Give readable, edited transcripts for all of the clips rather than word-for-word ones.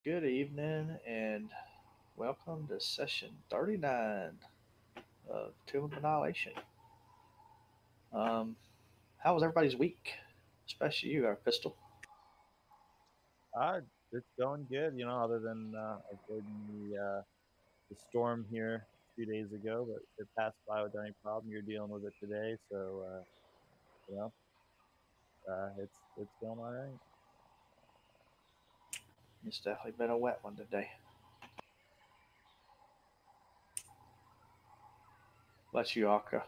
Good evening and welcome to session 39 of Tomb of Annihilation. Um, how was everybody's week? Especially you, our pistol. Uh, it's going good, other than avoiding the storm here 2 days ago, but it passed by without any problem. You're dealing with it today, so you know, it's going all right. It's definitely been a wet one today. Bless you, Aka.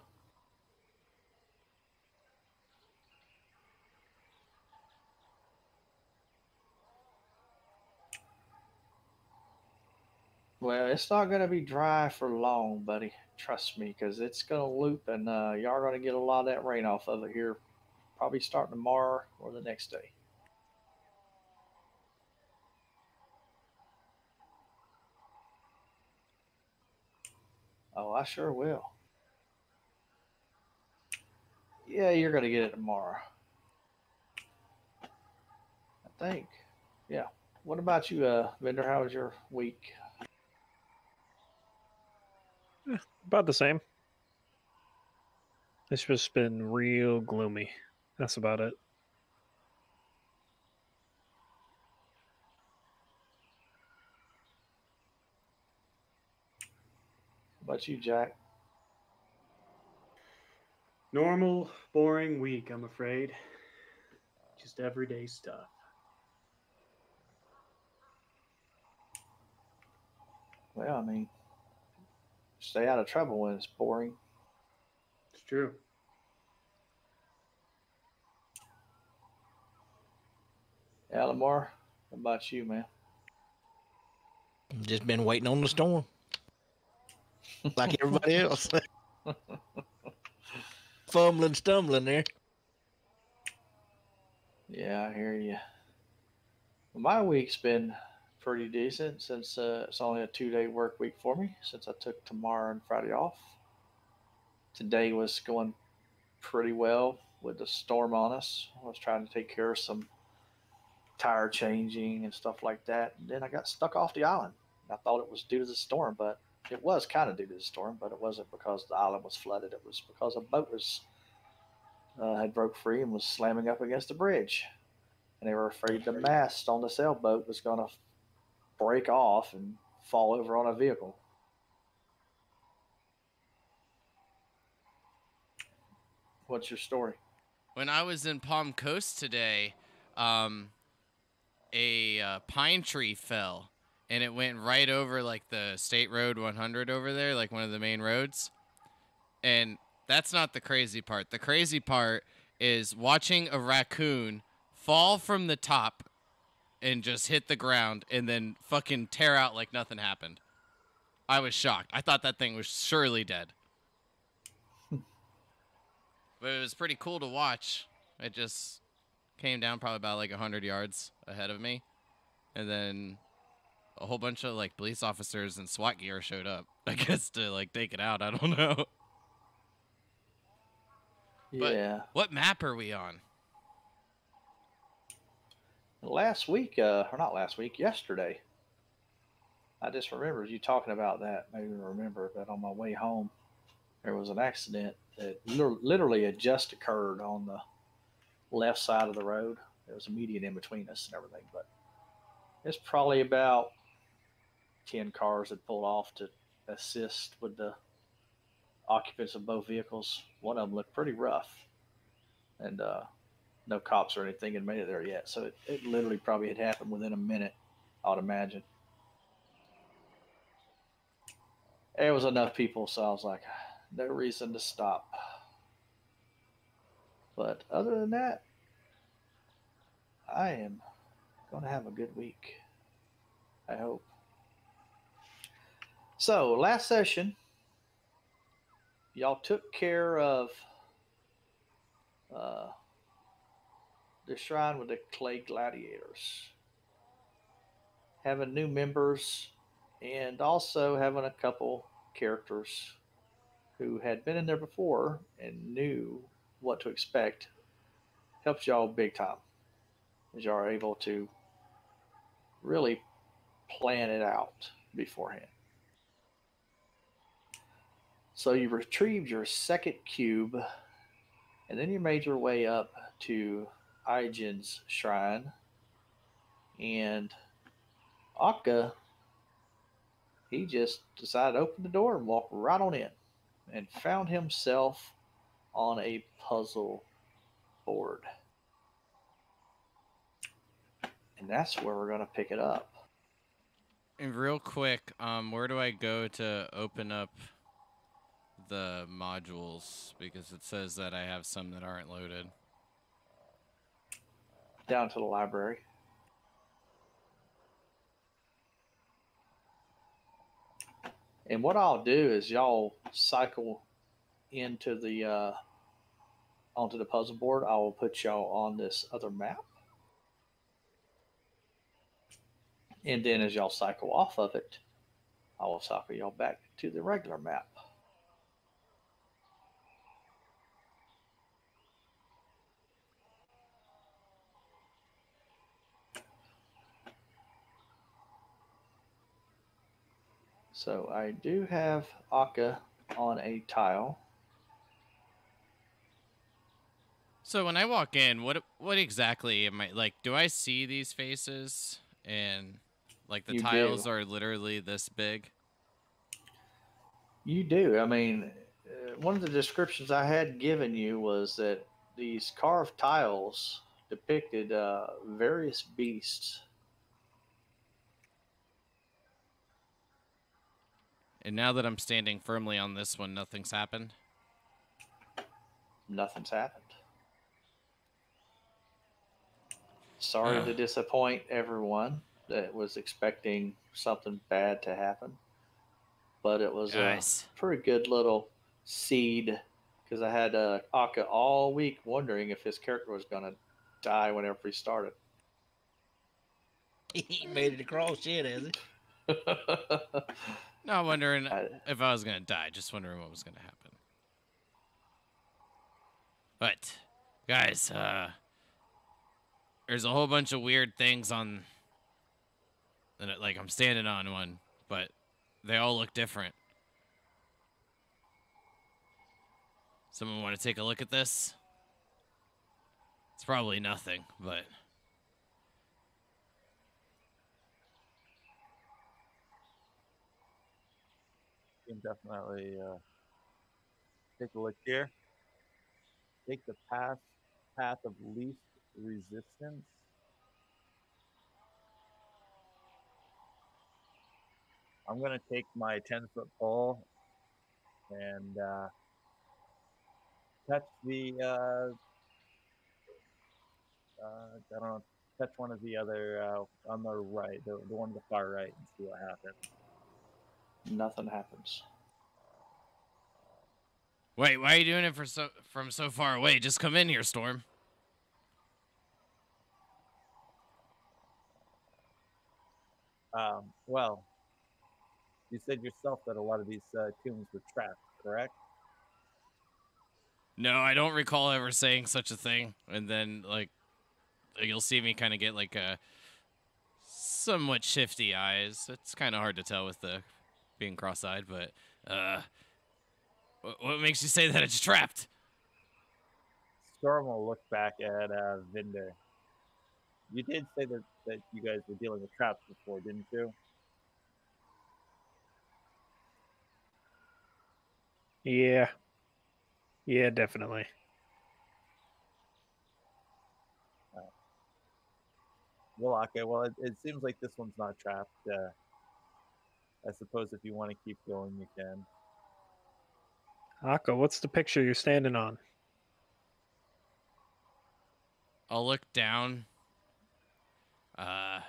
Well, it's not going to be dry for long, buddy. Trust me, because it's going to loop and y'all are going to get a lot of that rain off of it here, probably starting tomorrow or the next day. Oh, I sure will. Yeah, you're going to get it tomorrow. I think. Yeah. What about you, Vendor? How was your week? About the same. It's just been real gloomy. That's about it. How about you, Jack? Normal, boring week, I'm afraid. Just everyday stuff. Well, I mean, stay out of trouble when it's boring. It's true. Alamar, how about you, man? Just been waiting on the storm, like everybody else. Fumbling, stumbling there. Yeah, I hear you. Well, my week's been pretty decent since it's only a 2 day work week for me since I took tomorrow and Friday off. Today was going pretty well with the storm on us. I was trying to take care of some tire changing and stuff like that. And then I got stuck off the island. I thought it was due to the storm, but it was kind of due to the storm, but it wasn't because the island was flooded. It was because a boat was had broke free and was slamming up against the bridge, and they were afraid the mast on the sailboat was going to break off and fall over on a vehicle. What's your story? When I was in Palm Coast today, um, a pine tree fell and it went right over like the State Road 100 over there, like one of the main roads. And that's not the crazy part. The crazy part is watching a raccoon fall from the top and just hit the ground and then fucking tear out like nothing happened. I was shocked. I thought that thing was surely dead. But it was pretty cool to watch. It just came down probably about like 100 yards ahead of me. And then a whole bunch of like police officers and SWAT gear showed up, I guess, to like take it out. I don't know. But Yeah, what map are we on? last week, or not last week, yesterday. I just remembered you talking about that. Maybe remember that on my way home, there was an accident that literally had just occurred on the left side of the road. There was a median in between us and everything, but it's probably about 10 cars that pulled off to assist with the occupants of both vehicles. One of them looked pretty rough, and no cops or anything had made it there yet. So it literally probably had happened within a minute, I would imagine. There was enough people, so I was like, no reason to stop. But other than that, I am going to have a good week. I hope. So, last session, y'all took care of uh, the shrine with the clay gladiators, having new members, and also having a couple characters who had been in there before and knew what to expect. Helps y'all big time as y'all are able to really plan it out beforehand. So you retrieved your second cube, and then you made your way up to Aigen's shrine. And Akka, he just decided to open the door and walk right on in and found himself on a puzzle board. And that's where we're going to pick it up. And real quick, where do I go to open up the modules? Because it says that I have some that aren't loaded. Down to the library. And what I'll do is y'all cycle into the onto the puzzle board. I will put y'all on this other map. And then as y'all cycle off of it, I will cycle y'all back to the regular map. So I do have Akka on a tile. So when I walk in, what exactly am I like? Do I see these faces and like the You tiles do. are literally this big? You do. I mean, one of the descriptions I had given you was that these carved tiles depicted various beasts. And now that I'm standing firmly on this one, nothing's happened. Nothing's happened. Sorry to disappoint everyone that was expecting something bad to happen. But it was a pretty good little seed because I had Akka all week wondering if his character was going to die whenever he started. He made it across yet, has he? Not wondering if I was going to die, just wondering what was going to happen. But, guys, there's a whole bunch of weird things on, like I'm standing on one, but they all look different. Someone want to take a look at this? It's probably nothing, but... You can definitely take a look here. Take the path of least resistance. I'm going to take my 10-foot pole and touch the, I don't know, touch one of the other on the right, the one on the far right, and see what happens. Nothing happens. Wait, why are you doing it from so far away? Just come in here, Storm. Well, you said yourself that a lot of these tombs were trapped, correct? No, I don't recall ever saying such a thing. And then, like, you'll see me kind of get, like, a somewhat shifty eyes. It's kind of hard to tell with the being cross-eyed, but, what makes you say that it's trapped? Storm will look back at Vinder. You did say that you guys were dealing with traps before, didn't you? Yeah. Yeah, definitely. Well, okay. Well, it seems like this one's not trapped. I suppose if you want to keep going, you can. Akka, what's the picture you're standing on? I'll look down. I'll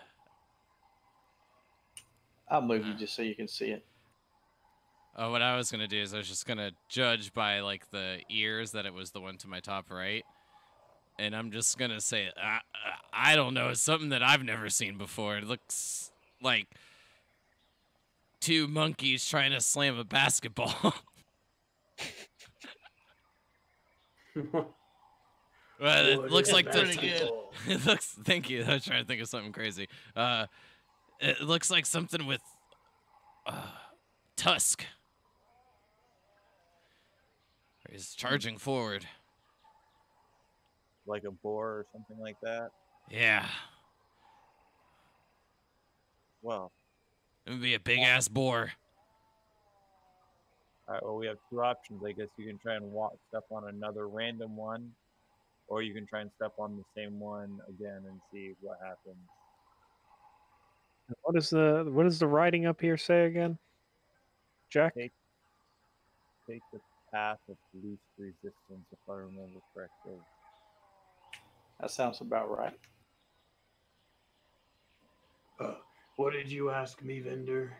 move you just so you can see it. What I was going to do is I was just going to judge by, like, the ears that it was the one to my top right. And I'm just going to say, I don't know. It's something that I've never seen before. It looks like two monkeys trying to slam a basketball. Well, it looks like pretty good. It looks. Thank you. I was trying to think of something crazy. It looks like something with tusk. He's charging forward. Like a boar or something like that. Yeah. Well, It would be a big ass boar. all right. Well, we have two options. I guess you can try and step on another random one, or you can try and step on the same one again and see what happens. What does the writing up here say again, Jack? Take the path of least resistance, if I remember correctly. That sounds about right. What did you ask me, vendor?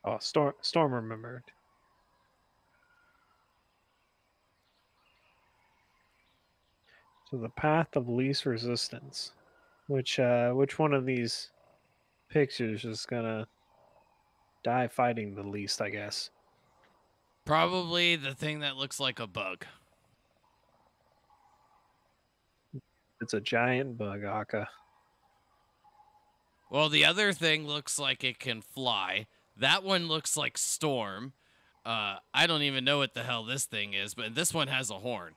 Oh, Storm remembered. So the path of least resistance. Which one of these pictures is gonna die fighting the least, I guess? Probably the thing that looks like a bug. It's a giant bug, Aka. Well, the other thing looks like it can fly. That one looks like Storm. I don't even know what the hell this thing is, but this one has a horn.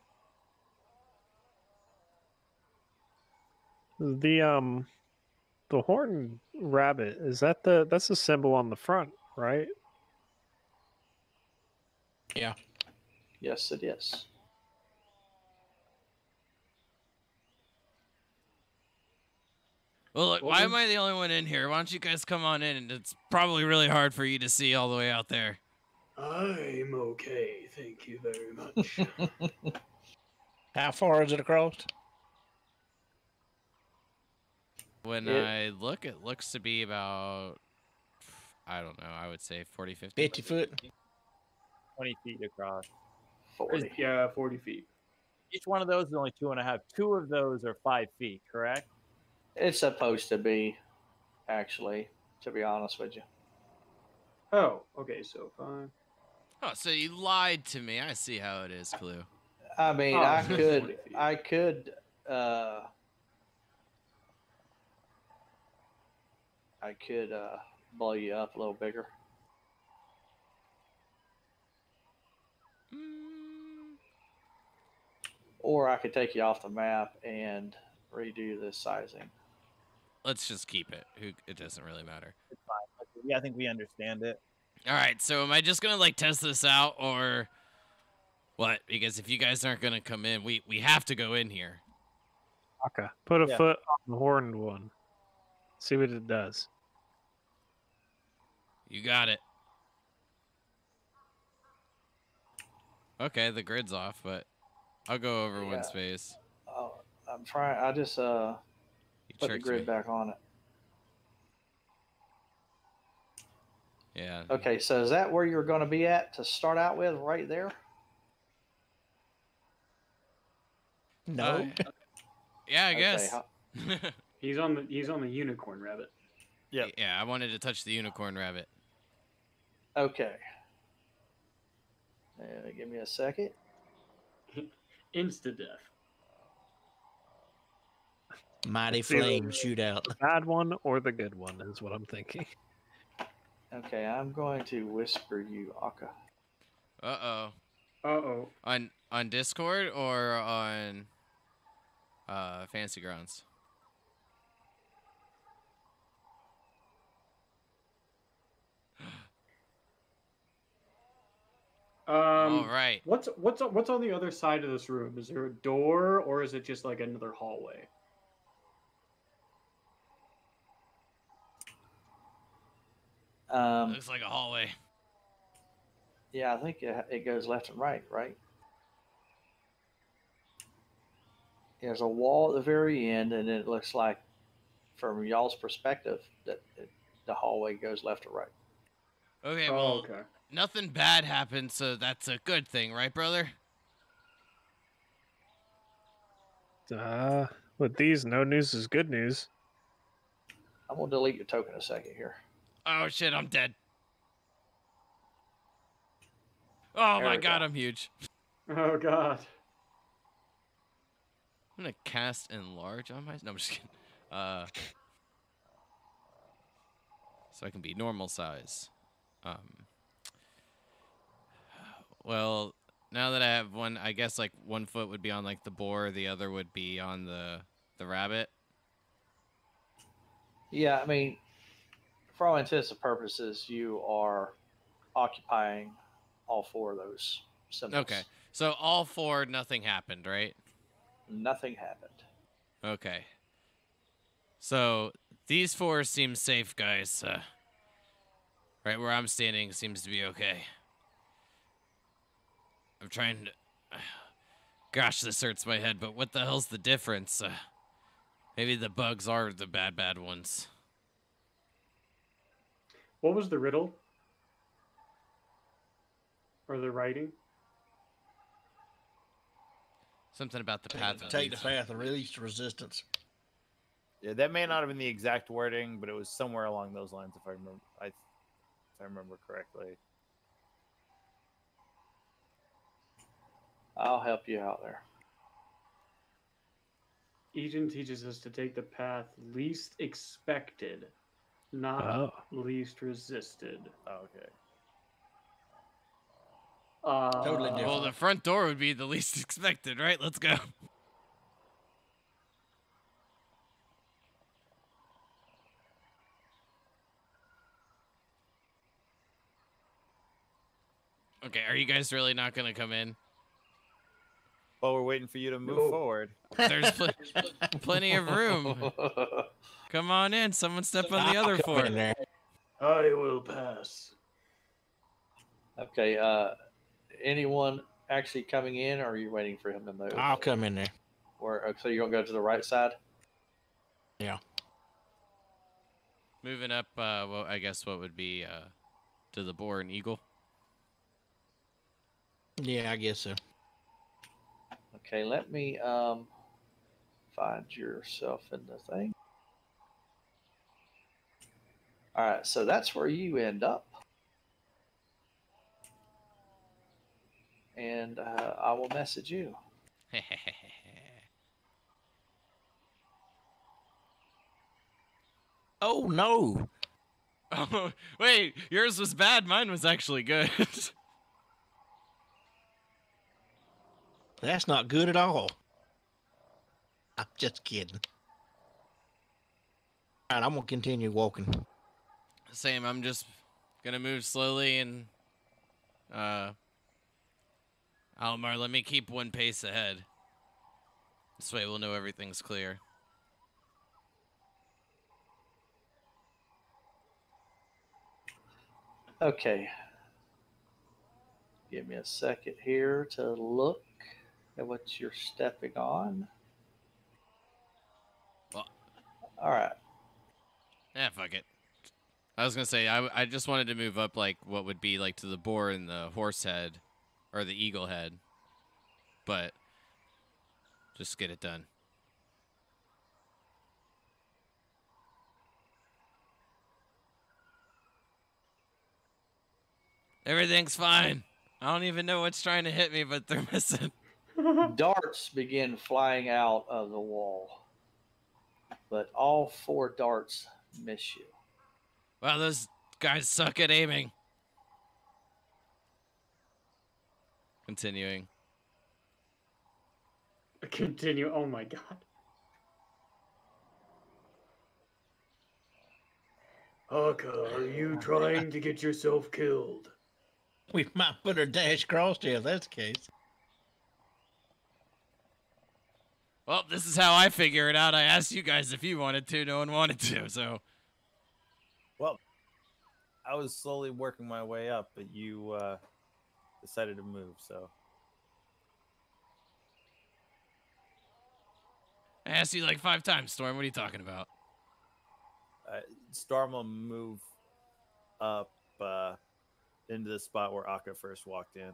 The horned rabbit, that's the symbol on the front, right? Yeah. Yes, it is. Well, look, why am I the only one in here? Why don't you guys come on in? It's probably really hard for you to see all the way out there. I'm okay, thank you very much. How far is it across? When I look, it looks to be about, I don't know, I would say 40, 50. 50 foot? 20 feet across. 40. Yeah, 40 feet. Each one of those is only 2.5. Two of those are 5 feet, correct? It's supposed to be, actually, to be honest with you. Oh, okay, so 5. Oh, so you lied to me. I see how it is, Clue. I mean, Oh, I so 40 could, feet. I could, blow you up a little bigger. Or I could take you off the map and redo the sizing. Let's just keep it. It doesn't really matter. It's fine. Yeah, I think we understand it. All right, so am I just going to, like, test this out, or what? Because if you guys aren't going to come in, we have to go in here. Aka, put a Yeah. foot on the horned one. See what it does. You got it. Okay, the grid's off, but I'll go over one space. Oh, I'm trying. I just You put the tricked grid me. back on it. Yeah. Okay, so is that where you're going to be at to start out with, right there? No. Yeah, I Okay, guess. He's on the unicorn rabbit. Yep. Yeah, I wanted to touch the unicorn rabbit. Okay. Give me a second. Insta death. Mighty It's either flame shootout. The bad one or the good one is what I'm thinking. Okay, I'm going to whisper you, Aka. Uh-oh. Uh-oh. On Discord or on Fancy Grounds? All right. What's on the other side of this room? Is there a door, or is it just like another hallway? Looks like a hallway. Yeah, I think it goes left and right, right? There's a wall at the very end, and it looks like, from y'all's perspective, that the hallway goes left or right. Okay, Oh, well, okay. nothing bad happened, so that's a good thing, right, brother? With these, no news is good news. I'm going to delete your token a second here. Oh, shit, I'm dead. Oh, There my we God, go. I'm huge. Oh god. I'm going to cast Enlarge on my... No, I'm just kidding. so I can be normal size. Well, now that I have one, I guess like 1 foot would be on like the boar, the other would be on the rabbit. Yeah, I mean, for all intents and purposes, you are occupying all four of those symbols. Okay, so all four, nothing happened, right? Nothing happened. Okay. So these four seem safe, guys. Right where I'm standing seems to be okay. I'm trying to. Gosh, this hurts my head, but what the hell's the difference? Maybe the bugs are the bad ones. What was the riddle? Or the writing? Something about the path of Take the least. path of least resistance. Yeah, that may not have been the exact wording, but it was somewhere along those lines, if I remember. If I remember correctly. I'll help you out there. Eden teaches us to take the path least expected, not least resisted. Oh, okay. Totally different. Well, the front door would be the least expected, right? Let's go. Okay, are you guys really not going to come in? Well, we're waiting for you to move forward. There's plenty of room. Come on in. Someone step on the other four. I will pass. Okay, anyone actually coming in, or are you waiting for him to move? I'll come in there. Or so you're gonna go to the right side? Yeah. Moving up, well, I guess what would be to the boar and eagle? Yeah, I guess so. Okay, let me find yourself in the thing. All right, so that's where you end up. And I will message you. Oh, no. Oh, wait, yours was bad. Mine was actually good. That's not good at all. I'm just kidding. All right, I'm going to continue walking. Same, I'm just going to move slowly and, Almar, let me keep one pace ahead. This way we'll know everything's clear. Okay. Give me a second here to look at what you're stepping on. Well, all right. Fuck it. I was going to say, I just wanted to move up, like, what would be, like, to the boar and the horse head, or the eagle head. But, just get it done. Everything's fine. I don't even know what's trying to hit me, but they're missing. Darts begin flying out of the wall, but all four darts miss you. Wow, those guys suck at aiming. Continuing. Continue. Oh my god. Haka, are you trying to get yourself killed? We might put our dash cross there if that's the case. Well, this is how I figure it out. I asked you guys if you wanted to. No one wanted to, so. Well, I was slowly working my way up, but you decided to move, so. I asked you like 5 times, Storm. What are you talking about? Storm will move up into the spot where Akka first walked in.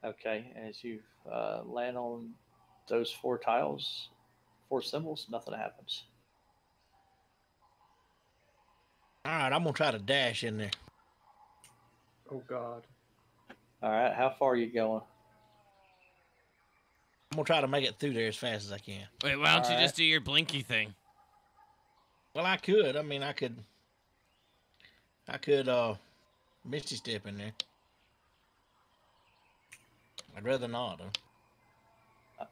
Okay, as you land on those four tiles, four symbols, nothing happens. All right, I'm going to try to dash in there. Oh god. All right, how far are you going? I'm gonna try to make it through there as fast as I can. Wait, why don't you just do your blinky thing? Well, I could. I mean, I could Misty step in there. I'd rather not, though.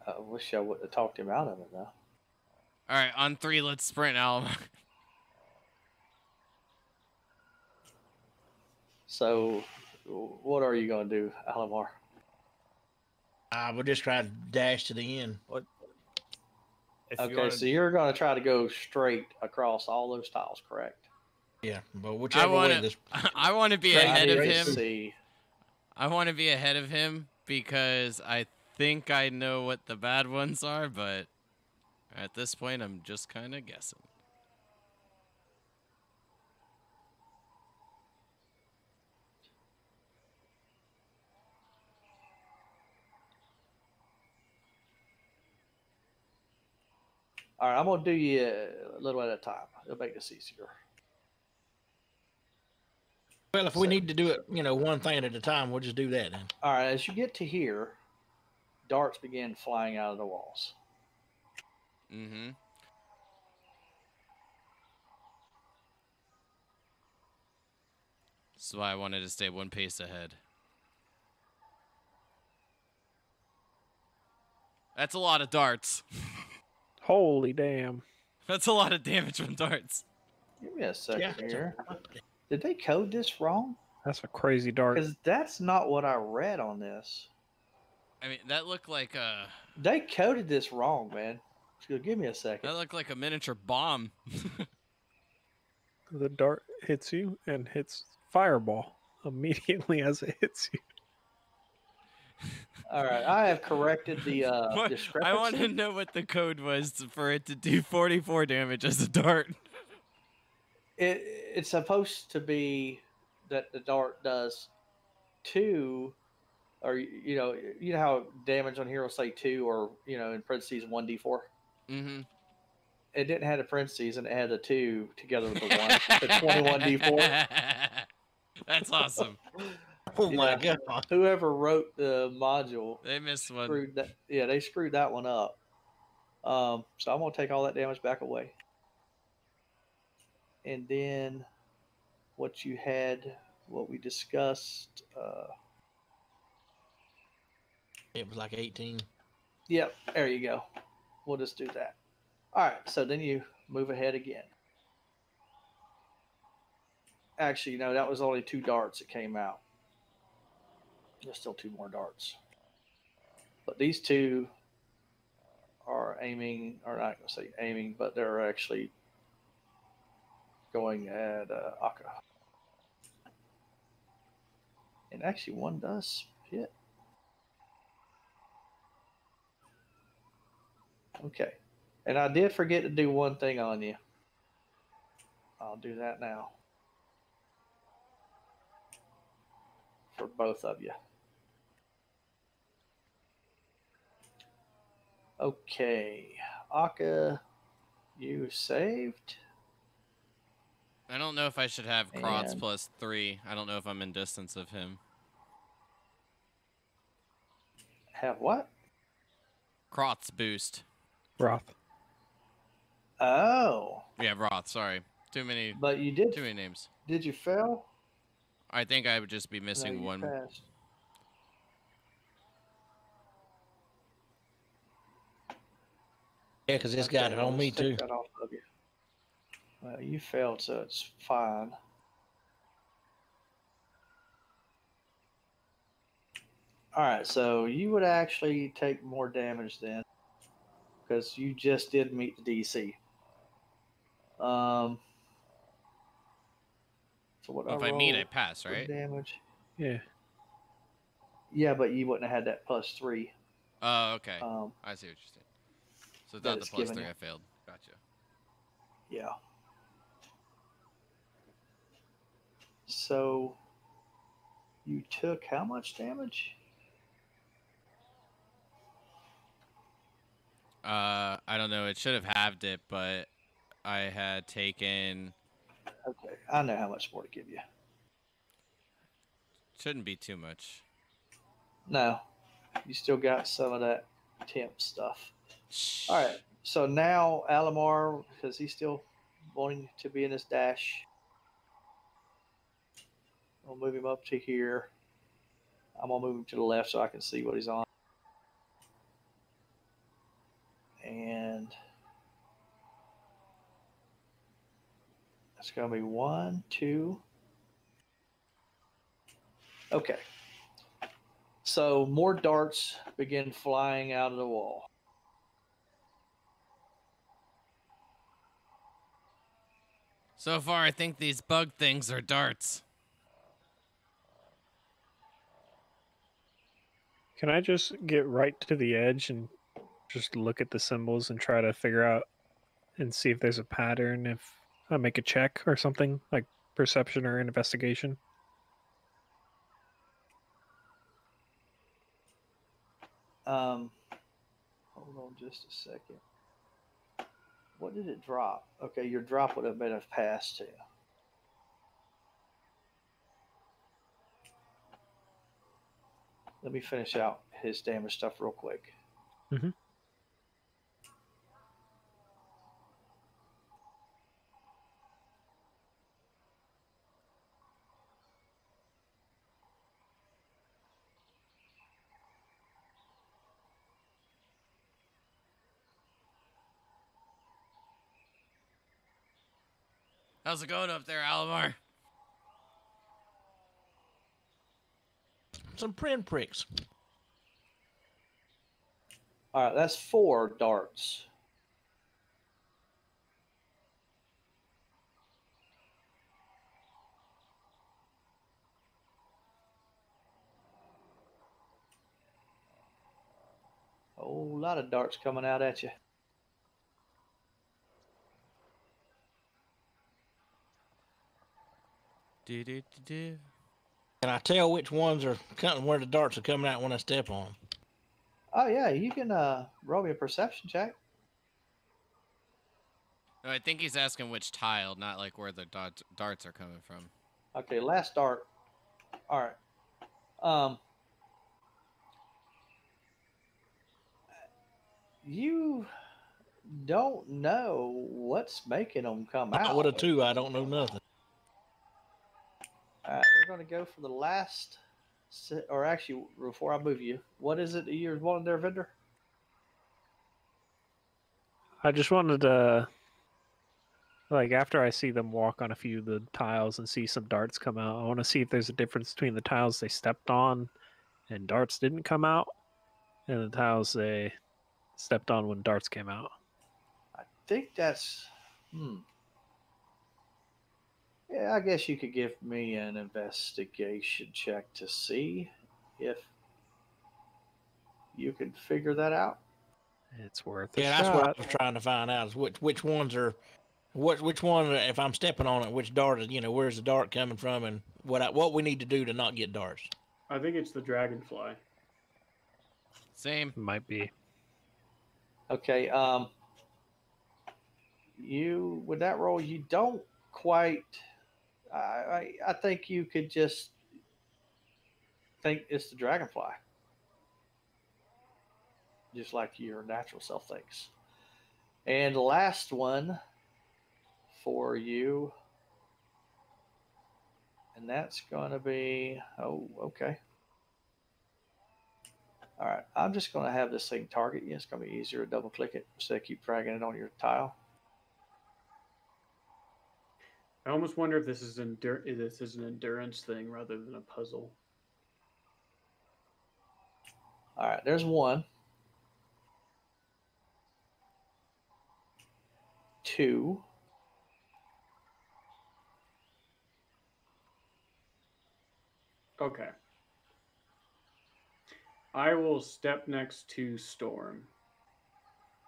I wish I would have talked him out of it, though. All right, on 3, let's sprint, Al. So, what are you going to do, Alamar? We'll just try to dash to the end. What? Okay, so you're going to try to go straight across all those tiles, correct? Yeah, but whichever way this. I want to be ahead of him. See. I want to be ahead of him because I think I know what the bad ones are, but at this point, I'm just kind of guessing. All right, I'm going to do you a little at a time. It'll make this easier. Well, if we need to do it, one thing at a time, we'll just do that then. All right, as you get to here, darts begin flying out of the walls. Mm-hmm. This is why I wanted to stay one pace ahead. That's a lot of darts. Holy damn. That's a lot of damage from darts. Give me a second here. Did they code this wrong? That's a crazy dart. Because that's not what I read on this. I mean, that looked like a... They coded this wrong, man. So give me a second. That looked like a miniature bomb. The dart hits you and hits fireball immediately as it hits you. All right, I have corrected the discrepancy. I want to know what the code was for it to do 44 damage as a dart. It's supposed to be that the dart does 2, or you know how damage on here will say 2, or in parentheses 1d4. Mm-hmm. It didn't have the parentheses, and it had the 2 together with the 1, the 21d4. That's awesome. Oh my god! Whoever wrote the module, they missed one. Screwed that, yeah, they screwed that one up. So I'm gonna take all that damage back away. And then what you had, what we discussed. It was like 18. Yep, there you go. We'll just do that. All right, so then you move ahead again. Actually, no, that was only 2 darts that came out. There's still 2 more darts. But these 2 are aiming, or not going to say aiming, but they're actually going at Akka. And actually, one does hit. Okay. And I did forget to do one thing on you. I'll do that now. For both of you. Okay. Akka, you saved. I don't know if I should have Krotz And- plus 3. I don't know if I'm in distance of him. Have what? Krotz boost. Roth. Oh. Yeah, Roth, sorry. Too many But you did. too many names. Did you fail? I think I would just be missing No, you one. passed. Yeah, because it's got it on me let's take too. that off of you. Well, you failed, so it's fine. All right, so you would actually take more damage then, because you just did meet the DC. So what Well, if I meet, I pass, right? Damage. Yeah. Yeah, but you wouldn't have had that +3. Oh, okay. I see what you're saying. So that without the it's plus given 3, you. I failed. Gotcha. Yeah. So you took how much damage? I don't know. It should have halved it, but I had taken... Okay, I know how much more to give you. Shouldn't be too much. No, you still got some of that temp stuff. All right. So now Alamar, because he's still wanting to be in his dash, I'll move him up to here. I'm gonna move him to the left so I can see what he's on. And it's gonna be 1, 2. Okay. So more darts begin flying out of the wall. So far, I think these bug things are darts. Can I just get right to the edge and just look at the symbols and try to figure out and see if there's a pattern, if I make a check or something, like perception or investigation? Hold on just a second. What did it drop? Okay, your drop would have been a pass too. Let me finish out his damage stuff real quick. Mm-hmm. How's it going up there, Alamar? Some pinpricks. All right, that's 4 darts. A whole lot of darts coming out at you. Do. Can I tell which ones are coming, where the darts are coming out when I step on them? Oh yeah, you can roll me a perception check. No, I think he's asking which tile, not like where the darts are coming from. Okay, last dart. All right. You don't know what's making them come out. What a 2, I don't know nothing. All right, we're going to go for the last, or actually, before I move you, what is it that you're wanting there, Vendor? I just wanted to, like, after I see them walk on a few of the tiles and see some darts come out, I want to see if there's a difference between the tiles they stepped on and darts didn't come out, and the tiles they stepped on when darts came out. I think that's, yeah, I guess you could give me an investigation check to see if you can figure that out. It's worth a Yeah, shot. that's what I was trying to find out, is which ones are, which one, if I'm stepping on it, which dart is, where's the dart coming from, and what we need to do to not get darts. I think it's the dragonfly. Same. Might be. Okay, you, with that roll, you don't quite, I think you could just think it's the dragonfly. Just like your natural self thinks. And the last one for you, and that's going to be, oh, okay. All right, I'm just going to have this thing target you. It's going to be easier to double click it instead of keep dragging it on your tile. I almost wonder if this is an endurance thing rather than a puzzle. All right, there's 1. 2. Okay. I will step next to Storm.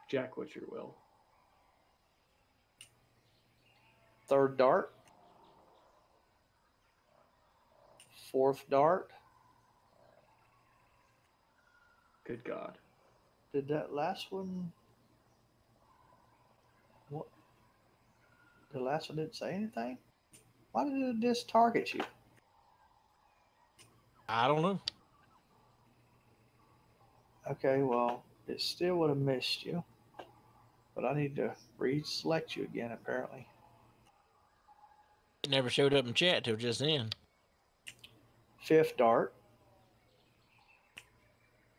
Jack, what's your will? 3rd dart. 4th dart. Good God. Did that last one? What? The last one didn't say anything? Why did it just target you? I don't know. Okay, well, It still would have missed you. But I need to reselect you again, apparently. It never showed up in chat till just then. 5th dart.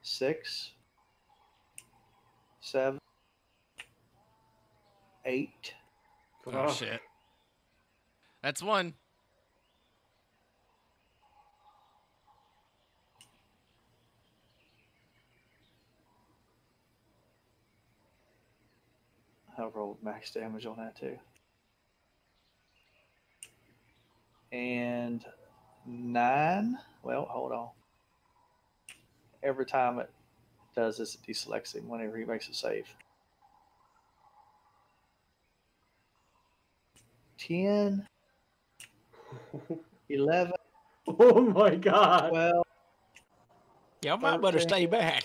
6, 7, 8. Oh, shit. That's one. I rolled max damage on that too. And 9. Well, hold on. Every time it does this, it deselects him whenever he makes a save. 10, 11. Oh my god. 12. Y'all might better stay back.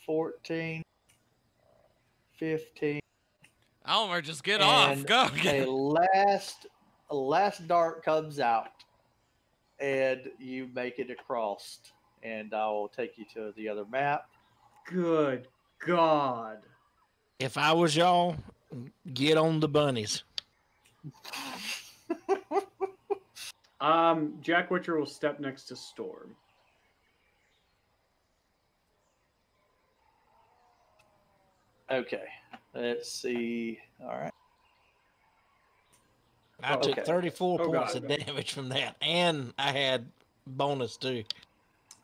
14. 15. Almar, just get off. Go. A last dart comes out, and you make it across, and I will take you to the other map. Good God. If I was y'all, get on the bunnies. Jack Witcher will step next to Storm. Okay, let's see. All right. I took 34 points of damage from that, and I had bonus too.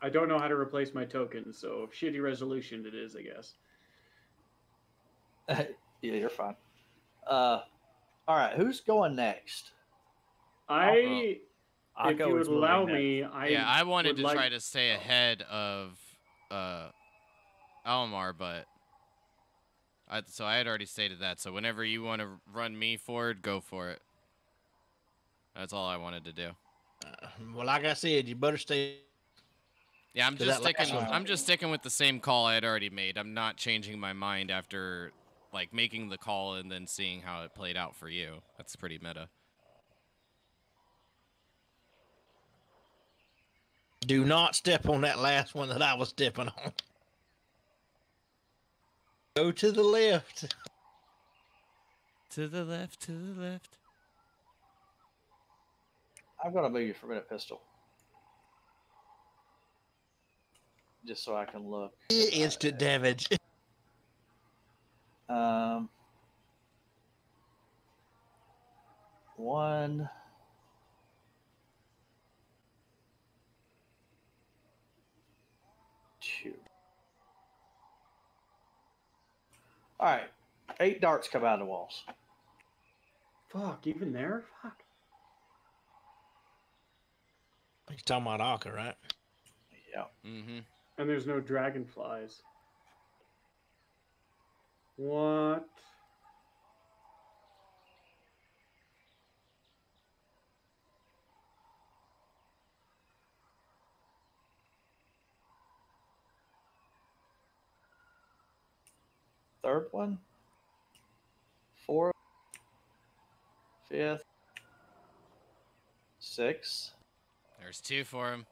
I don't know how to replace my token, so shitty resolution it is, I guess. Yeah, you're fine. All right, who's going next? If you would allow me, I wanted to try to stay ahead of Almar, but so I had already stated that. So whenever you want to run me forward, go for it. That's all I wanted to do. Well, like I said, you better stay. Yeah, I'm just sticking with the same call I had already made. I'm not changing my mind after like making the call and then seeing how it played out for you. That's pretty meta. Do not step on that last one that I was stepping on. Go to the left. To the left, to the left. I'm going to move you for a minute, pistol. Just so I can look. Instant damage. 1. 2. All right. 8 darts come out of the walls. Fuck, even there? Fuck. He's talking about Akka, right? Yeah. Mm-hmm. And there's no dragonflies. What? Third one. 4th. 5th. 6th. There's 2 for him.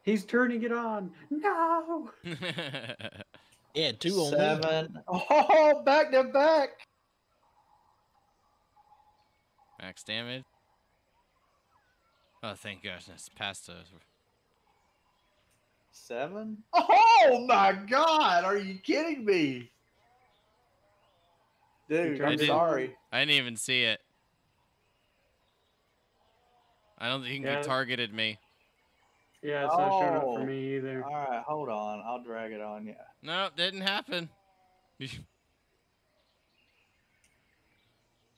He's turning it on. No. Yeah, 2 on 7. Oh, back to back. Max damage. Oh, thank goodness. Past us. 7. Oh my God! Are you kidding me? Dude, I'm sorry. I didn't even see it. I don't think he targeted me. Yeah, it's not showing up for me either. All right, hold on. I'll drag it on you. No, didn't happen.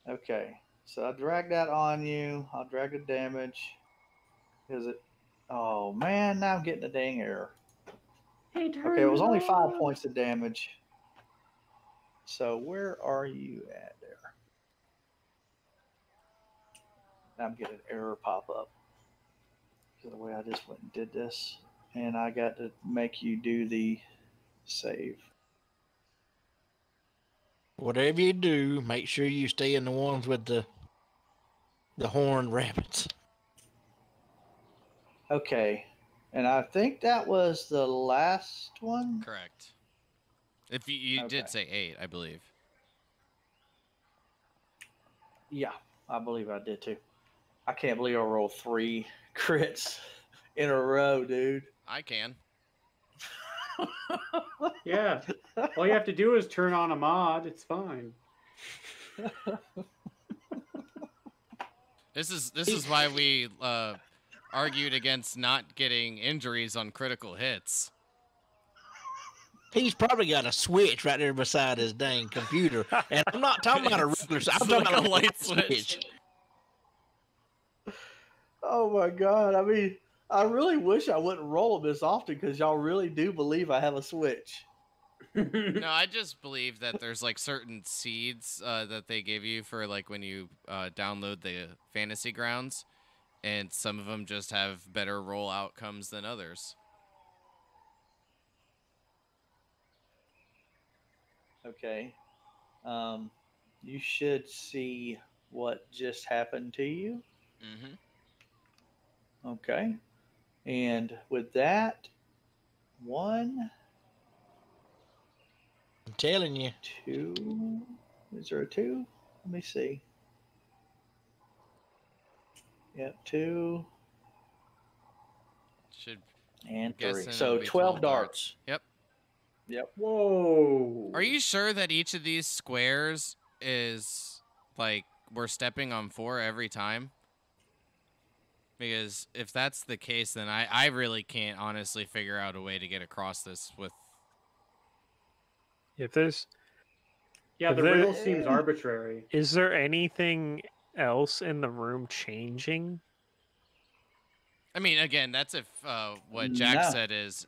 Okay, so I drag that on you. I'll drag the damage. Is it? Oh man, now I'm getting a dang error. Okay, it was only 5 points of damage. So where are you at there? Now I'm getting an error pop up. The way I just went and did this, and I got to make you do the save. Whatever you do, make sure you stay in the ones with the horned rabbits. Okay, And I think that was the last one. Correct. If you Okay. did say 8, I believe. Yeah, I believe I did too. I can't believe I rolled 3 crits in a row, dude. I can. Yeah. All you have to do is turn on a mod. It's fine. This is why we argued against not getting injuries on critical hits. He's probably got a switch right there beside his dang computer, and I'm not talking about a regular. I'm talking like about a light switch. Oh my god! I mean, I really wish I wouldn't roll them this often because y'all really do believe I have a switch. No, I just believe that there's like certain seeds that they give you for like when you download the Fantasy Grounds, and some of them just have better roll outcomes than others. Okay. You should see what just happened to you. Mm-hmm. Okay. And with that, 1, I'm telling you. 2. Is there a 2? Let me see. Yep, 2 Should and 3. guessing So it'll be 12 darts. Yep. Yep. Whoa. Are you sure that each of these squares is like we're stepping on 4 every time? Because if that's the case, then I really can't honestly figure out a way to get across this with. If there's, Yeah, if the there- riddle seems arbitrary. is there anything else in the room changing? I mean, again, that's if what Jack No. said is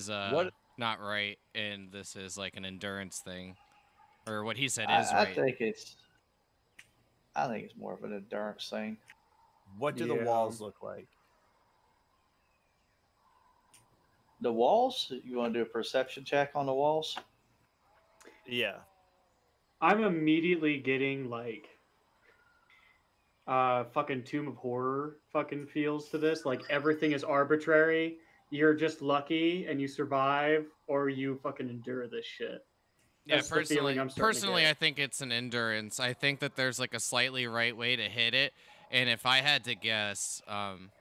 What- not right, and this is like an endurance thing, or what he said I, is I right. think it's more of an endurance thing. What do the Yeah. walls look like? The walls? You want to do a perception check on the walls? Yeah. I'm immediately getting like fucking Tomb of Horror fucking feels to this. Like everything is arbitrary. You're just lucky and you survive, or you fucking endure this shit. Yeah, That's the feeling I'm starting to personally, get. I think it's an endurance. I think that there's like a slightly right way to hit it, and if I had to guess, I'm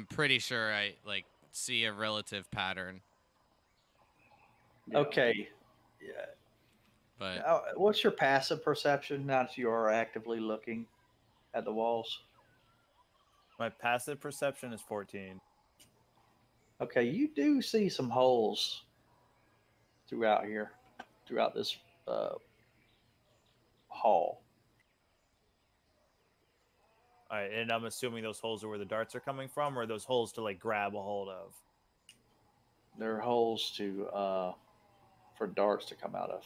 pretty sure I like see a relative pattern. Yeah. Okay. Yeah. But What's your passive perception now that you are actively looking at the walls? My passive perception is 14. Okay, you do see some holes throughout here, throughout this hall. All right, and I'm assuming those holes are where the darts are coming from, or are those holes to like grab a hold of? There are holes for darts to come out of.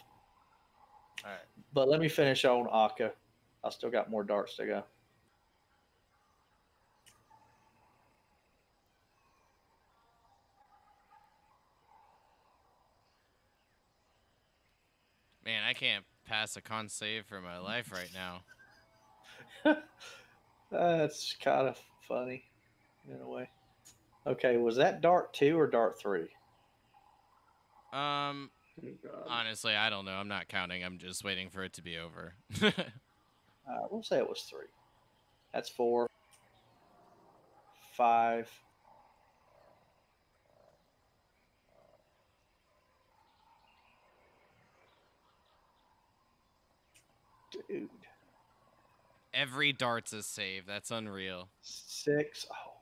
All right. But let me finish on Akka. I still got more darts to go. man, I can't pass a con save for my life right now. That's kind of funny in a way. Okay, was that dart 2 or dart 3? Um, Oh, God. honestly, I don't know. I'm not counting. I'm just waiting for it to be over. We'll say it was 3. That's 4, 5. Dude. Every dart's a save. That's unreal. 6. Oh.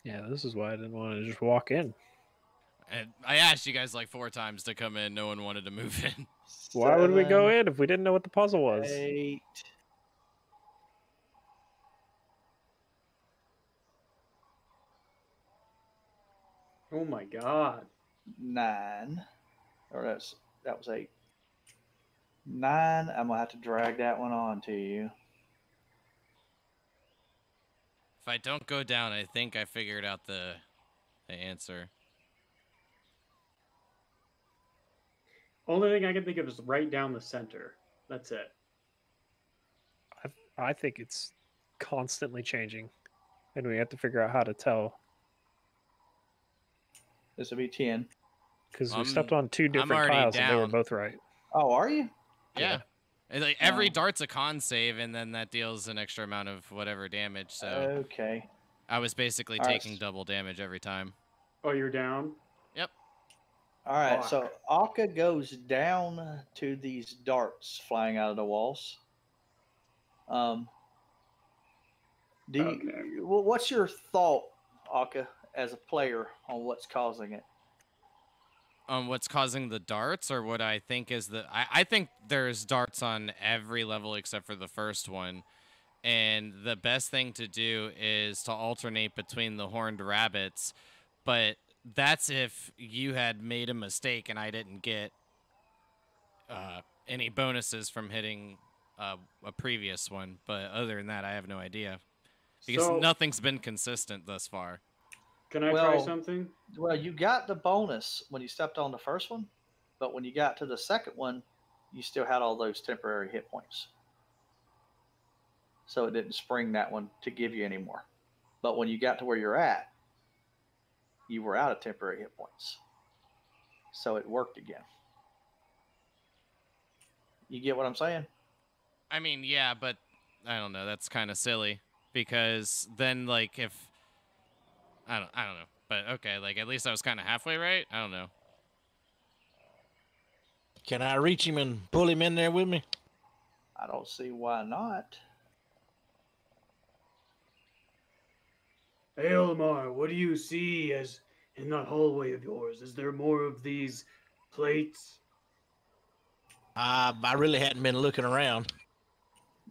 Yeah, this is why I didn't want to just walk in. And I asked you guys like 4 times to come in. No one wanted to move in. Why would we go 7, in if we didn't know what the puzzle was? 8. Oh my God. 9. Or that was 8. 9. I'm gonna have to drag that one on to you. If I don't go down, I think I figured out the answer. Only thing I can think of is right down the center. That's it. I think it's constantly changing, and we have to figure out how to tell This will be 10. because we stepped on two I'm different already tiles and they were down. both right. Oh, are you? Yeah. And, like, every Oh. dart's a con save, and then that deals an extra amount of whatever damage. So Okay. I was basically All right. taking double damage every time. Oh, you're down? Yep. All right. Fuck. So Akka goes down to these darts flying out of the walls. Do you, Okay. well, what's your thought, Akka, as a player, on what's causing it? What's causing the darts, or what I think is I think there's darts on every level except for the first one. And the best thing to do is to alternate between the horned rabbits. But that's if you had made a mistake and I didn't get any bonuses from hitting a previous one. But other than that, I have no idea. Because So, nothing's been consistent thus far. can I try something? Well, you got the bonus when you stepped on the first one, but when you got to the second one, you still had all those temporary hit points. So it didn't spring that one to give you any more. But when you got to where you're at, you were out of temporary hit points. So it worked again. You get what I'm saying? I mean, yeah, but I don't know. That's kind of silly because then, like, if I don't know. But okay, like at least I was kind of halfway right. I don't know. Can I reach him and pull him in there with me? I don't see why not. Hey, Elmar, what do you see as in that hallway of yours? Is there more of these plates? I really hadn't been looking around.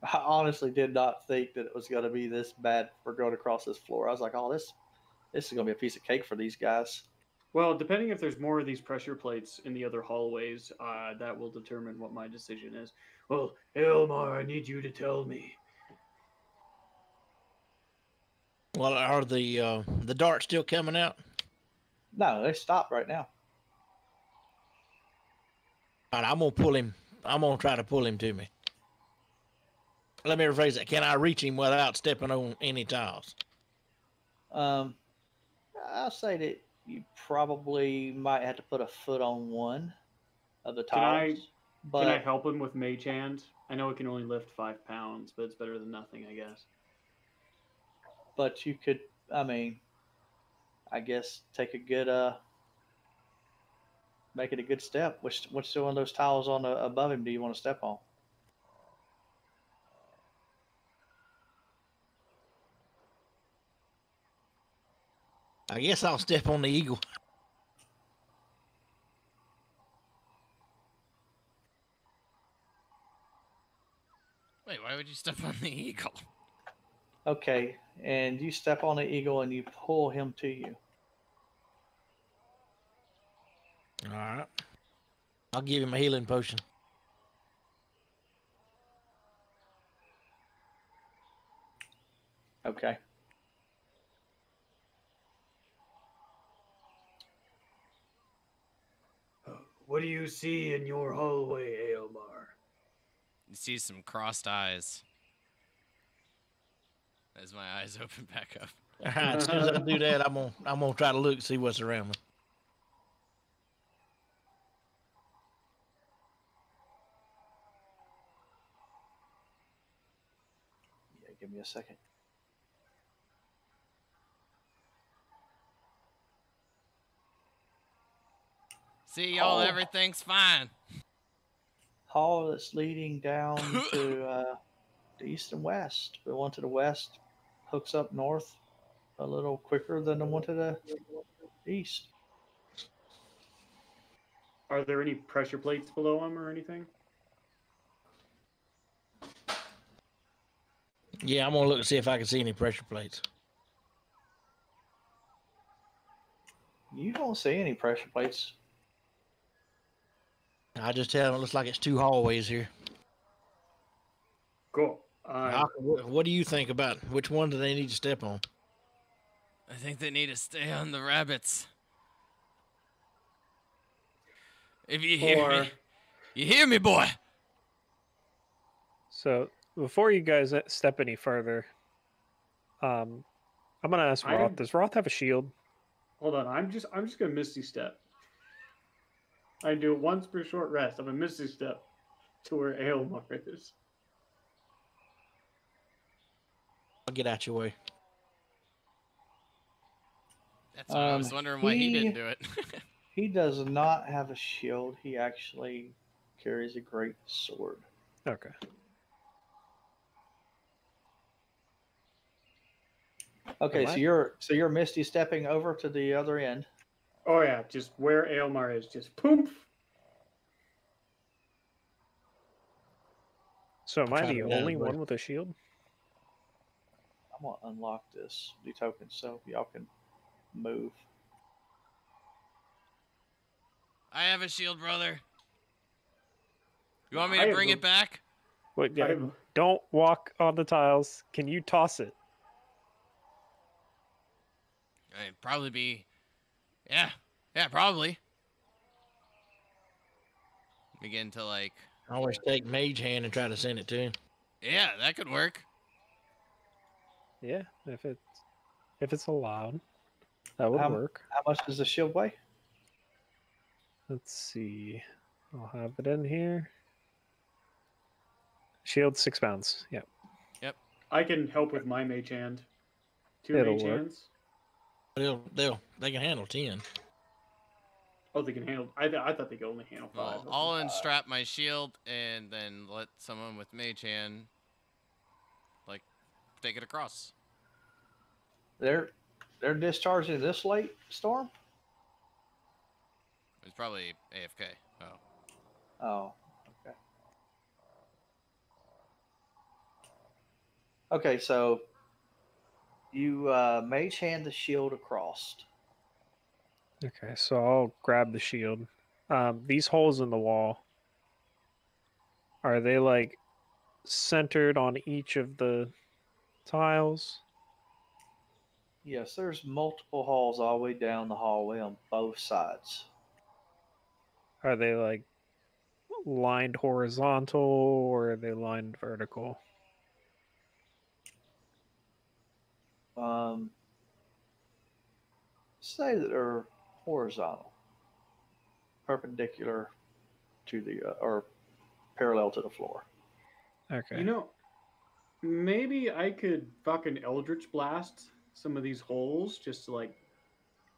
I honestly did not think that it was going to be this bad for going across this floor. I was like, oh, this is going to be a piece of cake for these guys. Well, depending if there's more of these pressure plates in the other hallways, that will determine what my decision is. Well, Elmar, I need you to tell me. Well, are the darts still coming out? No, they stopped right now. All right, I'm gonna pull him. I'm gonna try to pull him to me. Let me rephrase that. Can I reach him without stepping on any tiles? I'll say that you probably might have to put a foot on one of the tiles. Can I help him with Mage Hand? I know it can only lift 5 pounds, but it's better than nothing, I guess. But you could, I guess take a good, make it a good step. Which one of those tiles on above him do you want to step on? I guess I'll step on the eagle. Wait, why would you step on the eagle? Okay, and you step on the eagle and you pull him to you. All right. I'll give him a healing potion. Okay. What do you see in your hallway, Aomar? You see some crossed eyes. As my eyes open back up. All right, as soon as I do that, I'm gonna try to look, see what's around me. Yeah, give me a second. See, y'all, Oh. everything's fine. Hall that's leading down to the east and west. The one to the west hooks up north a little quicker than the one to the east. Are there any pressure plates below him or anything? Yeah, I'm gonna look to see if I can see any pressure plates. You don't see any pressure plates. I just tell him it looks like it's two hallways here. Cool. What do you think about which one do they need to step on? I think they need to stay on the rabbits. If you hear me, You hear me, boy? So before you guys step any further, I'm gonna ask I Roth. am- Does Roth have a shield? Hold on, I'm just gonna Misty Step. I do it once per short rest. I'm a Misty Step to where Aelmar is. I'll get out your way. That's what I was wondering why he didn't do it. He does not have a shield. He actually carries a great sword. Okay. Okay, Am I- you're Misty stepping over to the other end. Oh yeah, just where Aelmar is, just poof. So am I'll I try the to get out of only the way. one with a shield? I'm gonna unlock this new token so y'all can move. I have a shield, brother. You want me I to have bring the- it back? Wait, I have- don't walk on the tiles. Can you toss it? It'd probably be. Yeah, probably. Begin to like. I always take Mage Hand and try to send it to him. Yeah, that could work. Yeah, if it's allowed, that would How- work. How much does the shield weigh? Let's see. I'll have it in here. Shield 6 pounds. Yeah. I can help with my mage hand. 2 It'll mage work. hands. They can handle 10. Oh, they can handle. I thought they could only handle 5. Well, I'll unstrap my shield and then let someone with mage hand, like, take it across. They're discharging this late, Storm? It's probably AFK. Oh. Oh, okay. Okay, so you mage hand the shield across. Okay, so I'll grab the shield. These holes in the wall, are they like centered on each of the tiles? Yes, there's multiple halls all the way down the hallway on both sides. Are they like lined horizontal or are they lined vertical? Say that they're horizontal, perpendicular to the or parallel to the floor. Okay. You know, maybe I could fucking Eldritch Blast some of these holes just to like,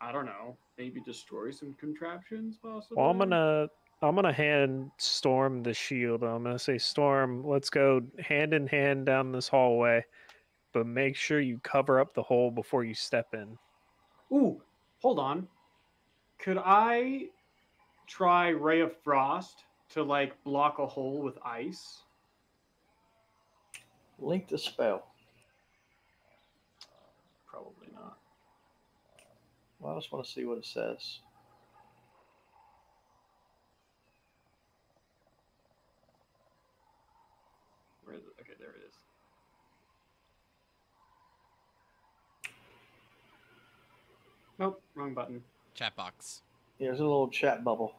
I don't know, maybe destroy some contraptions possibly. Well, I'm gonna hand Storm the shield. I'm gonna say, Storm, let's go hand in hand down this hallway, but make sure you cover up the hole before you step in. Ooh, hold on. Could I try Ray of Frost to like block a hole with ice? Link the spell. Probably not. Well, I just want to see what it says. Where is it? Okay, there it is. Nope, wrong button. Chat box. There's a little chat bubble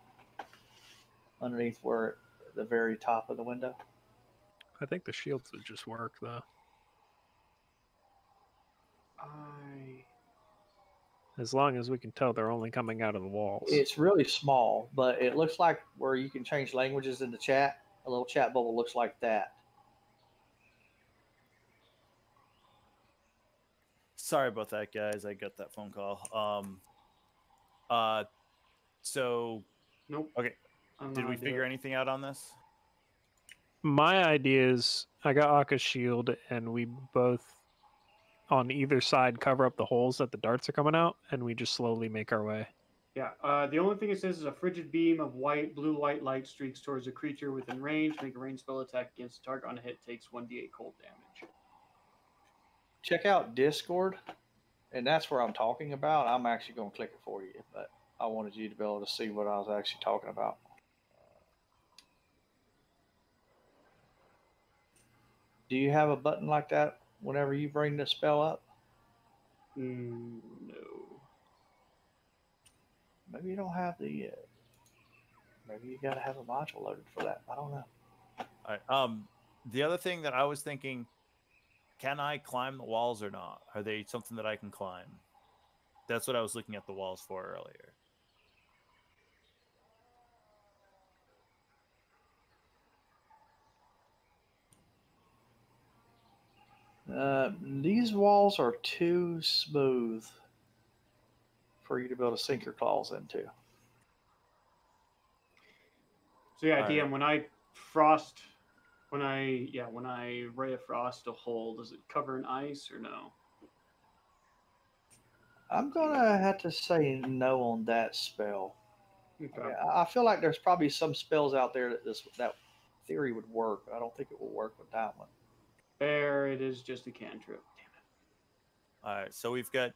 underneath where at the very top of the window. I think the shields would just work though. As long as we can tell they're only coming out of the walls. It's really small, but it looks like where you can change languages in the chat. A little chat bubble looks like that. Sorry about that, guys. I got that phone call. So Nope. okay. I'm Did not we do figure it. anything out on this? My idea is I got Aka's shield and we both on either side cover up the holes that the darts are coming out and we just slowly make our way. Yeah. The only thing it says is a frigid beam of blue-white light streaks towards a creature within range. Make a ranged spell attack against a target on a hit. Takes 1d8 cold damage. Check out Discord, and that's where I'm talking about. I'm actually going to click it for you, but I wanted you to be able to see what I was actually talking about. Do you have a button like that whenever you bring the spell up? No. Maybe you don't have the Maybe you gotta have a module loaded for that. I don't know. All right. The other thing that I was thinking, can I climb the walls or not? Are they something that I can climb? That's what I was looking at the walls for earlier. These walls are too smooth for you to be able to sink your claws into. So yeah, All DM, right. when I ray of frost a hole, does it cover in ice or no? I'm gonna have to say no on that spell. Okay. I mean, I feel like there's probably some spells out there that theory would work. But I don't think it will work with that one. Fair, it is just a cantrip. Damn All right. So we've got.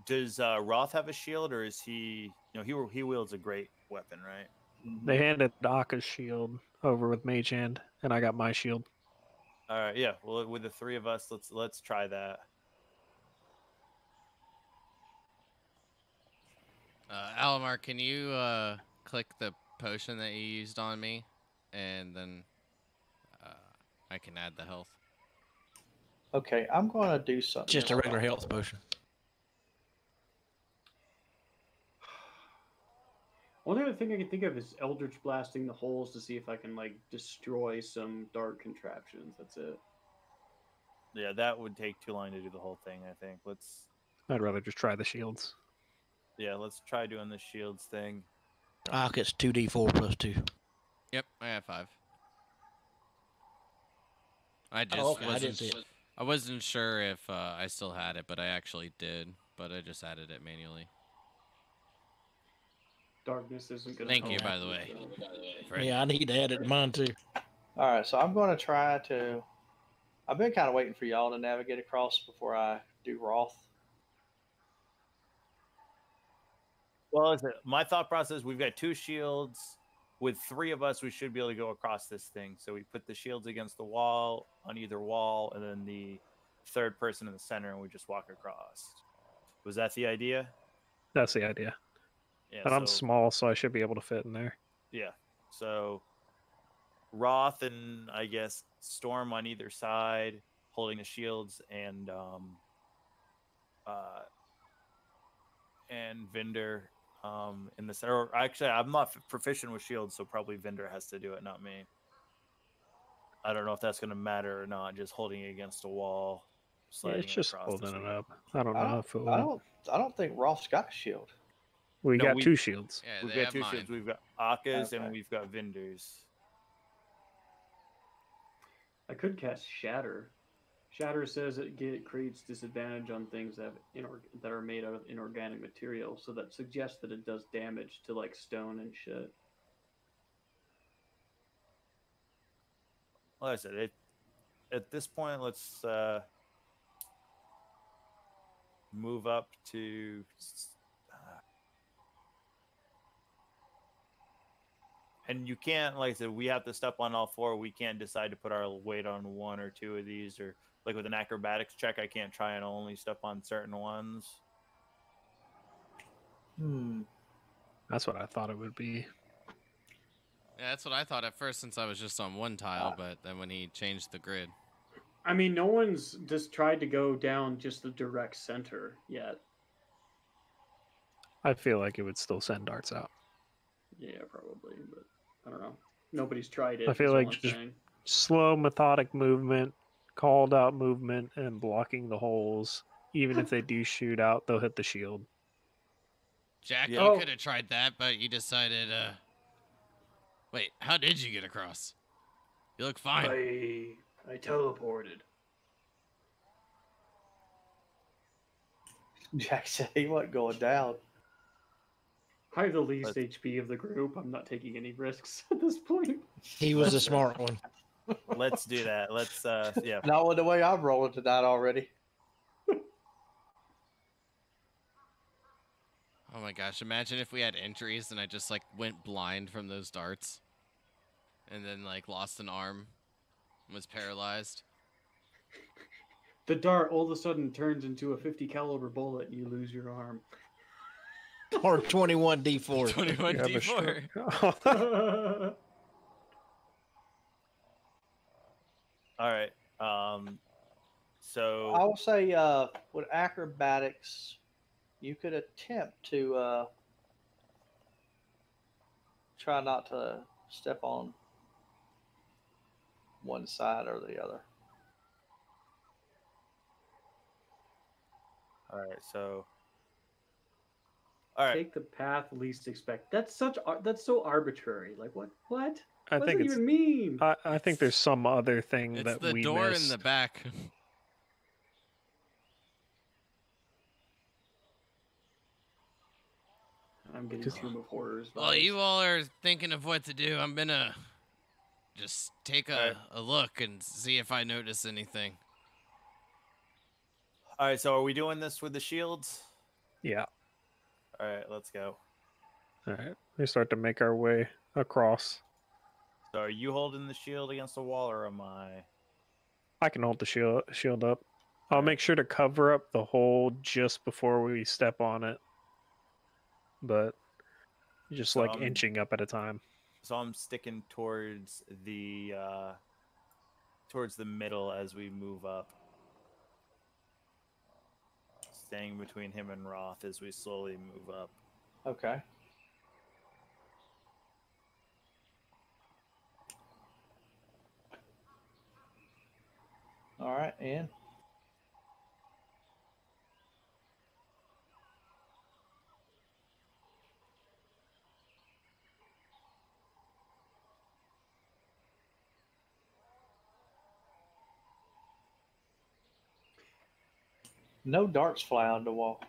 Does Roth have a shield, or is he? You know, he wields a great weapon, right? Mm-hmm. They handed Aka's shield over with Mage Hand, and I got my shield. All right. Yeah. Well, with the three of us, let's try that. Alamar, can you click the potion that you used on me, and then I can add the health. Okay, I'm gonna do something. Just a regular health potion. Only other thing I can think of is Eldritch blasting the holes to see if I can like destroy some dark contraptions. That's it. Yeah, that would take too long to do the whole thing. I think. I'd rather just try the shields. Let's try doing the shields thing. It's 2d4 plus 2. Yep, I have 5. I just okay, I wasn't. didn't see it. I wasn't sure if I still had it, but I actually did. But I just added it manually. Darkness isn't gonna. Thank you, help. by the way. Yeah, I need to add it to mine too. All right, so I'm gonna try to. I've been kind of waiting for y'all to navigate across before I do Roth. Well, my thought process: we've got 2 shields. With 3 of us, we should be able to go across this thing. So we put the shields against the wall on either wall, and then the third person in the center, and we just walk across. Was that the idea? That's the idea. Yeah. And I'm small, so I should be able to fit in there. Yeah. So Roth and I guess Storm on either side, holding the shields, and Vinder in the center. Or actually, I'm not proficient with shields, so probably Vinder has to do it, not me. I don't know if that's going to matter or not. Just holding it against a wall, sliding It's just across. holding it up. I don't know if it I will. don't think Roth's got a shield. We No, got 2 shields. Yeah, We've they got have 2 mine. shields. We've got Aka's Okay. and we've got Vinder's. I could cast Shatter. Shatter says it creates disadvantage on things that that are made out of inorganic material, so that suggests that it does damage to like stone and shit. Like I said, at this point, let's move up to. And you can't, like I said, we have to step on all 4. We can't decide to put our weight on 1 or 2 of these, or like with an acrobatics check, I can't try and only step on certain ones. That's what I thought it would be. Yeah, that's what I thought at first, since I was just on one tile. But then when he changed the grid, I mean, no one's just tried to go down just the direct center yet. I feel like it would still send darts out. Yeah, probably, but I don't know. Nobody's tried it. I feel is like all I'm just saying. slow, methodic movement, called out movement, and blocking the holes. Even if they do shoot out, they'll hit the shield. Jack, Yeah. you could have tried that, but you decided. Wait, how did you get across? You look fine. I teleported. Jack said he wasn't going down. I have the least HP of the group. I'm not taking any risks at this point. He was a smart one. Let's do that. Let's yeah. Not with the way I'm rolling tonight already. Oh my gosh, imagine if we had injuries and I just like went blind from those darts. And then like lost an arm. Was paralyzed. The dart all of a sudden turns into a 50 caliber bullet and you lose your arm. or 21 D4. 21 You have a D4. short- All right. I So will say, with acrobatics, you could attempt to try not to step on one side or the other. all right. So all right. Take the path least expect. That's so arbitrary. Like what? What? I What does think it it's. even mean? I think there's some other thing It's that the we door missed. in the back. I'm getting Just- Tomb of Horrors. While vibes. you all are thinking of what to do, I'm gonna just take Alright. a look and see if I notice anything. All right. So are we doing this with the shields? Yeah. All right. Let's go. All right. We start to make our way across. So are you holding the shield against the wall, or am I? I can hold the shield up. I'll Alright. make sure to cover up the hole just before we step on it. But just So like I'm- inching up at a time. So I'm sticking towards the middle as we move up, staying between him and Roth as we slowly move up. Okay. All right, and no darts fly on the wall.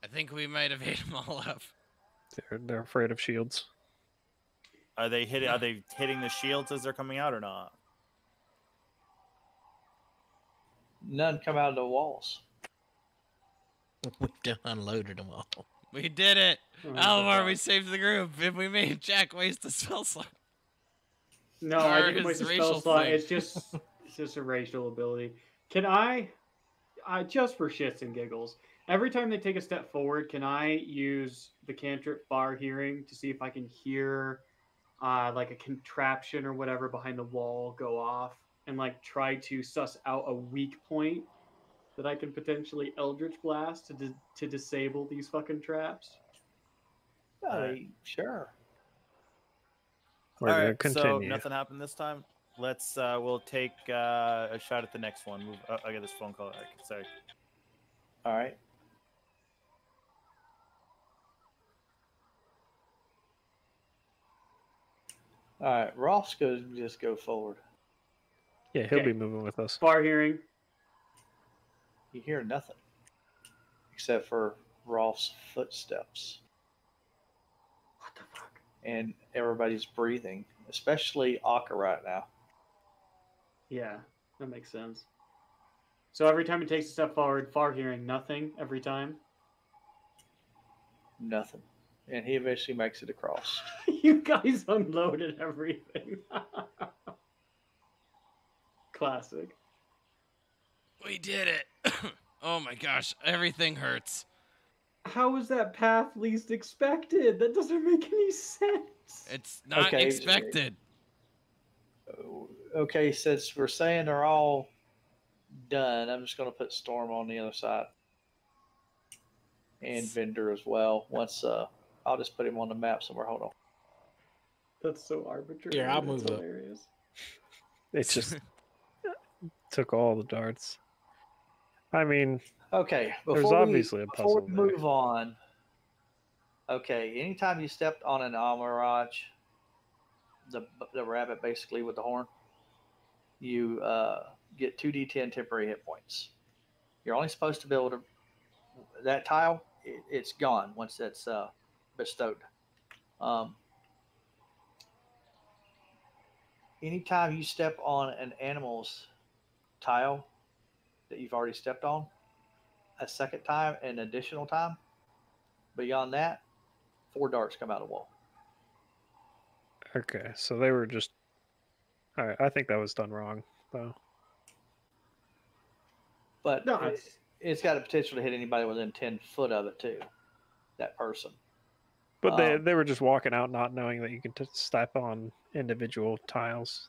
I think we might have ate them all up. They're afraid of shields. Are they hitting? Are they hitting the shields as they're coming out, or not? None come out of the walls. We've done unloaded them all. We did it! Oh, Alvar, we God. saved the group. If we made Jack waste a spell slot. No, I Or didn't waste a his spell racial slot. thing. It's just a racial ability. Can I just for shits and giggles, every time they take a step forward, can I use the cantrip Far Hearing to see if I can hear like a contraption or whatever behind the wall go off, and like try to suss out a weak point that I can potentially Eldritch Blast to disable these fucking traps? Sure. We're All gonna right. So continue. nothing happened this time. Let's. We'll take a shot at the next one. Move. I got this phone call. Sorry. All right. All right. Ross goes just go forward. Yeah, he'll Okay. be moving with us. Far Hearing. You hear nothing except for Ross' footsteps, What the fuck? and everybody's breathing, especially Akka right now. Yeah, that makes sense. So every time it takes a step forward, Far Hearing, nothing every time. Nothing, and he eventually makes it across. You guys unloaded everything. Classic. We did it! Oh my gosh, everything hurts. How is that path least expected? That doesn't make any sense. It's not Okay, expected. Okay, since we're saying they're all done, I'm just going to put Storm on the other side, and Vendor as well. Once I'll just put him on the map somewhere. Hold on. That's so arbitrary. Here, I'll That's move up. hilarious. It just took all the darts. I mean, Okay, There's obviously a before puzzle we there. move on. Okay, anytime you stepped on an Amaraj, the rabbit basically with the horn, you get 2d10 temporary hit points. You're only supposed to be able to that tile. It's gone once it's bestowed. Anytime you step on an animal's tile that you've already stepped on, a second time, an additional time, beyond that, 4 darts come out of the wall. okay, so they were just. All right, I think that was done wrong, though. but No, it's got the potential to hit anybody within 10 foot of it too. That person. But they were just walking out, not knowing that you can step on individual tiles.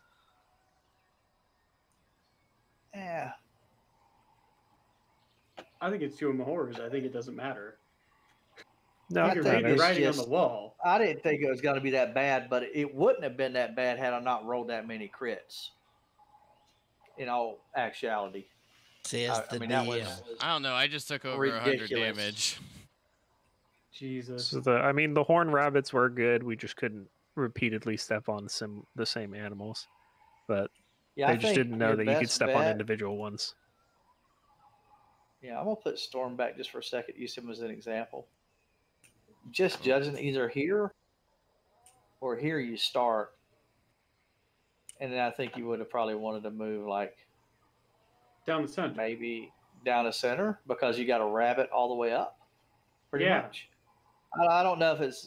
Yeah. I think it's two of my horrors. I think it doesn't matter. No, You I can think read the it's writing on just- the wall. I didn't think it was going to be that bad, but it wouldn't have been that bad had I not rolled that many crits. In all actuality, Says I the mean that DM. was I don't know. I just took over 100 ridiculous. damage. Jesus. So the horned rabbits were good. We just couldn't repeatedly step on the same animals, but Yeah, they I just think didn't know your that you could best step on bet. individual ones. Yeah, I'm gonna put Storm back just for a second. Use him as an example. Just Oh. judging either here or here you start, and then I think you would have probably wanted to move like Down the center. maybe down the center because you got a rabbit all the way up. Pretty Yeah. much. I don't know if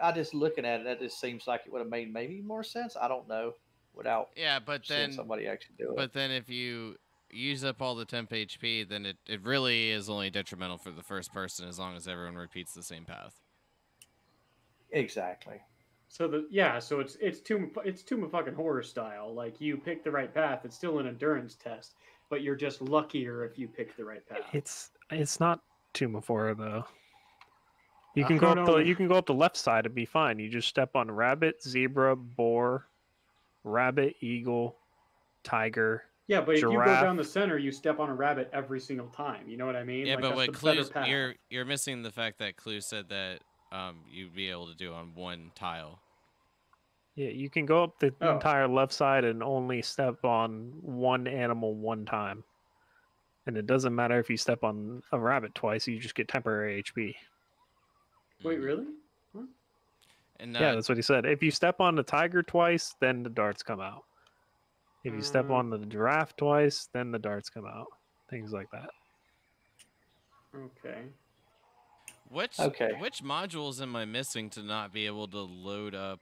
I just looking at it, that just seems like it would have made maybe more sense. I don't know without Yeah, but seeing then somebody actually do it. But then if you use up all the temp HP, then it really is only detrimental for the first person as long as everyone repeats the same path. Exactly. So it's two fucking horror style. Like you pick the right path. It's still an endurance test, but you're just luckier if you pick the right path. It's not Tumaphora though. You I can go don't up know. you can go up the left side and be fine. You just step on rabbit, zebra, boar, rabbit, eagle, tiger. Yeah, but if you go giraffe. down the center, you step on a rabbit every single time. You know what I mean? Yeah, like, but that's what the better Clue, path. you're missing the fact that Clue said that you'd be able to do on one tile. Yeah, you can go up the Oh. entire left side and only step on one animal one time. And it doesn't matter if you step on a rabbit twice, you just get temporary HP. Wait, Mhm. really? And Yeah, that's what he said. If you step on the tiger twice, then the darts come out. If you step on the giraffe twice, then the darts come out. Things like that. Okay. which Okay. which modules am I missing to not be able to load up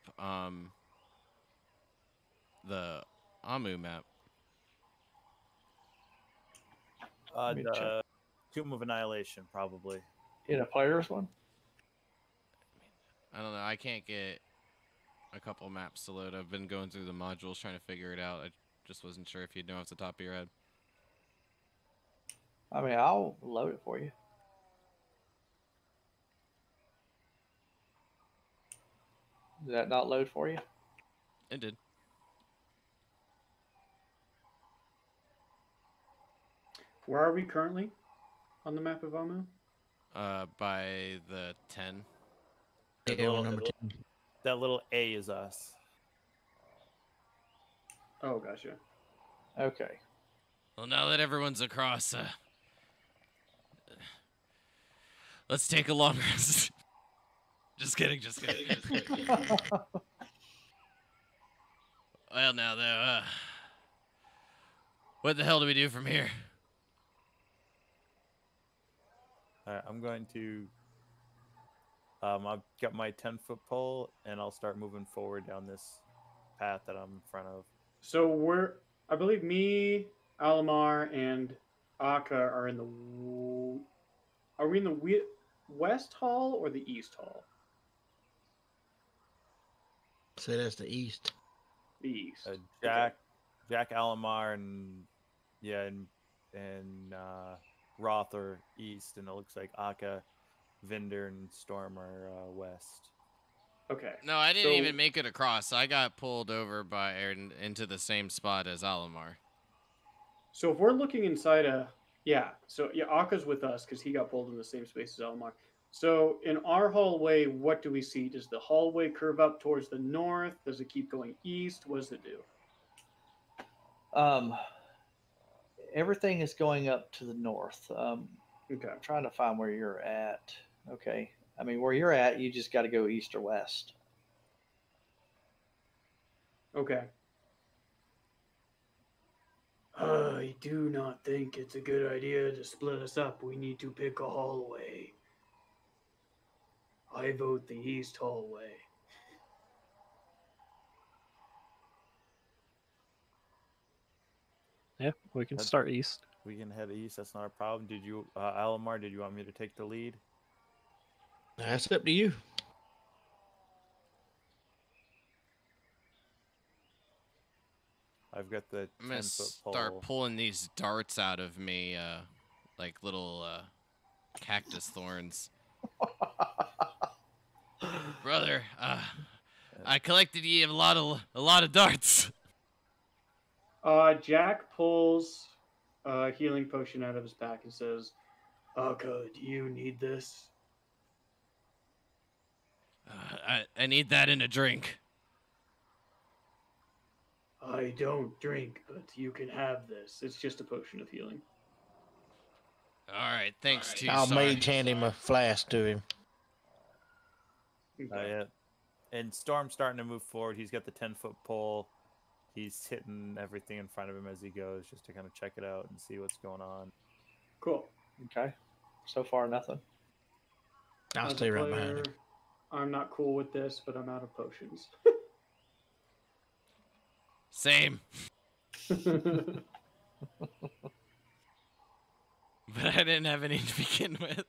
the Amu map? Let me check. The Tomb of Annihilation, probably. In a player's one? I don't know. I can't get a couple maps to load. I've been going through the modules trying to figure it out. I just wasn't sure if you'd know off the top of your head. I mean, I'll load it for you. Did that not load for you? It did. Where are we currently on the map of Amu? By the 10. Yeah, number 10. That little A is us. Oh, gotcha. Okay. Well, now that everyone's across, let's take a long rest. Just kidding. Well, now though, what the hell do we do from here? Alright, I'm going to. I've got my 10-foot pole, and I'll start moving forward down this path that I'm in front of. So I believe me, Alamar, and Aka are in the. Are we in the west hall or the east hall? So that's the east. The east. Jack Alamar, and Roth are east, and it looks like Aka, Vinder, and Storm are west. Okay. No, I didn't even make it across. I got pulled over by into the same spot as Alamar. So if we're looking inside Aka's with us because he got pulled in the same space as Alamar. So in our hallway, what do we see? Does the hallway curve up towards the north? Does it keep going east? What does it do? Everything is going up to the north. Okay. I'm trying to find where you're at. Okay. I mean, where you're at, you just got to go east or west. Okay. I do not think it's a good idea to split us up. We need to pick a hallway. I vote the east hallway. Yeah, we can start east. We can head east. That's not a problem. Did you, Alamar? Did you want me to take the lead? That's up to you. I've got the I'm gonna 10-foot start pole. pulling these darts out of me, like little cactus thorns. Brother, I collected you a lot of darts. Jack pulls a healing potion out of his pack and says, "Aka, do you need this?" I need that in a drink. I don't drink, but you can have this. It's just a potion of healing. All right, thanks, two I'll star. mage hand him a flask to him. Okay. Yeah. And Storm's starting to move forward. He's got the 10-foot pole. He's hitting everything in front of him as he goes, just to kind of check it out and see what's going on. Cool. Okay. So far, nothing. I'll As a stay right behind player, him. I'm not cool with this, but I'm out of potions. Same, but I didn't have any to begin with.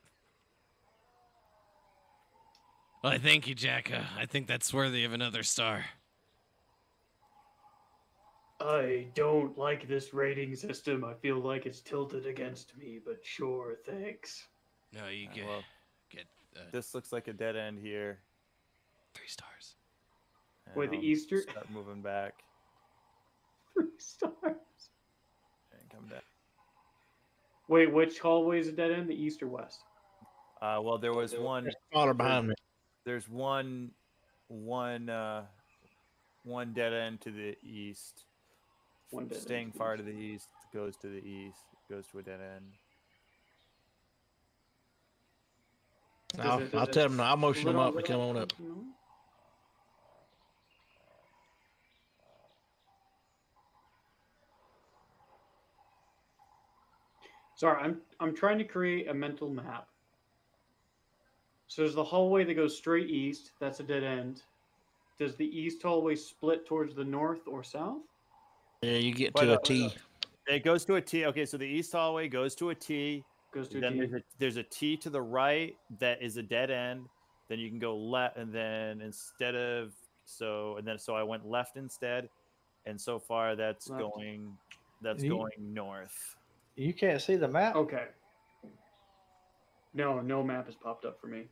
Well, thank you, Jack. I think that's worthy of another star. I don't like this rating system. I feel like it's tilted against me, but sure, thanks. No, you get Well, get this looks like a dead end here. 3 stars. And Wait, the I'll Easter- Start moving back 3 stars. and come down. Wait, which hallway is a dead end? The east or west? Well, there was one. There's a caller behind me. There's one dead end to the east. One dead end Staying to the far east. to the east goes to the east. Goes to a dead end. I'll tell him. I'll motion him up to come on up. Sorry, I'm trying to create a mental map. So there's the hallway that goes straight east. That's a dead end. Does the east hallway split towards the north or south? Yeah, you get But, to a T. It goes to a T. Okay, so the east hallway goes to a T. Goes to a Then T. there's a T to the right that is a dead end. Then you can go left, and then so I went left instead, and so far that's Left. going north. You can't see the map. Okay. No map has popped up for me.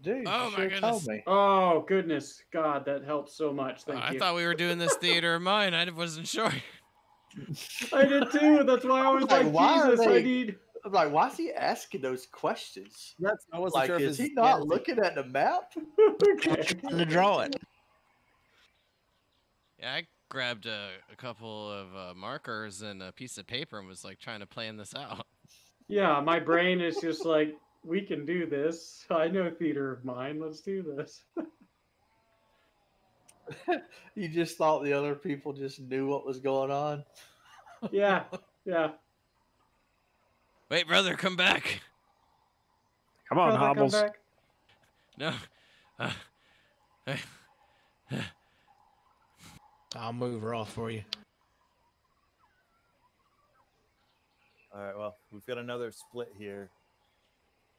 Dude, Oh, you my should have told goodness. me. Oh goodness, God, that helps so much. Thank I you. thought we were doing this theater of mine. I wasn't sure. I did too. That's why I was Like, like, why are Jesus, I they- need. I'm like, why is he asking those questions? I wasn't Like, sure if is his he not fantasy- looking at the map? Okay. Trying to draw it. Yeah, I grabbed a couple of markers and a piece of paper and was like trying to plan this out. Yeah, my brain is just like, we can do this. I know theater of mind. Let's do this. You just thought the other people just knew what was going on? Yeah. Wait, brother, come back. Come on, Brother, come Hobbles. back. No. I'll move her off for you. All right, well, we've got another split here.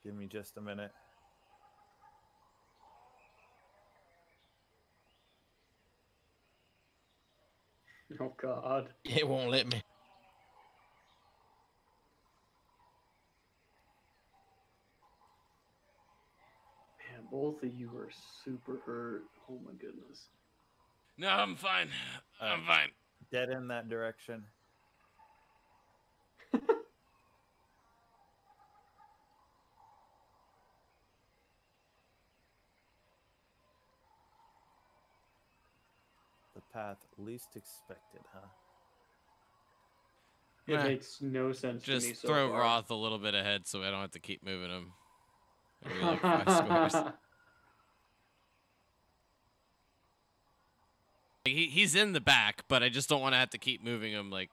Give me just a minute. Oh God. It won't let me. Man, both of you are super hurt. Oh my goodness. No, I'm fine. I'm fine. Dead in that direction. The path least expected, huh? It Yeah. makes no sense to me Just so throw far. Roth a little bit ahead so I don't have to keep moving him. Every like 5 squares. He's in the back, but I just don't want to have to keep moving him like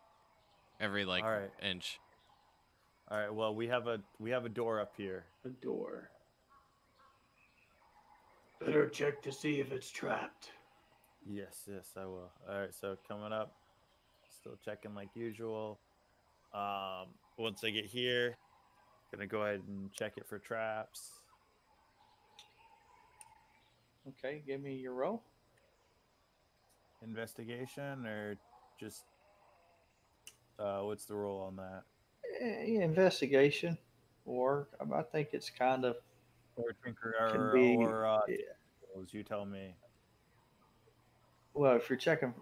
every like All right. inch. All right. Well, we have a door up here. A door. Better check to see if it's trapped. Yes, I will. All right. So coming up, still checking like usual. Once I get here, gonna go ahead and check it for traps. Okay, give me your roll. Investigation or just what's the roll on that? Investigation, or I think it's kind of Or tinker can be. you tell me. Well, if you're checking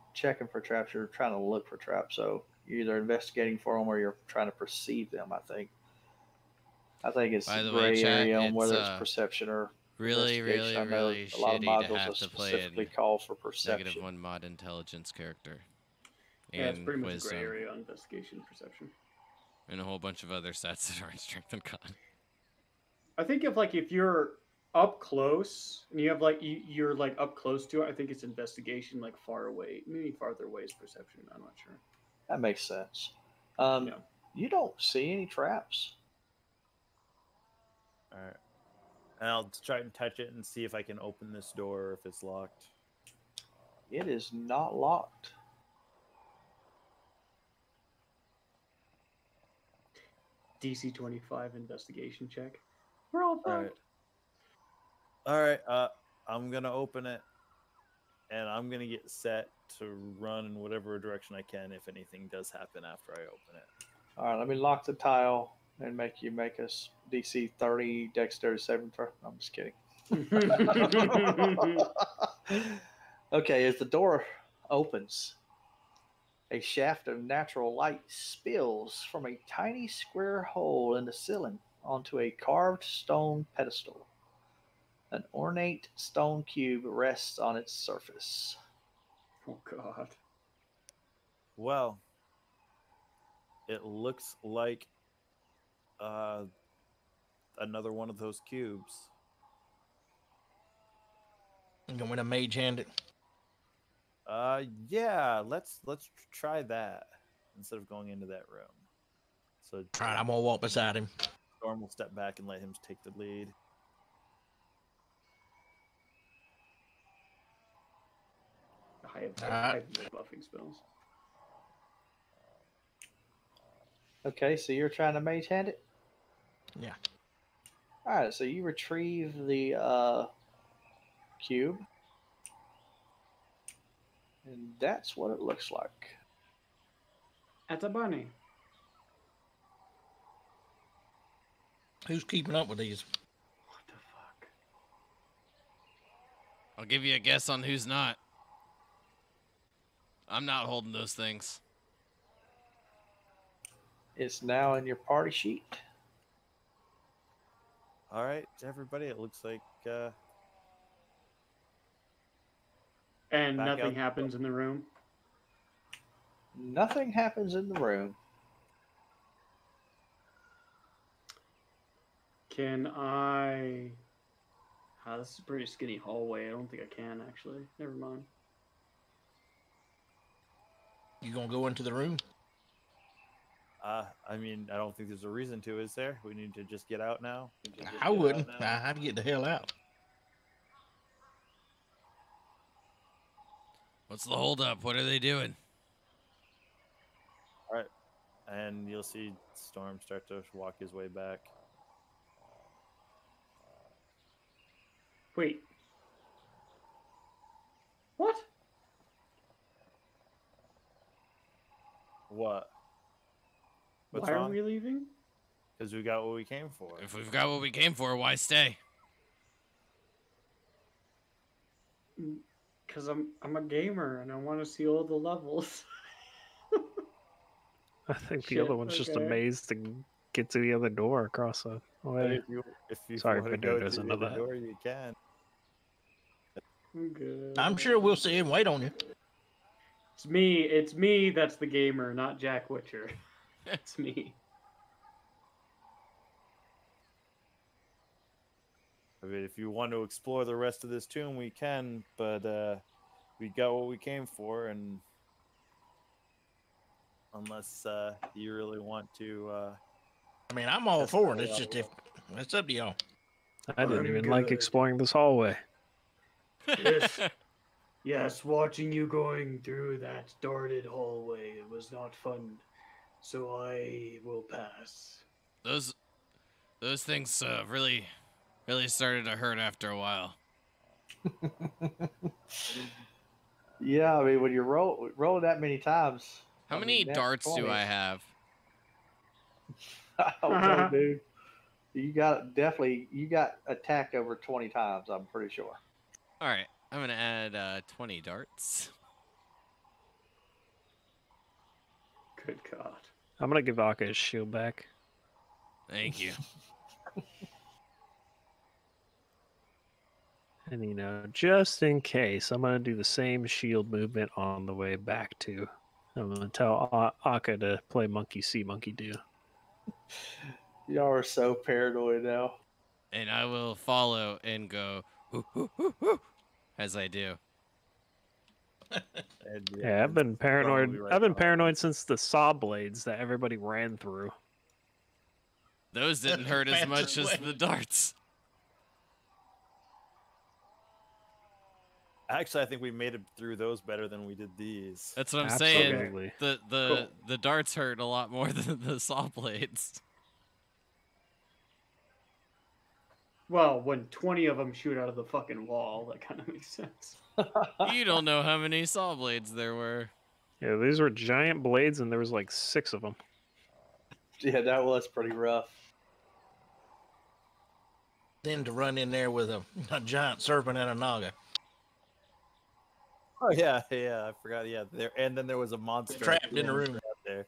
for traps, you're trying to look for traps. So you're either investigating for them or you're trying to perceive them. I think it's By the way, gray chat, area on it's whether it's perception or really, investigation. I really, know really a lot of shitty to modules have are to play specifically in called for perception. -1 mod intelligence character. Yeah, it's And pretty much a wisdom. gray area on investigation perception. And a whole bunch of other stats that aren't strength and con. I think if you're up close and you have you're like up close to it, I think it's investigation, like far away. Maybe farther away is perception. I'm not sure. That makes sense. Yeah. You don't see any traps. All right. And I'll try and touch it and see if I can open this door or if it's locked. It is not locked. DC 25 investigation check. We're all All fine. right. All right. I'm gonna open it, and I'm gonna get set to run in whatever direction I can if anything does happen after I open it. All right, let me lock the tile and make us DC 30 dexterity saving throw. I'm just kidding. Okay, as the door opens, a shaft of natural light spills from a tiny square hole in the ceiling onto a carved stone pedestal. An ornate stone cube rests on its surface. Oh God. Well, it looks like another one of those cubes. You want me to mage hand it? Yeah, let's try that instead of going into that room. So All right, I'm gonna walk beside him. Storm will step back and let him take the lead. I have no buffing spells. Okay, so you're trying to mage hand it? Yeah. All right, so you retrieve the cube. And that's what it looks like. That's a bunny. Who's keeping up with these? What the fuck? I'll give you a guess on who's not. I'm not holding those things. It's now in your party sheet. All right, everybody, it looks like And Back nothing out. happens in the room. Nothing happens in the room. Can I? This is a pretty skinny hallway. I don't think I can actually. Never mind. You gonna go into the room? I mean, I don't think there's a reason to, is there? We need to just get out now. I wouldn't. I have to get the hell out. What's the holdup? What are they doing? All right, and you'll see Storm start to walk his way back. Wait. What? What? What's Why wrong? are we leaving? Because we got what we came for. If we've got what we came for, why stay? Because I'm a gamer and I want to see all the levels. I think the Shit, other one's just okay. amazed to get to the other door across the But way. if you Sorry, want to Vidor go to doesn't the know other that. door, you can. I'm good. I'm sure we'll see him wait on you. It's me that's the gamer, not Jack Witcher. It's me. I mean, if you want to explore the rest of this tomb, we can, but we got what we came for, and unless you really want to... I mean, I'm all That's for it. not It's just if it's up to y'all. I didn't I'm even like good. exploring this hallway. Yes. Yes, watching you going through that darted hallway was not fun, so I will pass. Those things really started to hurt after a while. Yeah, I mean, when you're rolling that many times, How I many mean, net darts do 20. I have? I don't know, dude. You got attacked over 20 times. I'm pretty sure. All right, I'm gonna add 20 darts. Good God. I'm gonna give Aka his shield back. Thank you. And just in case, I'm gonna do the same shield movement on the way back too. I'm gonna tell Aka to play monkey see, monkey do. Y'all are so paranoid now. And I will follow and go hoo, hoo, hoo, hoo, as I do. And, Yeah, I've been Vincent's probably paranoid. right I've been behind paranoid since the saw blades that everybody ran through. Those didn't hurt as much as the darts. Actually, I think we made it through those better than we did these. That's what I'm Absolutely. saying. The darts hurt a lot more than the saw blades. Well, when 20 of them shoot out of the fucking wall, that kind of makes sense. You don't know how many saw blades there were. Yeah, these were giant blades, and there was like 6 of them. Yeah, that was pretty rough. Then to run in there with a giant serpent and a naga. Oh yeah, I forgot. Yeah, there, and then there was a monster Trapped in the room. there.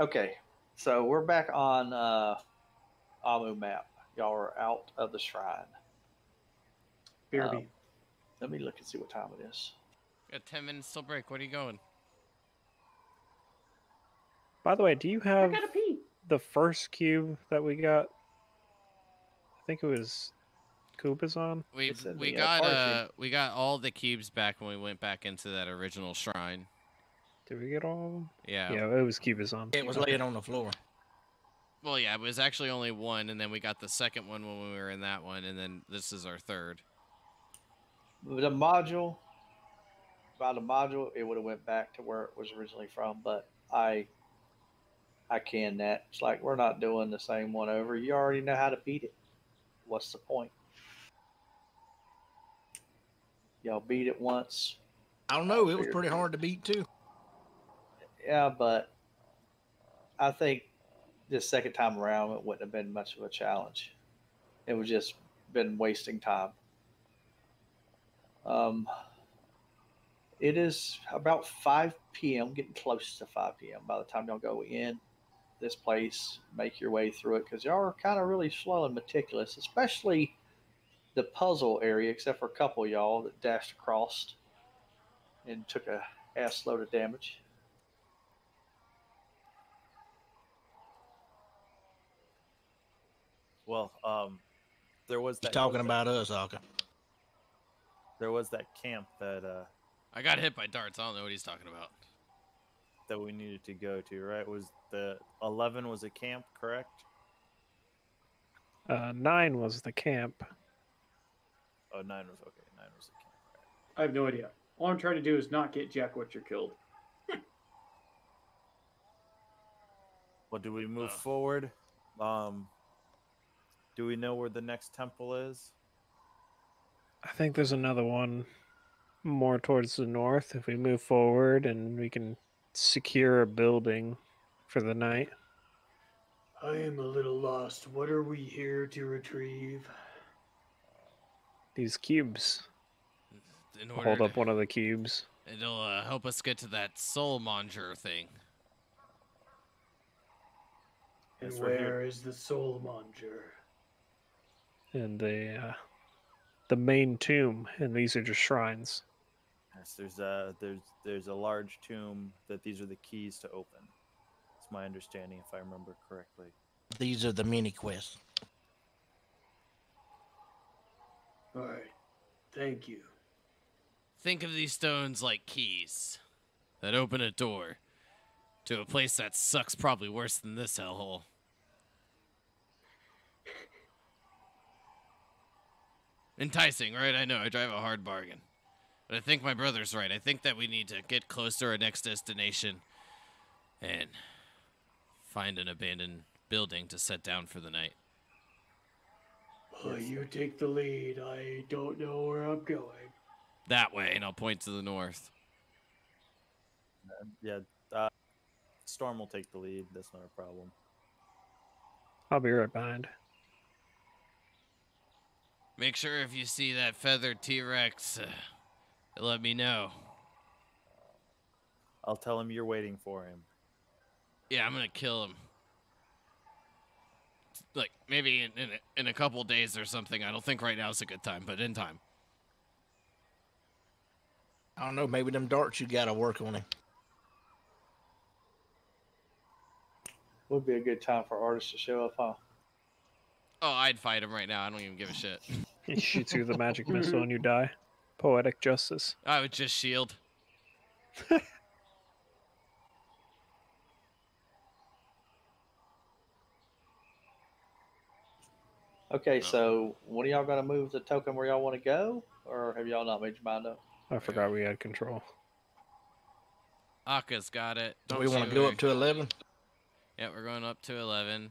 Okay, so we're back on Amu map. Y'all are out of the shrine. BRB. Let me look and see what time it is. Got 10 minutes till break. Where are you going? By the way, do you I have gotta pee. the first cube that we got? I think it was Kubazon. We It's in we the, got party. we got all the cubes back when we went back into that original shrine. Did we get all of them? Yeah. Yeah, it was Kubazon. It was laying on the floor. Well, yeah, it was actually only one, and then we got the second one when we were in that one, and then this is our third. The module, by the module, it would have went back to where it was originally from, but I canned that. It's like, we're not doing the same one over. You already know how to beat it. What's the point? Y'all beat it once. I don't know. It was pretty hard to beat too. Yeah, but I think this second time around it wouldn't have been much of a challenge. It would just been wasting time. It is about 5 p.m., getting close to 5 p.m. by the time y'all go in this place, make your way through it, because y'all are kind of really slow and meticulous, especially the puzzle area, except for a couple of y'all that dashed across and took a ass load of damage. Well, there was He's that. talking about us, Aka. There was that camp that I got hit by darts. I don't know what he's talking about. that we needed to go to. Right? Was the 11 was a camp, correct? 9 was the camp. Oh, 9 was okay. 9 was a camp. Right. I have no idea. All I'm trying to do is not get Jack Witcher killed. Well, do we move forward? Do we know where the next temple is? I think there's another one more towards the north if we move forward and we can secure a building for the night. I am a little lost. What are we here to retrieve? These cubes. In I'll order hold to, up one of the cubes. it'll help us get to that soul monger thing. And Yes, we're here. where is the soul monger? And the main tomb, and these are just shrines. Yes, there's a large tomb that these are the keys to open. It's my understanding, if I remember correctly. These are the mini quests. All right. Thank you. Think of these stones like keys that open a door to a place that sucks probably worse than this hellhole. Enticing, right? I know, I drive a hard bargain. But I think my brother's right. I think that we need to get close to our next destination and find an abandoned building to set down for the night. You take the lead. I don't know where I'm going. That way, and I'll point to the north. Yeah, Storm will take the lead. That's not a problem. I'll be right behind. Make sure if you see that feathered T-Rex, let me know. I'll tell him you're waiting for him. Yeah, I'm gonna kill him. Like, maybe in a couple days or something. I don't think right now is a good time, but in time. I don't know. Maybe them darts you got to work on him. Would be a good time for artists to show up, huh? Oh, I'd fight him right now. I don't even give a shit. He shoots you with a magic missile and you die. Poetic justice. I would just shield. Okay, so when are y'all gonna move the token where y'all want to go, or have y'all not made your mind up? I forgot we had control. Aka's got it. Do we want to go up to 11? Yeah, we're going up to 11.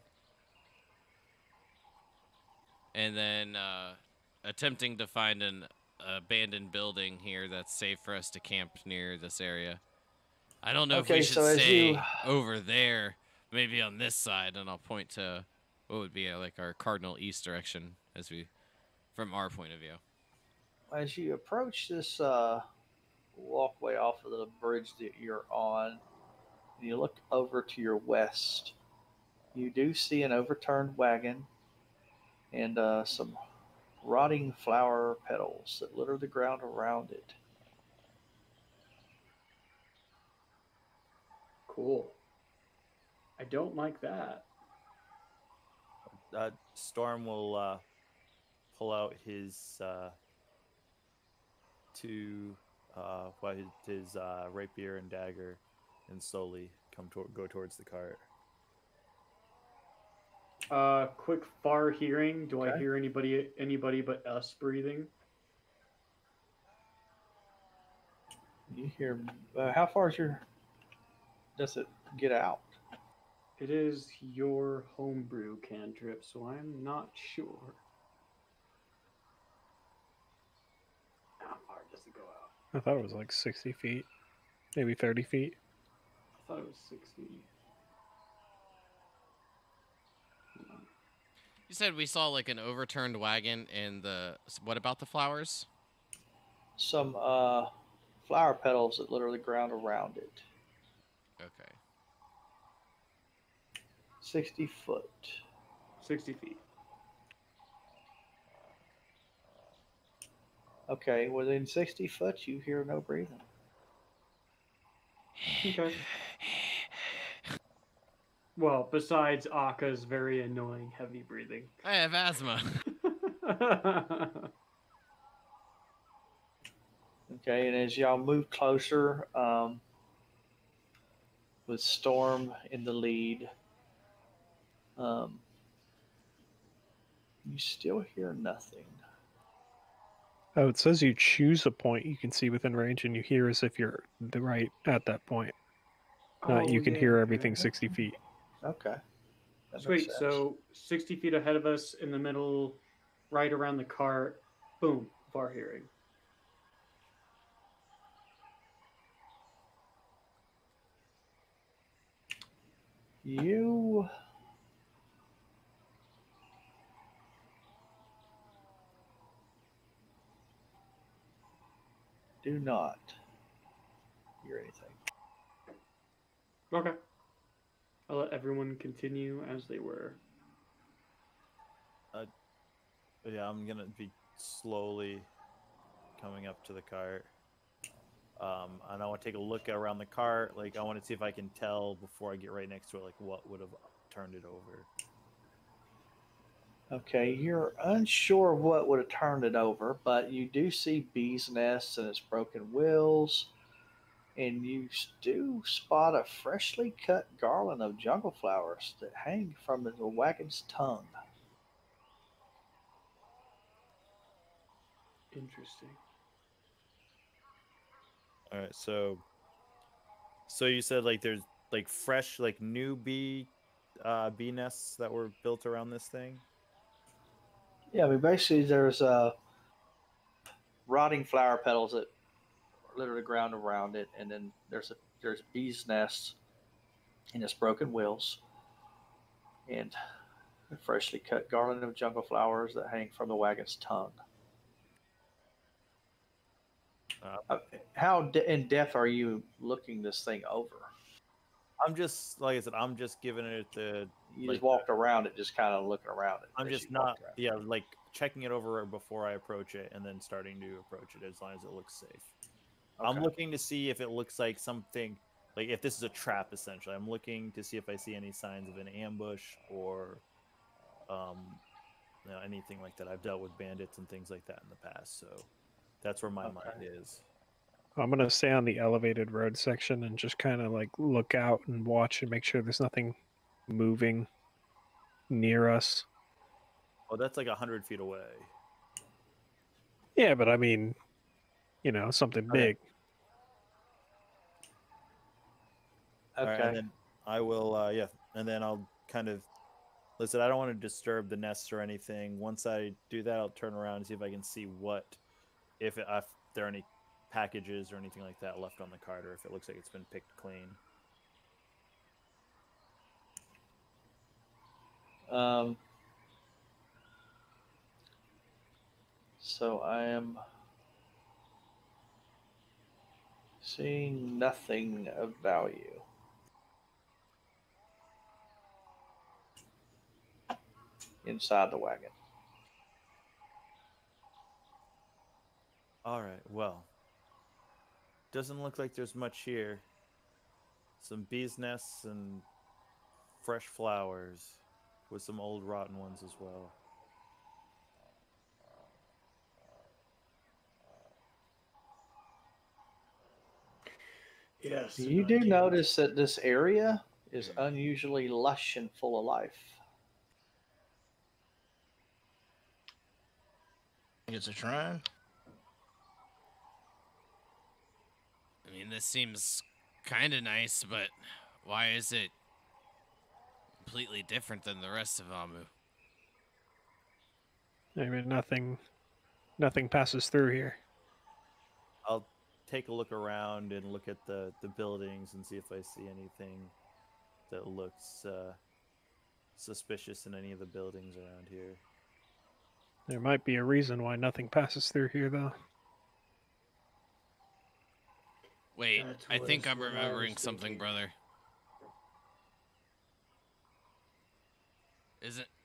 And then attempting to find an abandoned building here that's safe for us to camp near this area. I don't know if we should stay over there, maybe on this side, and I'll point to what would be like our cardinal east direction from our point of view. As you approach this walkway off of the bridge that you're on, and you look over to your west, you do see an overturned wagon and some rotting flower petals that litter the ground around it. Cool. I don't like that. Storm will pull out his his rapier and dagger, and slowly go towards the cart. Quick far hearing. Do I hear anybody but us breathing? You hear? How far does it get out? It is your homebrew cantrip, so I'm not sure. How far does it go out? I thought it was like 60 feet. Maybe 30 feet. I thought it was 60. You said we saw like an overturned wagon and what about the flowers? Some flower petals that litter the ground around it. Okay. 60 foot. 60 feet. Okay, within 60 foot, you hear no breathing. Okay. Well, besides Aka's very annoying heavy breathing. I have asthma. Okay, and as y'all move closer, with Storm in the lead, you still hear nothing. Oh, it says you choose a point you can see within range, and you hear as if you're right at that point. You can hear everything 60 feet. Okay. Sweet. So 60 feet ahead of us, in the middle, right around the cart, boom, far hearing. You do not hear anything. Okay. I'll let everyone continue as they were. Yeah, I'm gonna be slowly coming up to the cart. And I want to take a look around the cart. Like, I want to see if I can tell before I get right next to it, like, what would have turned it over. Okay, you're unsure what would have turned it over, but you do see bees' nests and its broken wheels, and you do spot a freshly cut garland of jungle flowers that hang from the wagon's tongue. Interesting. All right, so you said like there's like fresh, like new bee nests that were built around this thing. Yeah, I mean, basically, there's rotting flower petals that are literally ground around it, and then there's bees' nests in its broken wheels, and a freshly cut garland of jungle flowers that hang from the wagon's tongue. Uh, How in depth are you looking this thing over? I'm just like I said, I'm just giving it the You like just walked around it, just kind of looking around it I'm as you just not walked around. yeah like checking it over before I approach it, and then starting to approach it as long as it looks safe. I'm Okay. looking to see if it looks like something, like if this is a trap. Essentially, I'm looking to see if I see any signs of an ambush or anything like that. I've dealt with bandits and things like that in the past, so that's where my mind Okay. is. I'm gonna stay on the elevated road section and just kind of like look out and watch and make sure there's nothing moving near us. Oh, that's like 100 feet away. Yeah, but I mean, something Okay. big. All right, and Okay. then I will, and then I'll kind of listen. I don't want to disturb the nests or anything. Once I do that, I'll turn around and see if I can see if there are any packages or anything like that left on the cart, or if it looks like it's been picked clean. Um, so I am seeing nothing of value. Inside the wagon. All right, well, doesn't look like there's much here. Some bees' nests and fresh flowers, with some old rotten ones as well. Yes. You do notice that this area is unusually lush and full of life. It's a shrine. I mean, this seems kind of nice, but why is it completely different than the rest of Amu? I mean, nothing passes through here. I'll take a look around and look at the buildings and see if I see anything that looks suspicious in any of the buildings around here. There might be a reason why nothing passes through here, though. Wait, That I think was I'm what I remembering was something, thinking. brother.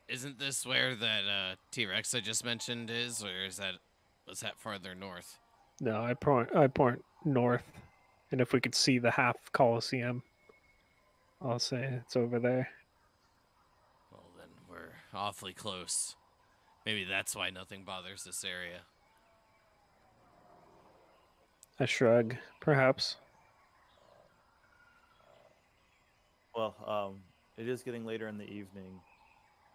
Isn't this where that T-Rex I just mentioned is, or was that farther north? No, I point north, and if we could see the half Coliseum, I'll say it's over there. Well, then we're awfully close. Maybe that's why nothing bothers this area. I shrug. Perhaps. Well, it is getting later in the evening.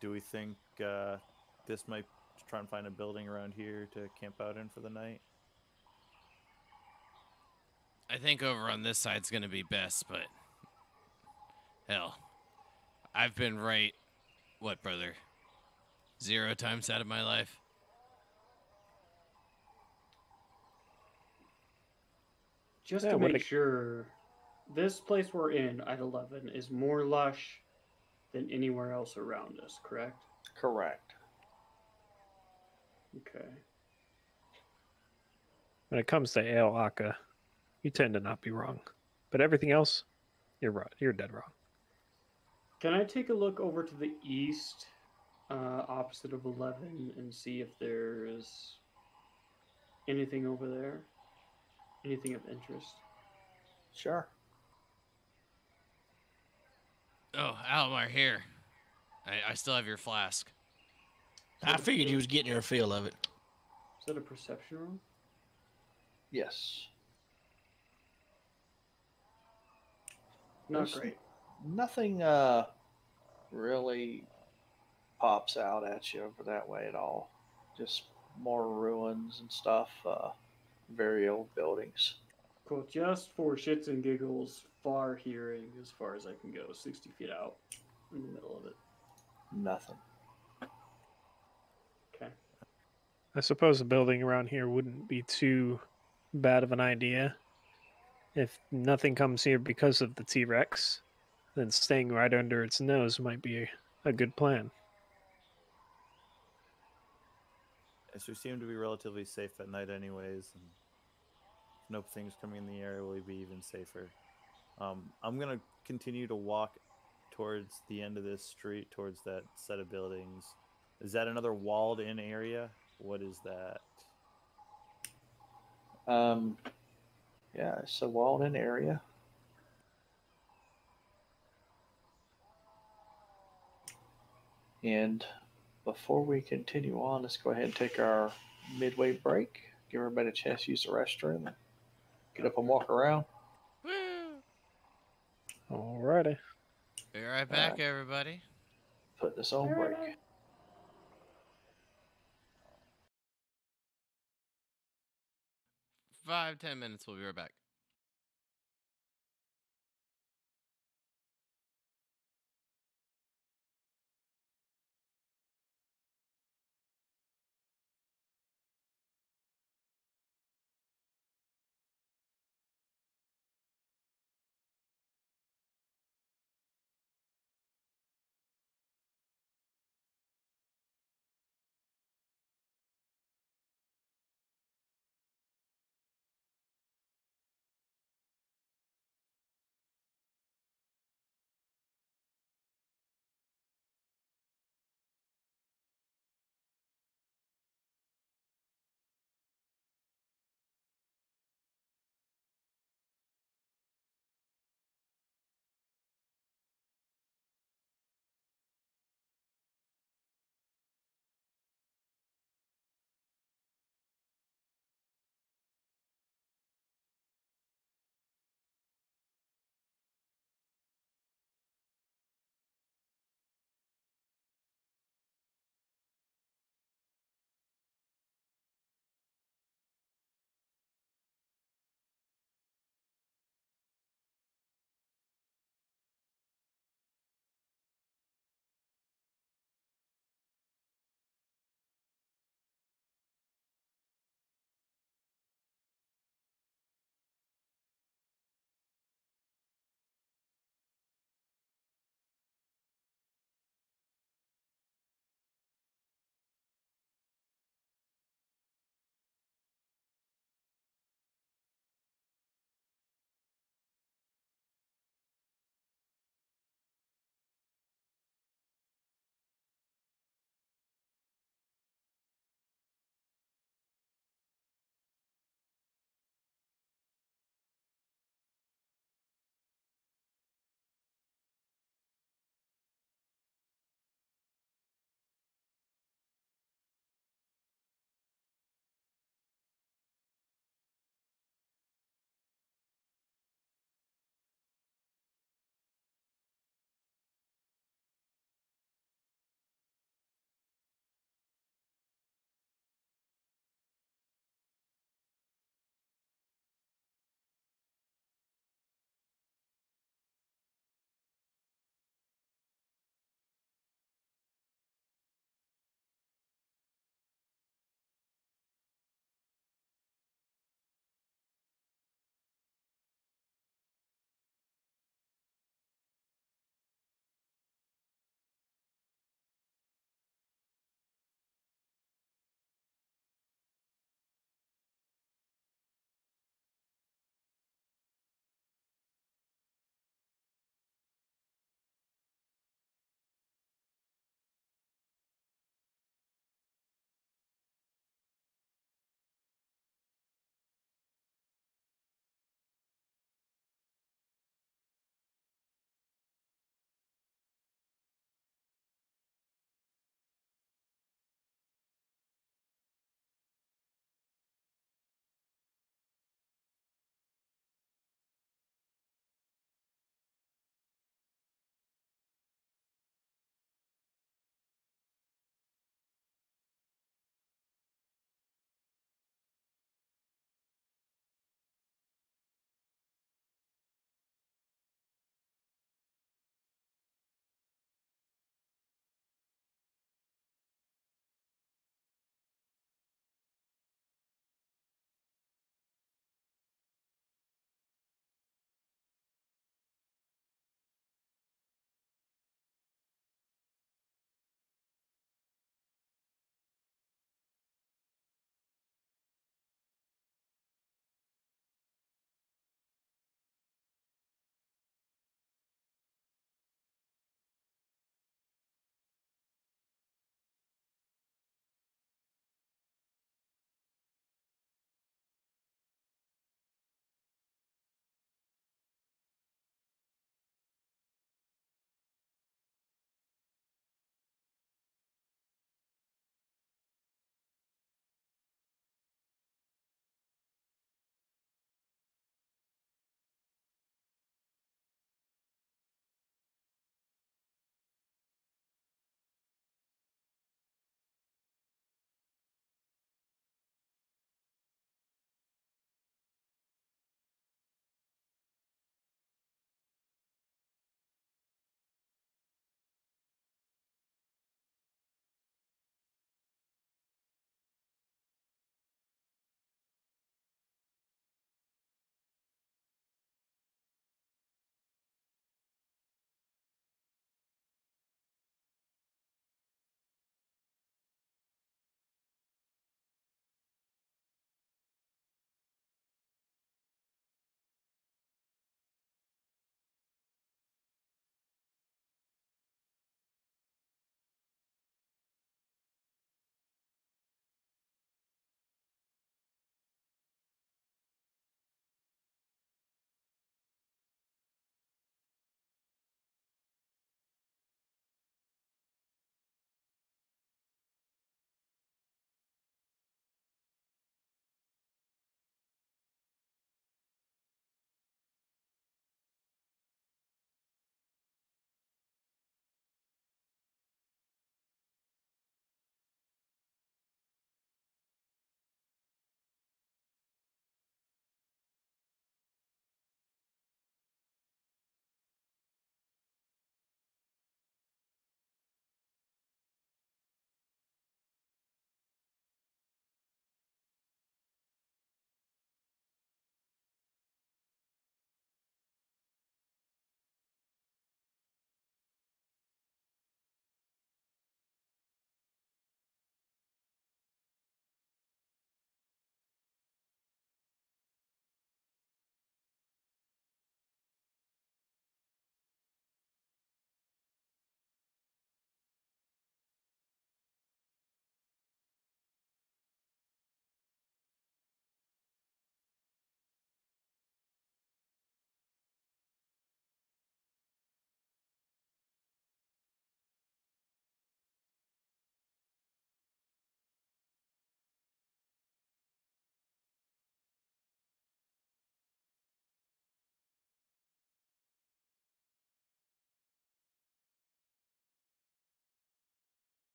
Do we think this might try and find a building around here to camp out in for the night? I think over on this side's gonna be best, but hell, I've been right. What, brother? 0 times out of my life. Just Yeah, to what make sure, this place we're in at 11 is more lush than anywhere else around us, correct? Correct. Okay. When it comes to Ale Aka, you tend to not be wrong, but everything else, you're right. You're dead wrong. Can I take a look over to the east, opposite of 11, and see if there's anything over there? Anything of interest? Sure. Oh, Almar, here. I still have your flask. I figured you was getting your feel of it. Is that a perception roll? Yes. Not There's great. Nothing really pops out at you over that way at all. Just more ruins and stuff, very old buildings. Cool. Just for shits and giggles, far hearing as far as I can go, 60 feet out in the middle of it. Nothing. Okay. I suppose a building around here wouldn't be too bad of an idea. If nothing comes here because of the T Rex, then staying right under its nose might be a good plan. Yes, we seem to be relatively safe at night, anyways, and if no things coming in the area, we'll be even safer. I'm gonna continue to walk towards the end of this street, towards that set of buildings. Is that another walled-in area? What is that? Um, yeah, it's a walled-in area. And before we continue on, let's go ahead and take our midway break. Give everybody a chance to use the restroom. Get up and walk around. Woo! Alrighty. Be right All back, right, everybody. put this on break. 5-10 minutes. We'll be right back.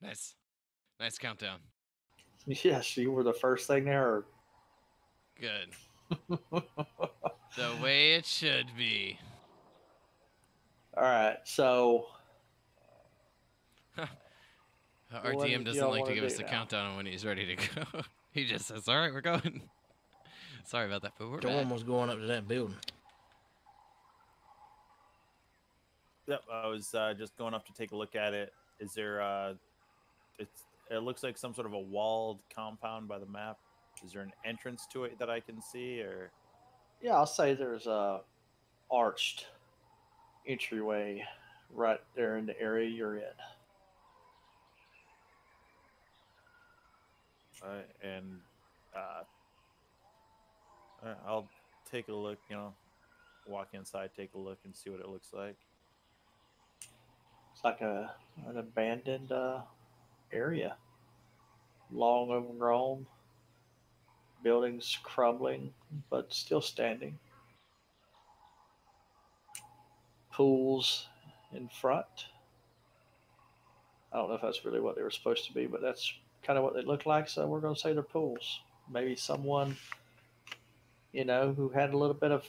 Nice countdown. Yes, you were the first thing there. Good. The way it should be. All right, so Our what DM do doesn't y'all like to want give to us do the now? countdown on when he's ready to go. He just says, "All right, we're going." Sorry about that, but we're Storm back. was going up to that building. Yep, I was just going up to take a look at it. Is there it looks like some sort of a walled compound by the map. Is there an entrance to it that I can see, or Yeah, I'll say there's a arched entryway right there in the area you're in. and I'll take a look, walk inside, take a look and see what it looks like. It's like an abandoned area, long overgrown, buildings crumbling but still standing. Pools in front. I don't know if that's really what they were supposed to be, but that's kind of what they look like. So we're going to say they're pools. Maybe someone, who had a little bit of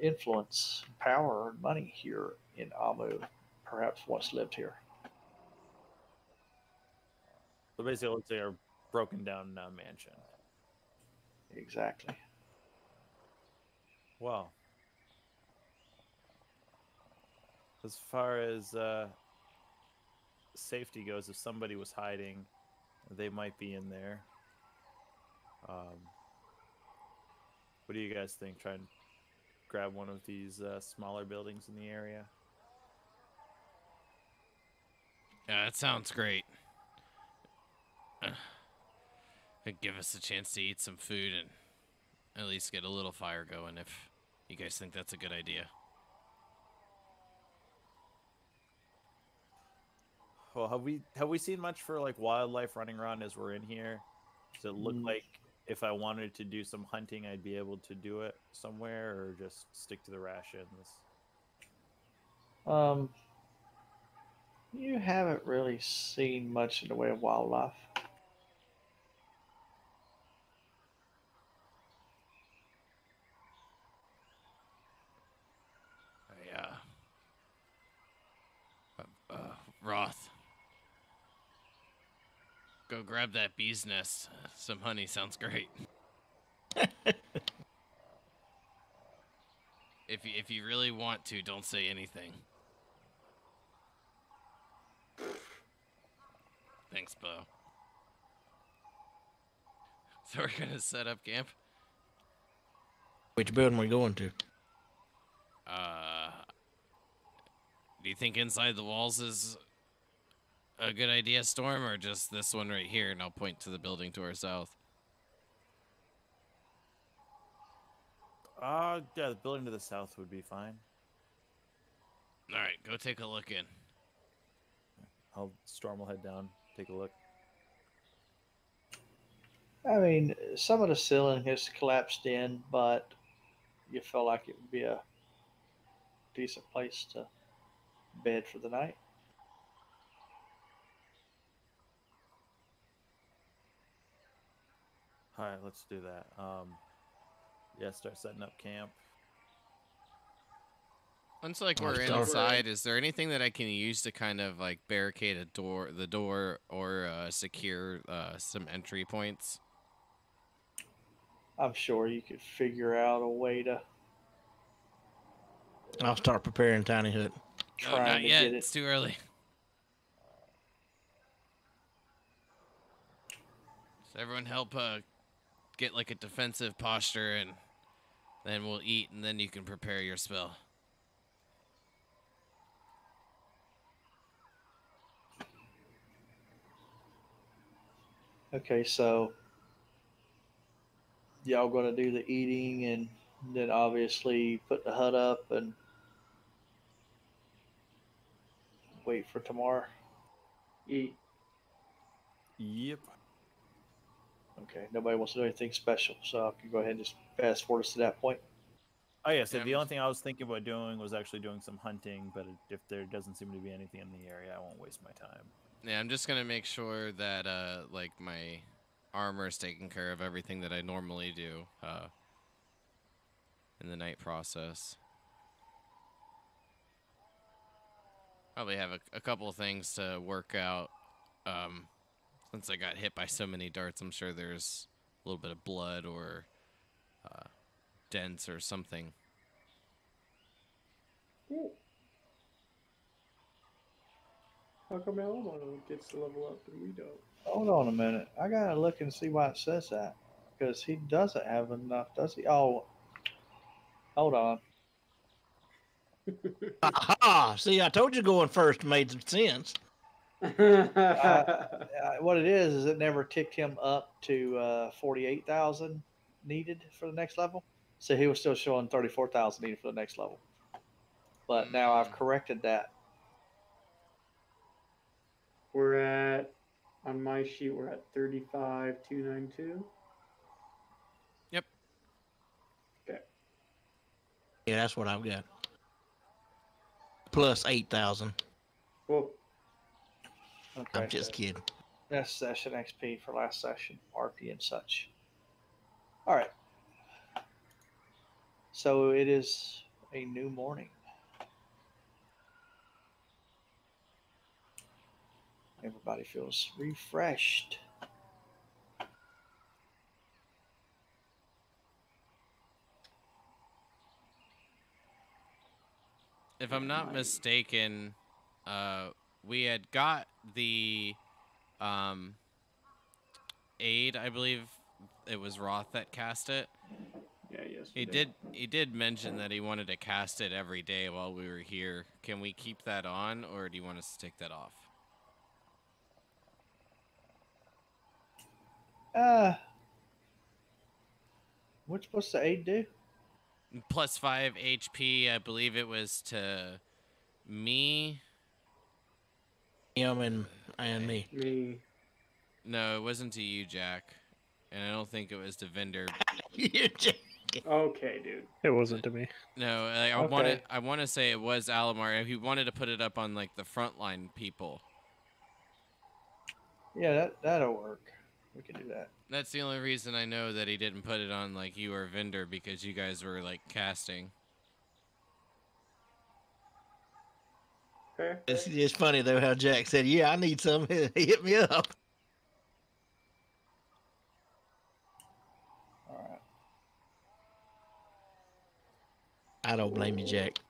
influence, power, and money here in Amu, perhaps once lived here. So basically, it looks like a broken down mansion. Exactly. Well, as far as safety goes, if somebody was hiding, they might be in there. What do you guys think? Try and grab one of these smaller buildings in the area. Yeah, that sounds great. It'd give us a chance to eat some food and at least get a little fire going if you guys think that's a good idea. Well, have we seen much for like wildlife running around as we're in here? Does it look Mm. like if I wanted to do some hunting, I'd be able to do it somewhere, or just stick to the rations? Um, you haven't really seen much in the way of wildlife. Yeah. Roth. Go grab that bee's nest. Some honey sounds great. If you really want to, don't say anything. Thanks, Bo. So we're gonna set up camp. Which building we going to? Do you think inside the walls is a good idea, Storm, or just this one right here? And I'll point to the building to our south. Yeah, the building to the south would be fine. All right, go take a look in. Storm will head down, take a look. I mean, some of the ceiling has collapsed in, but you feel like it would be a decent place to bed for the night. All right, let's do that. Yeah, start setting up camp. Once like Oh, we're it's dark. inside, is there anything that I can use to kind of like barricade the door, or secure some entry points? I'm sure you could figure out a way to I'll start preparing tiny hut. No, try not to yet. get it. It's too early. So everyone help get like a defensive posture, and then we'll eat, and then you can prepare your spell. Okay, so y'all gonna do the eating and then obviously put the hut up and wait for tomorrow. Eat. Yep. Okay, nobody wants to do anything special, so I can go ahead and just fast forward us to that point. Oh yeah, so Yeah, the I'm- only thing I was thinking about doing was actually doing some hunting, but if there doesn't seem to be anything in the area, I won't waste my time. Yeah, I'm just gonna make sure that like my armor is taking care of everything that I normally do in the night process. Probably have a couple of things to work out. Since I got hit by so many darts, I'm sure there's a little bit of blood or dents or something. Cool. How come Alamo gets to level up and we don't? Hold on a minute. I gotta look and see why it says that. Because he doesn't have enough, does he? Oh, hold on. Aha! See, I told you going first made some sense. What it is it never ticked him up to 48,000 needed for the next level. So he was still showing 34,000 needed for the next level. But now I've corrected that. We're at, on my sheet, we're at 35,292. Yep. Okay. Yeah, that's what I've got. Plus 8,000. Cool. Okay. I'm just kidding. That's session XP for last session, RP and such. All right. So it is a new morning. Everybody feels refreshed. If I'm not mistaken, we had got the aid. I believe it was Roth that cast it. Yeah, yes. He did mention that he wanted to cast it every day while we were here. Can we keep that on, or do you want us to take that off? What's the aid do? Plus 5 HP. I believe it was to me. Him and me. Me. No, it wasn't to you, Jack. And I don't think it was to Vendor. Okay, dude. It wasn't to me. No, I Okay. want to say it was Alamar. He wanted to put it up on like the frontline people. Yeah, that'll work. We can do that. That's the only reason I know that he didn't put it on like you or Vendor, because you guys were like casting. Okay. It's funny though how Jack said, "Yeah, I need some. Hit me up." All right. I don't blame you, Jack.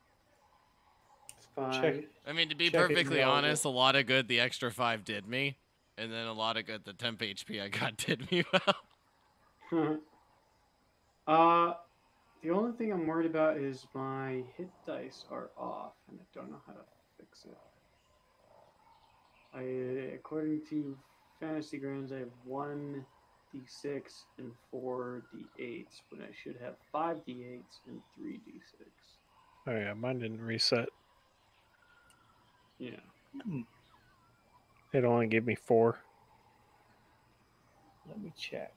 It's fine. Check. I mean, to be Check it perfectly available. honest, a lot of good the extra 5 did me, and then a lot of good the temp HP I got did me well. The only thing I'm worried about is my hit dice are off, and I don't know how to fix it. According to Fantasy Grounds, I have 1d6 and 4d8s, when I should have 5d8s and 3d6. Oh yeah, mine didn't reset. Yeah. It only gave me 4. Let me check.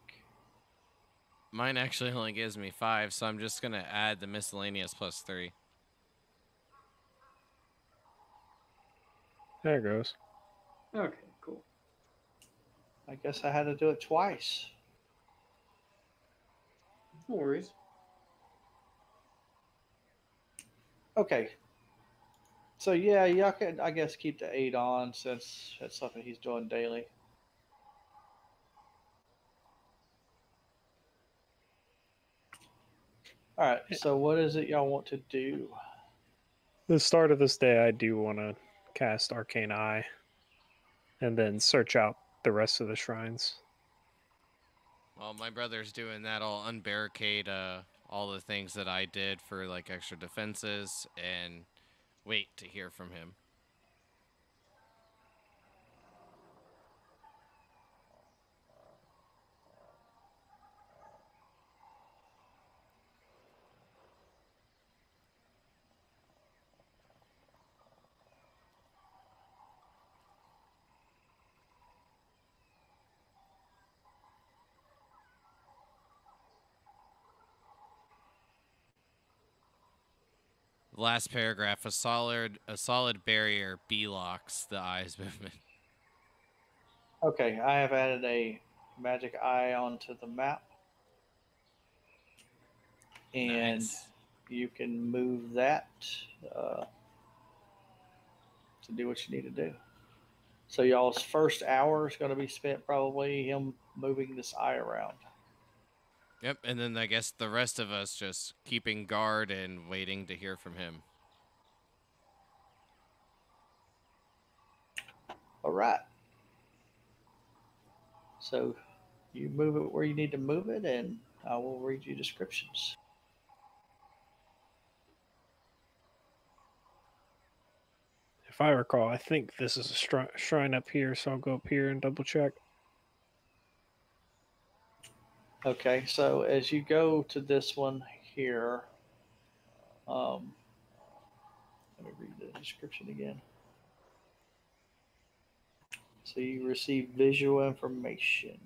Mine actually only gives me 5, so I'm just gonna add the miscellaneous plus 3. There it goes. Okay, cool. I guess I had to do it twice. No worries. Okay. So yeah, y'all can I guess keep the 8 on since that's something he's doing daily. All right. So what is it y'all want to do? The start of this day, I do want to cast Arcane Eye, and then search out the rest of the shrines. Well, my brother's doing that. I'll unbarricade all the things that I did for like extra defenses and wait to hear from him. last paragraph, a solid barrier blocks the eye's movement. Okay, I have added a magic eye onto the map, and Nice. you can move that uh, to do what you need to do. So y'all's first hour is going to be spent probably him moving this eye around. Yep, and then I guess the rest of us just keeping guard and waiting to hear from him. All right. So you move it where you need to move it, and I will read you descriptions. If I recall, I think this is a shrine up here, so I'll go up here and double check. Okay, so as you go to this one here, let me read the description again. So you receive visual information.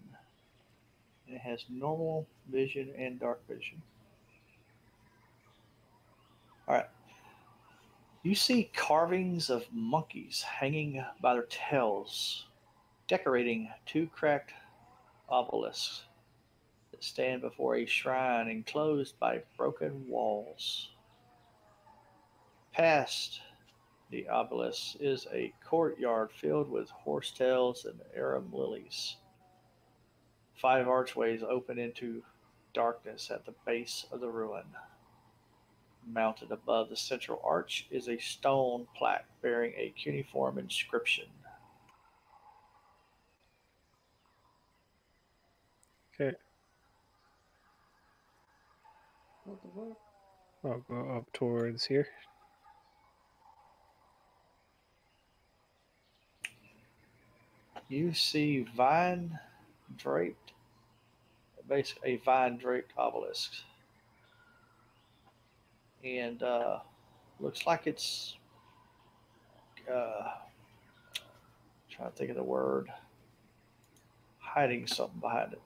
It has normal vision and dark vision. All right. You see carvings of monkeys hanging by their tails, decorating two cracked obelisks that stand before a shrine enclosed by broken walls. Past the obelisk is a courtyard filled with horsetails and arum lilies. 5 archways open into darkness at the base of the ruin. Mounted above the central arch is a stone plaque bearing a cuneiform inscription. Okay, What the fuck? I'll go up towards here. You see vine draped, basically a vine draped obelisk. And looks like it's, trying to think of the word, hiding something behind it.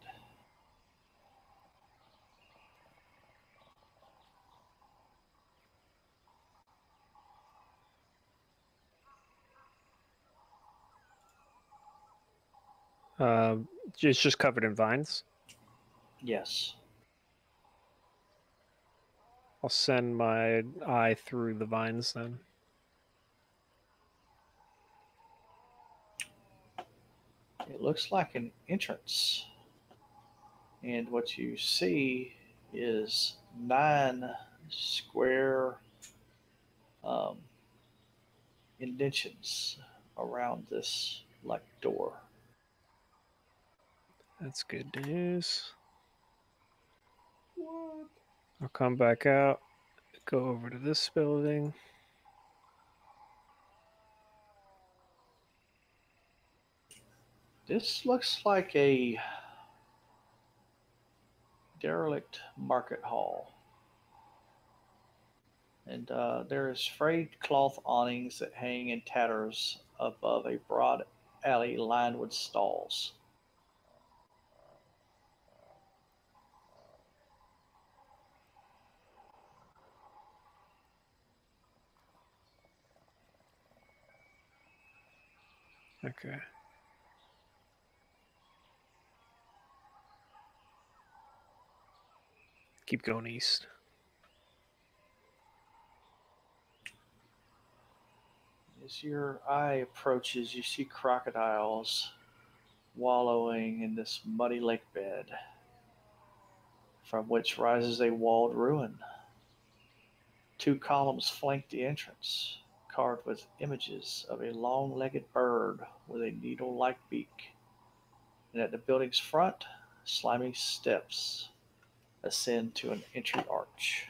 It's just covered in vines. Yes. I'll send my eye through the vines then. It looks like an entrance. And what you see is 9 square um, indentions around this like door. That's good news. What? I'll come back out, go over to this building. This looks like a derelict market hall. And there is frayed cloth awnings that hang in tatters above a broad alley lined with stalls. Okay. Keep going east. As your eye approaches, you see crocodiles wallowing in this muddy lake bed, from which rises a walled ruin. 2 columns flank the entrance, carved with images of a long-legged bird with a needle-like beak. And at the building's front, slimy steps ascend to an entry arch.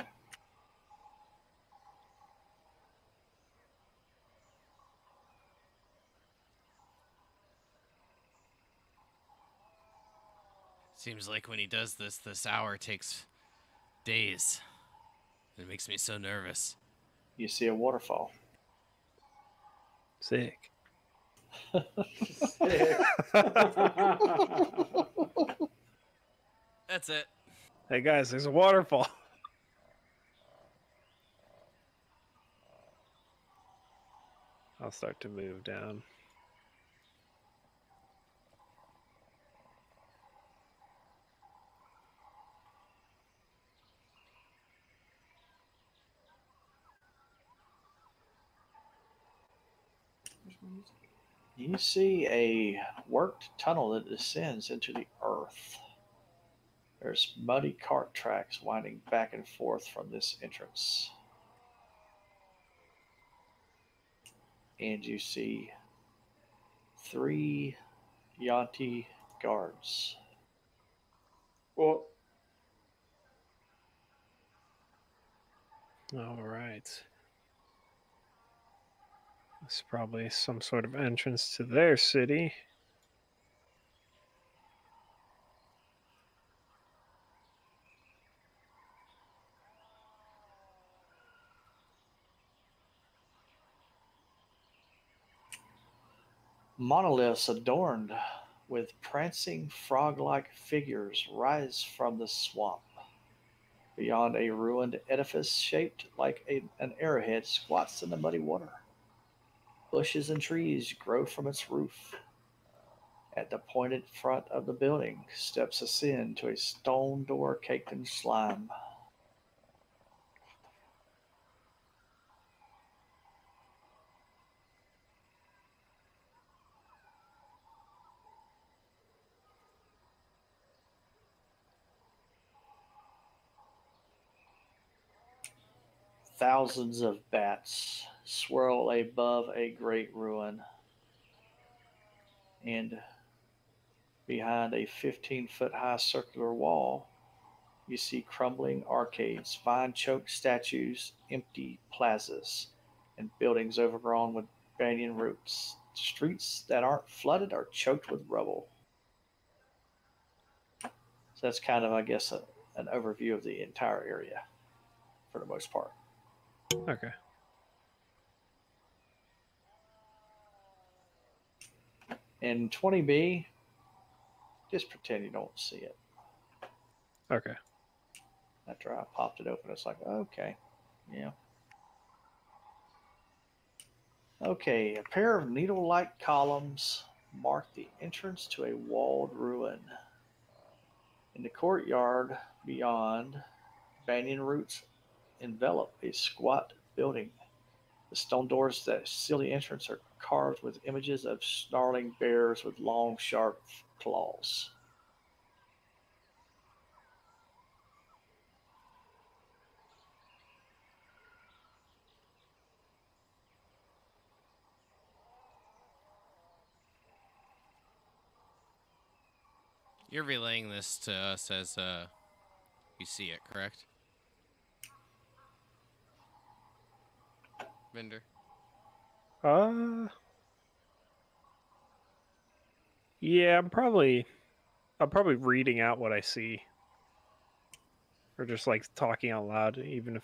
Seems like when he does this, this hour takes days. It makes me so nervous. You see a waterfall. Sick. Sick. That's it. Hey guys, there's a waterfall. I'll start to move down. You see a worked tunnel that descends into the earth. There's muddy cart tracks winding back and forth from this entrance. And you see 3 Yanti guards. Well, All right. It's probably some sort of entrance to their city. Monoliths adorned with prancing frog like figures rise from the swamp. Beyond, a ruined edifice shaped like an arrowhead squats in the muddy water. Bushes and trees grow from its roof. At the pointed front of the building, steps ascend to a stone door caked in slime. Thousands of bats swirl above a great ruin, and behind a 15-foot high circular wall, you see crumbling arcades, vine choked statues, empty plazas, and buildings overgrown with banyan roots. Streets that aren't flooded are choked with rubble. So that's kind of, I guess, an overview of the entire area for the most part. Okay. In 20B, just pretend you don't see it. Okay. After I popped it open, it's like, okay, yeah. Okay, a pair of needle like columns mark the entrance to a walled ruin. In the courtyard beyond, banyan roots envelop a squat building. The stone doors that seal the entrance are carved with images of snarling bears with long, sharp claws. You're relaying this to us as you see it, correct? Vendor. Yeah, I'm probably reading out what I see, or just like talking out loud, even if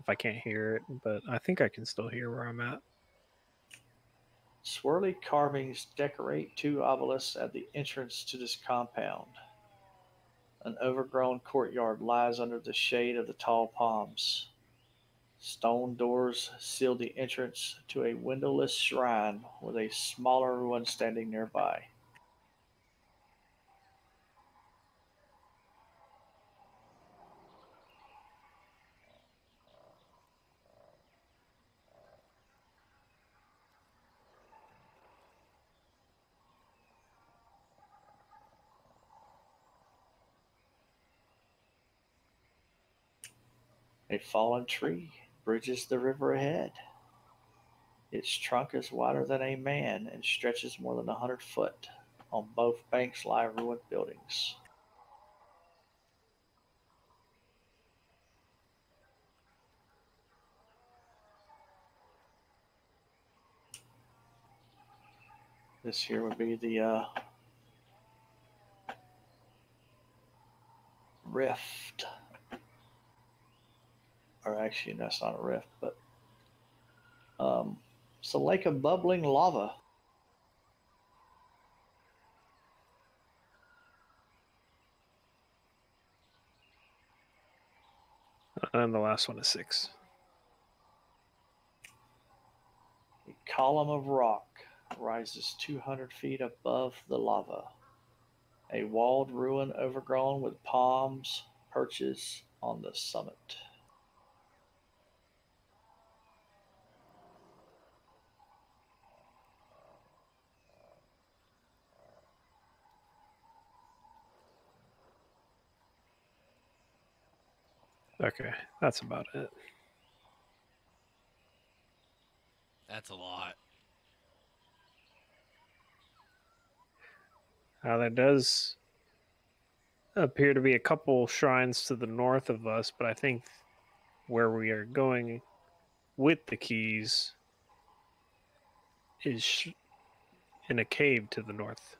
I can't hear it. But I think I can still hear where I'm at. Swirly carvings decorate 2 obelisks at the entrance to this compound. An overgrown courtyard lies under the shade of the tall palms. Stone doors seal the entrance to a windowless shrine with a smaller ruin standing nearby. A fallen tree bridges the river ahead. Its trunk is wider than a man and stretches more than 100 foot. On both banks lie ruined buildings. This here would be the rift. Or actually, that's not a rift, but it's a lake of bubbling lava. And the last one is 6. A column of rock rises 200 feet above the lava. A walled ruin overgrown with palms perches on the summit. Okay, that's about it. That's a lot. There does appear to be a couple shrines to the north of us, but I think where we are going with the keys is in a cave to the north.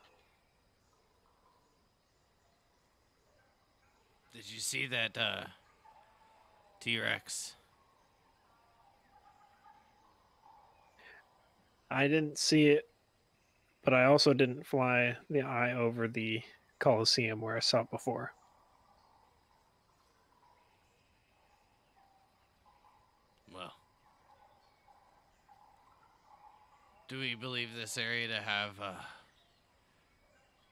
Did you see that T-Rex? I didn't see it, but I also didn't fly the eye over the Colosseum where I saw it before. Well, do we believe this area to have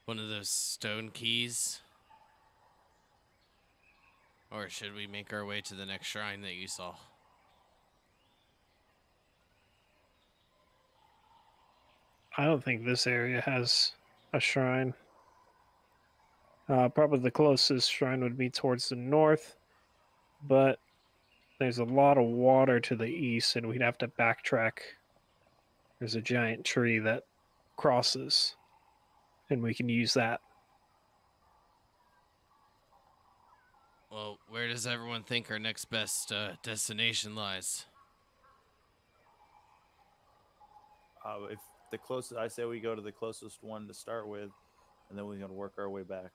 one of those stone keys? Or should we make our way to the next shrine that you saw? I don't think this area has a shrine. Probably the closest shrine would be towards the north, but there's a lot of water to the east, and we'd have to backtrack. There's a giant tree that crosses, and we can use that. Well, where does everyone think our next best destination lies? If the closest, I say we go to the closest one to start with, and then we're going to work our way back.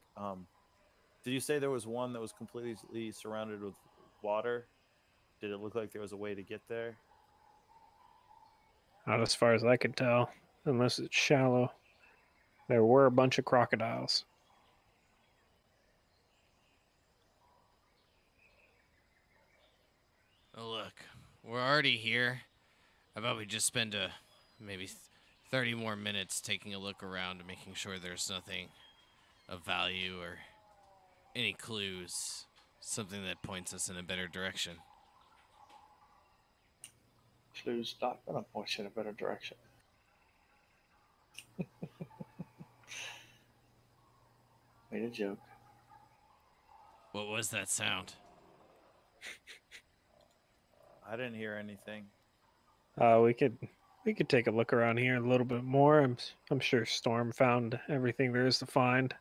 Did you say there was one that was completely surrounded with water? Did it look like there was a way to get there? Not as far as I could tell, unless it's shallow. There were a bunch of crocodiles. Oh, look, we're already here. How about we just spend maybe 30 more minutes taking a look around and making sure there's nothing of value or any clues, something that points us in a better direction. Clues not going to point you in a better direction. Made a joke. What was that sound? I didn't hear anything. We could take a look around here a little bit more. I'm sure Storm found everything there is to find.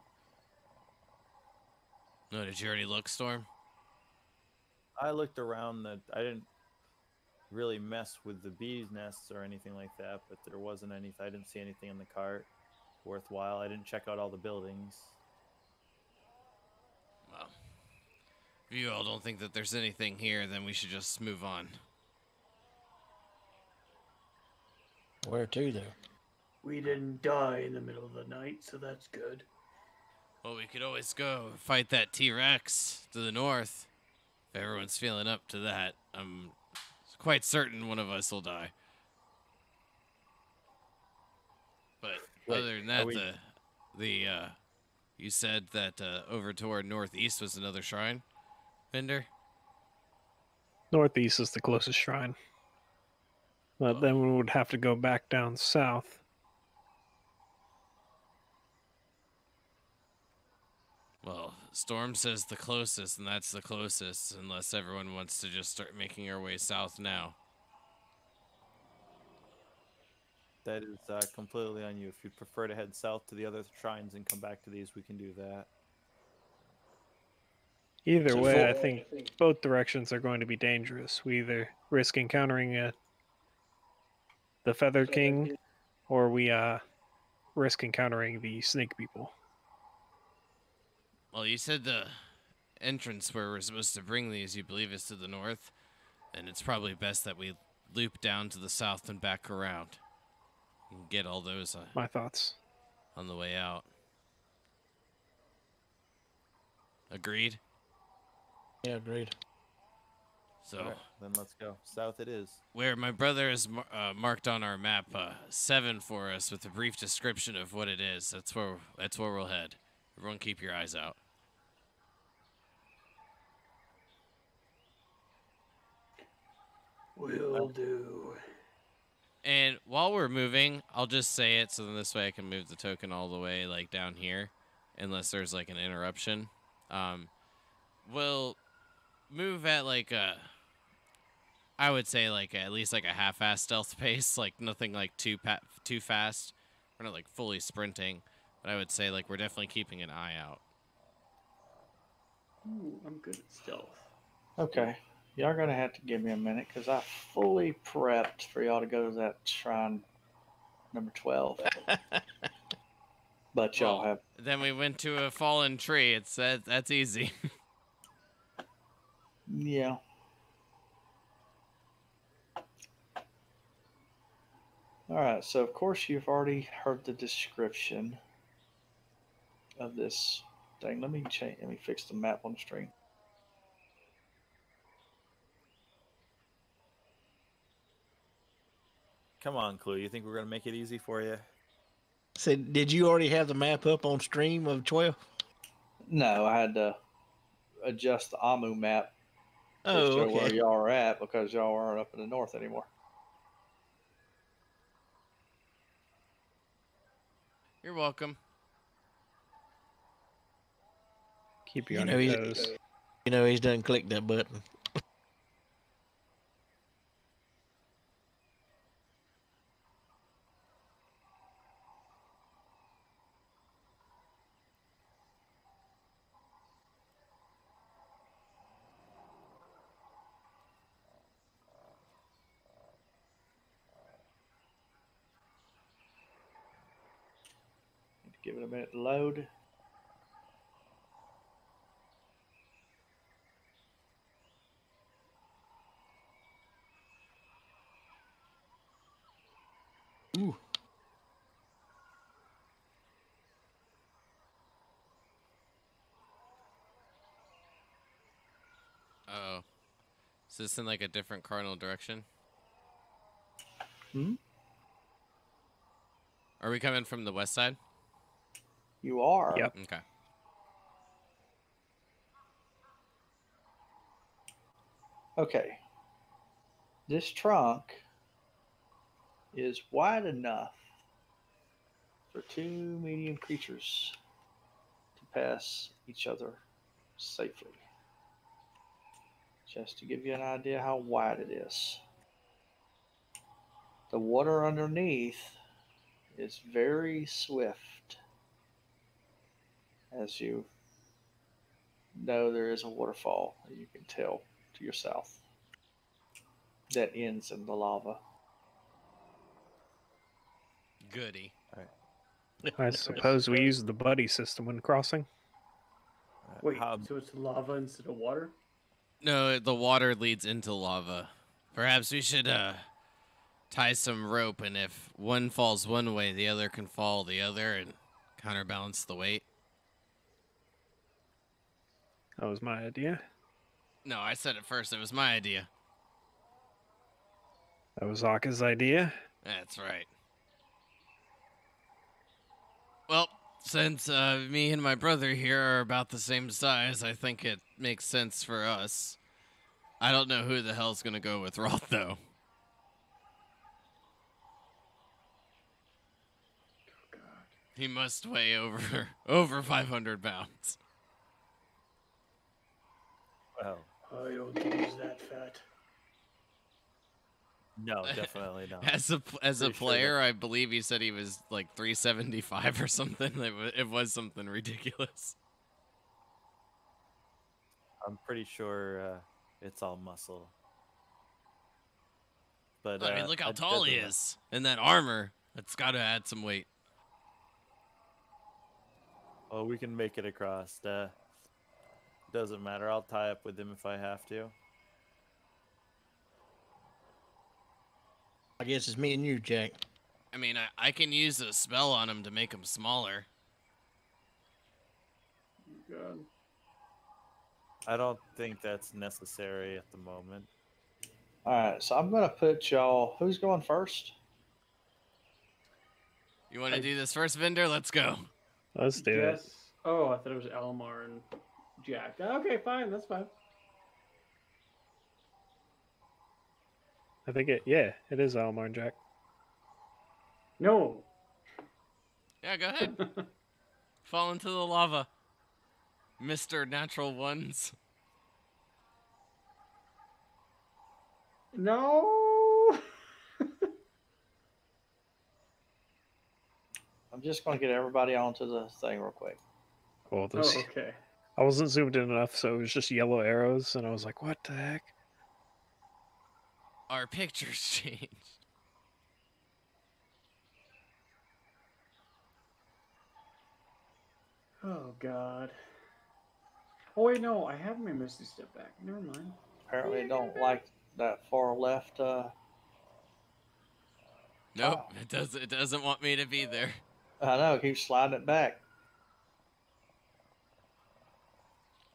No, did you already look, Storm? I looked around. I didn't really mess with the bees' nests or anything like that, but there wasn't anything. I didn't see anything in the cart worthwhile. I didn't check out all the buildings. Well, if you all don't think that there's anything here, then we should just move on. Where to, though? We didn't die in the middle of the night, so that's good. Well, we could always go fight that T-Rex to the north. If everyone's feeling up to that, I'm quite certain one of us will die. But Wait, other than are that, we- you said that over toward northeast was another shrine, Bender? Northeast is the closest shrine. But then we would have to go back down south. Well, Storm says the closest, and that's the closest, unless everyone wants to just start making our way south now. That is completely on you. If you'd prefer to head south to the other shrines and come back to these, we can do that. Either So way, I think both directions are going to be dangerous. We either risk encountering the Feather King, or we risk encountering the Snake People. Well, you said the entrance where we're supposed to bring these, you believe, is to the north, and it's probably best that we loop down to the south and back around and get all those My thoughts. on the way out. Agreed? Yeah, agreed. So All right, then let's go. South it is. where my brother has marked on our map 7 for us with a brief description of what it is. That's where we'll head. Everyone, keep your eyes out. Will do. And while we're moving, I'll just say it so then this way I can move the token all the way like down here, unless there's like an interruption. We'll move at like I would say like at least like a half-ass stealth pace, like nothing like too fast. We're not like fully sprinting, but I would say like we're definitely keeping an eye out. Ooh, I'm good at stealth. Okay. Y'all gonna have to give me a minute because I fully prepped for y'all to go to that shrine number 12. But y'all Well, have. then we went to a fallen tree. It's that's easy. Yeah. Alright, so of course you've already heard the description of this thing. Let me fix the map on the screen. Come on, Clue. You think we're gonna make it easy for you? So, did you already have the map up on stream of 12? No, I had to adjust the AMU map to Oh, show where okay. y'all are at because y'all aren't up in the north anymore. You're welcome. Keep you You on know, your he's, toes. you know, he's done clicked that button. Give it a minute to load. Ooh. Uh-oh. Is this in like a different cardinal direction? Hmm? Are we coming from the west side? You are. Yep. Okay. Okay. This trunk is wide enough for two medium creatures to pass each other safely. Just to give you an idea how wide it is. The water underneath is very swift. As you know, there is a waterfall that you can tell to your south that ends in the lava. Goody. I suppose we use the buddy system when crossing. Wait, How, so it's lava instead of water? No, the water leads into lava. Perhaps we should tie some rope, and if one falls one way, the other can fall the other and counterbalance the weight. That was my idea. No, I said it first. It was my idea. That was Aka's idea. That's right. Well, since me and my brother here are about the same size, I think it makes sense for us. I don't know who the hell's gonna go with Roth, though. Oh, God. He must weigh over 500 pounds. well, I don't think he's that fat. no, definitely not. As a Pretty sure player, I believe he said he was like 375 or something. It was something ridiculous. I'm pretty sure it's all muscle. But I mean, look how that tall he doesn't- is. And that armor, that's got to add some weight. Oh, we can make it across. Doesn't matter. I'll tie up with him if I have to. I guess it's me and you, Jack. I mean, I can use a spell on him to make him smaller. God. I don't think that's necessary at the moment. All right, so I'm gonna put y'all. Who's going first? You want to I do this first, Vendor? Let's go. Let's do it. Guess. Oh, I thought it was Almar and Jack. Okay, fine. That's fine. I think it is Almar and Jack. No. Yeah, go ahead. Fall into the lava, Mr. Natural Ones. No. I'm just gonna get everybody onto the thing real quick. Well, Oh, this okay. I wasn't zoomed in enough, so it was just yellow arrows, and I was like, "What the heck?" Our pictures changed. Oh God. Oh wait, no. I have my Misty Step back. Never mind. Apparently, Yeah, don't like that far left. Nope, Tile. it doesn't want me to be there. I know. Keep sliding it back.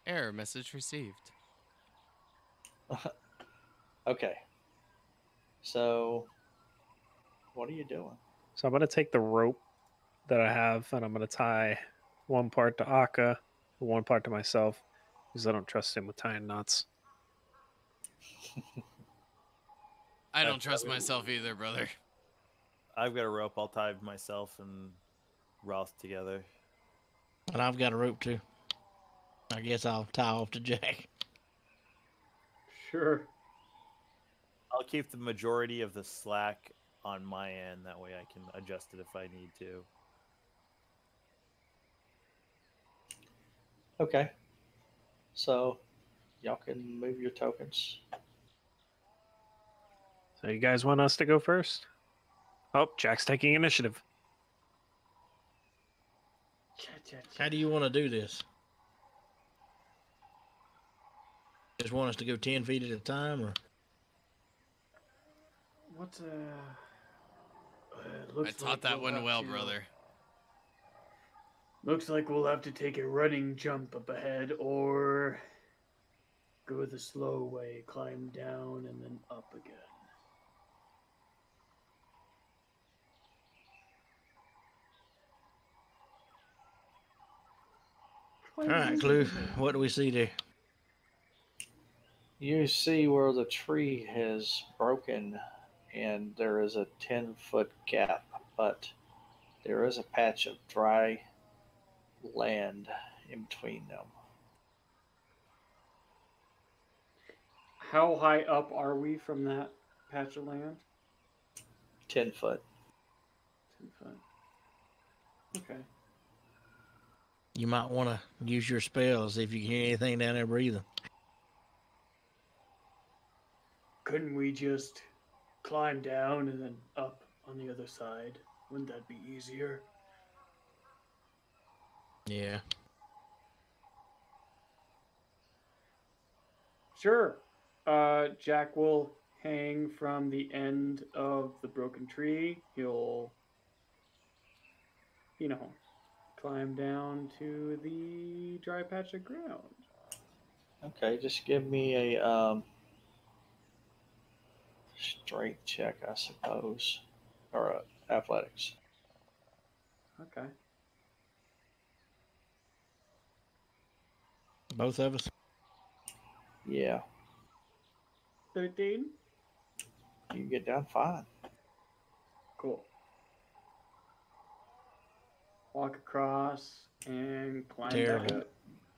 Error message received. Okay. So, what are you doing? So I'm gonna take the rope that I have, and I'm gonna tie one part to Akka, one part to myself, because I don't trust him with tying knots. I don't I've trust got, myself either, brother. I've got a rope. I'll tie myself and Roth together. And I've got a rope too. I guess I'll tie off to Jack. Sure. I'll keep the majority of the slack on my end. That way I can adjust it if I need to. Okay. So, y'all can move your tokens. So you guys want us to go first? Oh, Jack's taking initiative. How do you want to do this? Just want us to go 10 feet at a time, or What? I Looks taught like that we'll one have well, to, brother. Looks like we'll have to take a running jump up ahead, or go the slow way, climb down and then up again. all right, Clue. What do we see there? You see where the tree has broken, and there is a 10-foot gap, but there is a patch of dry land in between them. How high up are we from that patch of land? 10 foot. 10 foot. Okay. You might want to use your spells if you can hear anything down there breathing. Couldn't we just climb down and then up on the other side? Wouldn't that be easier? Yeah. Sure. Jack will hang from the end of the broken tree. He'll, you know, climb down to the dry patch of ground. Okay, just give me a strength check, I suppose, or athletics. Okay. Both of us? Yeah, 13? you get down fine. Cool. Walk across and climb back Terrible. up.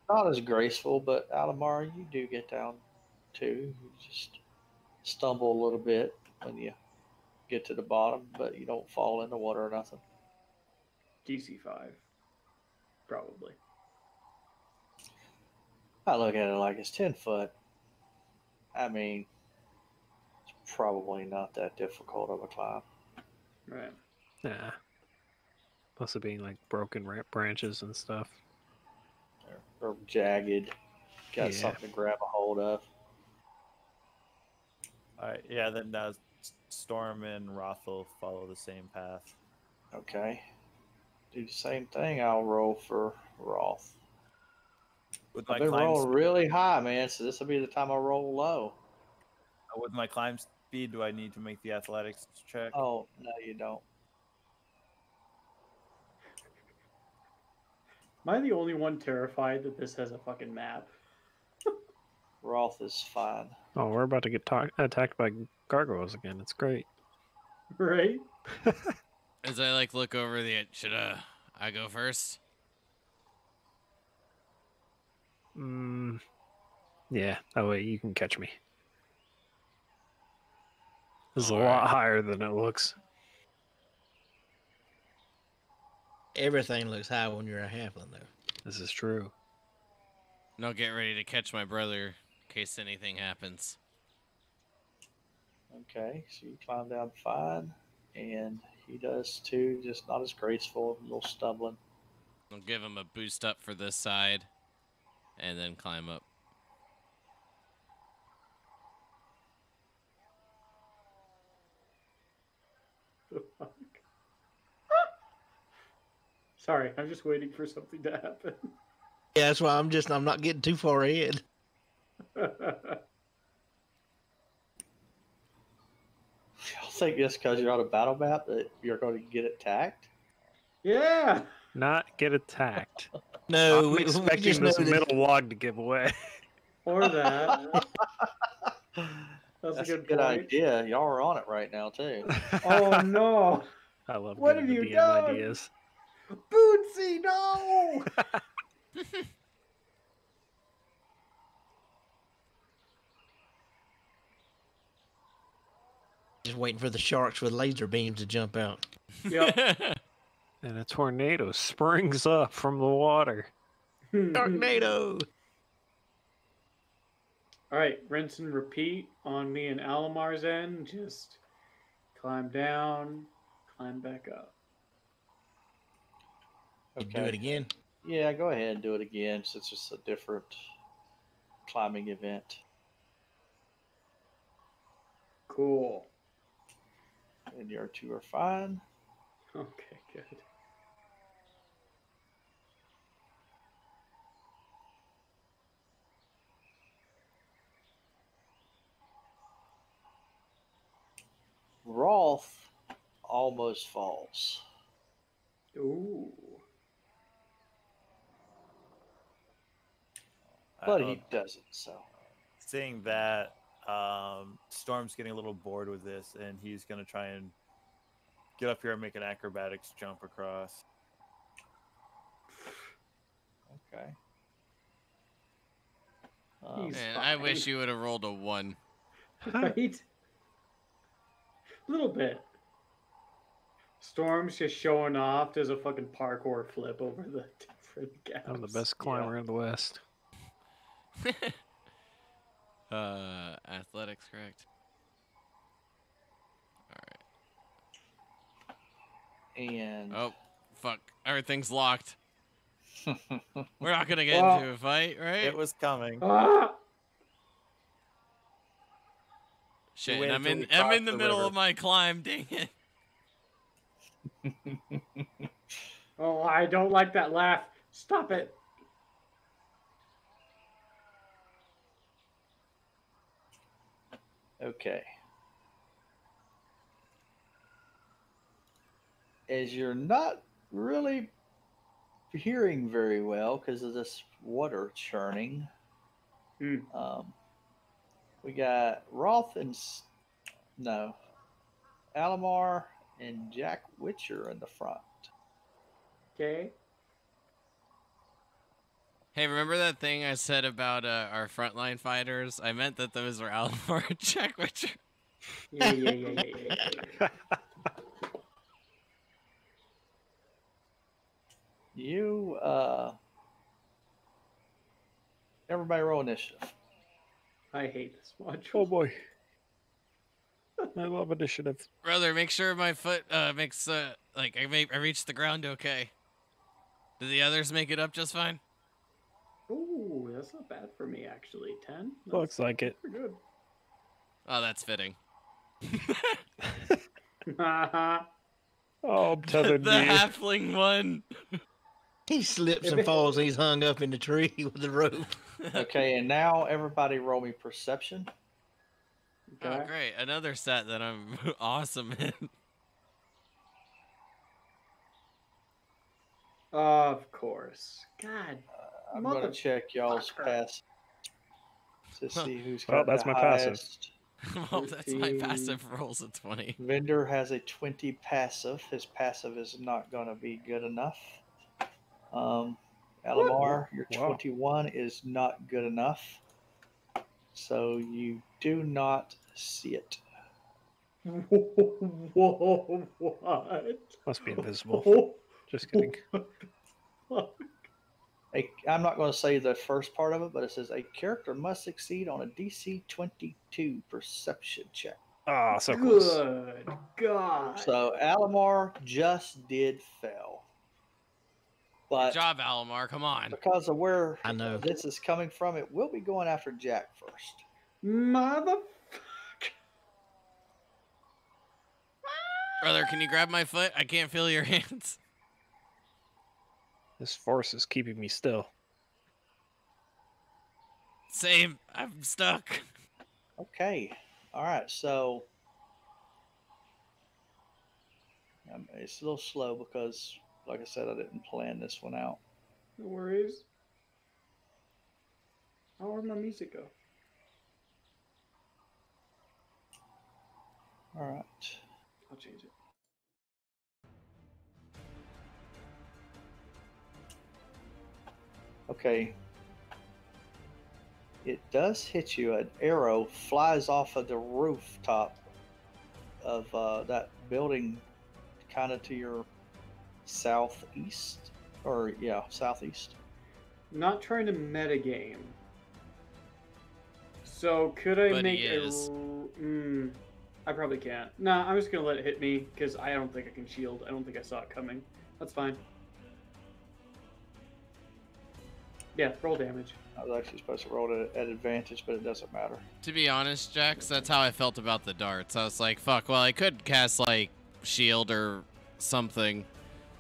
Not as graceful, but Alamar, you do get down too. You just stumble a little bit when you get to the bottom, but you don't fall in the water or nothing. DC 5. Probably. I look at it like it's 10 foot. I mean, it's probably not that difficult of a climb. Right. Nah. Plus it being like broken branches and stuff. Or jagged. Got Yeah. something to grab a hold of. All right. Yeah. Then Storm and Roth will follow the same path. Okay. Do the same thing. I'll roll for Roth. With I've my been climb rolling speed, really high, man. So this will be the time I roll low. with my climb speed, do I need to make the athletics check? Oh no, you don't. Am I the only one terrified that this has a fucking map? Roth is fine. Oh, we're about to get attacked by gargoyles again. It's great. Right? As I like look over the, should I go first? Yeah, that way you can catch me. This is a All lot right. higher than it looks. Everything looks high when you're a halfling, though. This is true. And I'll get ready to catch my brother in case anything happens. Okay, so you climb down fine, and he does too. Just not as graceful, a little stumbling. I'll give him a boost up for this side, and then climb up. The fuck? Sorry, I'm just waiting for something to happen. Yeah, that's why I'm not getting too far ahead. Y'all think just because you're on a battle map that you're going to get attacked? Yeah. Not get attacked. No, I'm we expecting just know this that middle log to give away. Or that. That's a That's good good point. idea. Y'all are on it right now too. Oh no. I love What giving have the you DM done? ideas. Bootsy, no! just waiting for the sharks with laser beams to jump out. Yep. And a tornado springs up from the water. Tornado! All right, rinse and repeat on me and Alamar's end. Just climb down, climb back up. You do it again. Yeah, go ahead and do it again since it's a different climbing event. Cool. And your two are fine. Okay, good. Roth almost falls, Ooh. but he doesn't. So Seeing that, Storm's getting a little bored with this, and he's going to try and get up here and make an acrobatics jump across. okay. He's Man, I fine. wish you would have rolled a 1. Right? A little bit. Storm's just showing off. Does a fucking parkour flip over the different gaps. I'm the best climber in the West. Athletics, correct? All right. And Oh, fuck. Everything's locked. We're not gonna get into a fight, right? It was coming. Ah! Shit, waited and till I'm we in crossed the the middle river. of my climb, dang it. Oh, I don't like that laugh. Stop it. okay. As you're not really hearing very well because of this water churning, we got Roth and Alamar and Jack Witcher in the front. Okay. Hey, remember that thing I said about our frontline fighters? I meant that those were Alvar and Jack Witcher. Yeah. You, everybody roll initiative. I hate this module. Oh boy. I love initiative. Brother, make sure my foot makes like I reached the ground okay. Did the others make it up just fine? Ooh, that's not bad for me actually. 10. Looks like it. Pretty good. Oh, that's fitting. Oh, I'm tethered The to you. halfling one. He slips and falls and he's hung up in the tree with the rope. Okay, and now everybody roll me perception. Oh, Okay. great. Another stat that I'm awesome in. Of course. God. I'm gonna check y'all's motherfucker. pass to see who's Well, got that's the my passive. highest. Well, that's my 13. passive rolls a 20. Vendor has a 20 passive. His passive is not gonna be good enough. Alamar, your Wow. 21 is not good enough. So you do not see it. Whoa, what? Must be invisible. Oh, Just kidding. I'm not going to say the first part of it, but it says a character must succeed on a DC 22 perception check. Ah, so close. Good God. So Alamar just did fail. Good But job, Alamar. Come on. because of where I know. this is coming from, it will be going after Jack first. Motherfucker. Brother, can you grab my foot? I can't feel your hands. This force is keeping me still. Same. I'm stuck. Okay. All right. So it's a little slow because, like I said, I didn't plan this one out. No worries. Where'd my music go? All right. I'll change it. Okay. It does hit you. An arrow flies off of the rooftop of that building, kind of to your southeast, or yeah, southeast. Not trying to metagame. So could I But make he is. I probably can't. Nah, I'm just gonna let it hit me because I don't think I can shield. I don't think I saw it coming. That's fine. Yeah, roll damage. I was actually supposed to roll it at advantage, but it doesn't matter. To be honest, Jax, that's how I felt about the darts. I was like, fuck, well, I could cast, like, shield or something,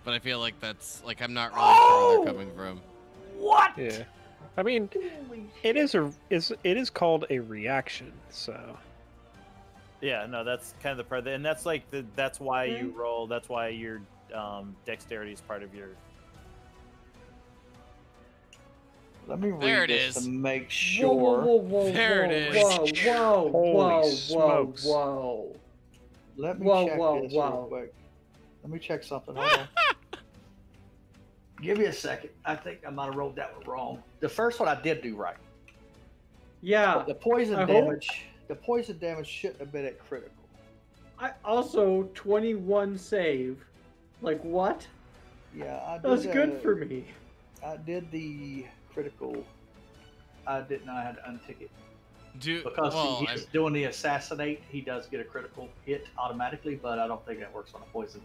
but I feel like that's, like, I'm not really sure where they're coming from. What? Yeah. I mean, it is called a reaction, so. Yeah, no, that's kind of the part, and that's like that's why you roll. That's why your dexterity is part of your. Let me There read it this is. to make Whoa, sure. whoa, There it is. Whoa, Holy whoa, smokes. whoa. Let me Whoa, check whoa, this whoa. real quick. Let me check something. Hold on. Give me a second. I think I might have rolled that one wrong. The first one I did do right. Yeah. But the poison I hope- damage. The poison damage shouldn't have been at critical. I also 21 save. Like what? Yeah, I did. That's good for me. I did the critical. I didn't know I had to untick it because well, he's doing the assassinate. He does get a critical hit automatically, but I don't think that works on a poison.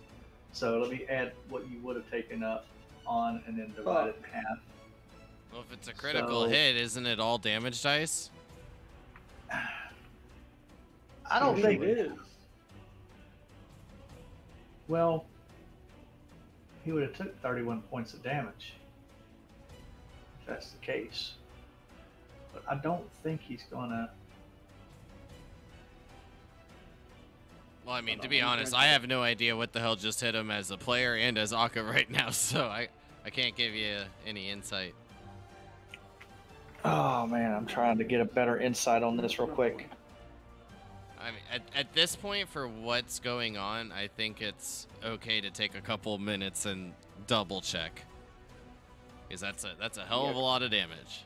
So let me add what you would have taken up on, and then divide it in half. well, if it's a critical So- hit, isn't it all damage dice? I don't think it is. Well, he would have took 31 points of damage if that's the case. But I don't think he's gonna. Well, I mean, Hold to on, be I'm honest, trying I to- have no idea what the hell just hit him as a player and as Akka right now, so I can't give you any insight. Oh man, I'm trying to get a better insight on this real quick. I mean, at this point, for what's going on, I think it's okay to take a couple minutes and double check, because that's a hell of a lot of damage.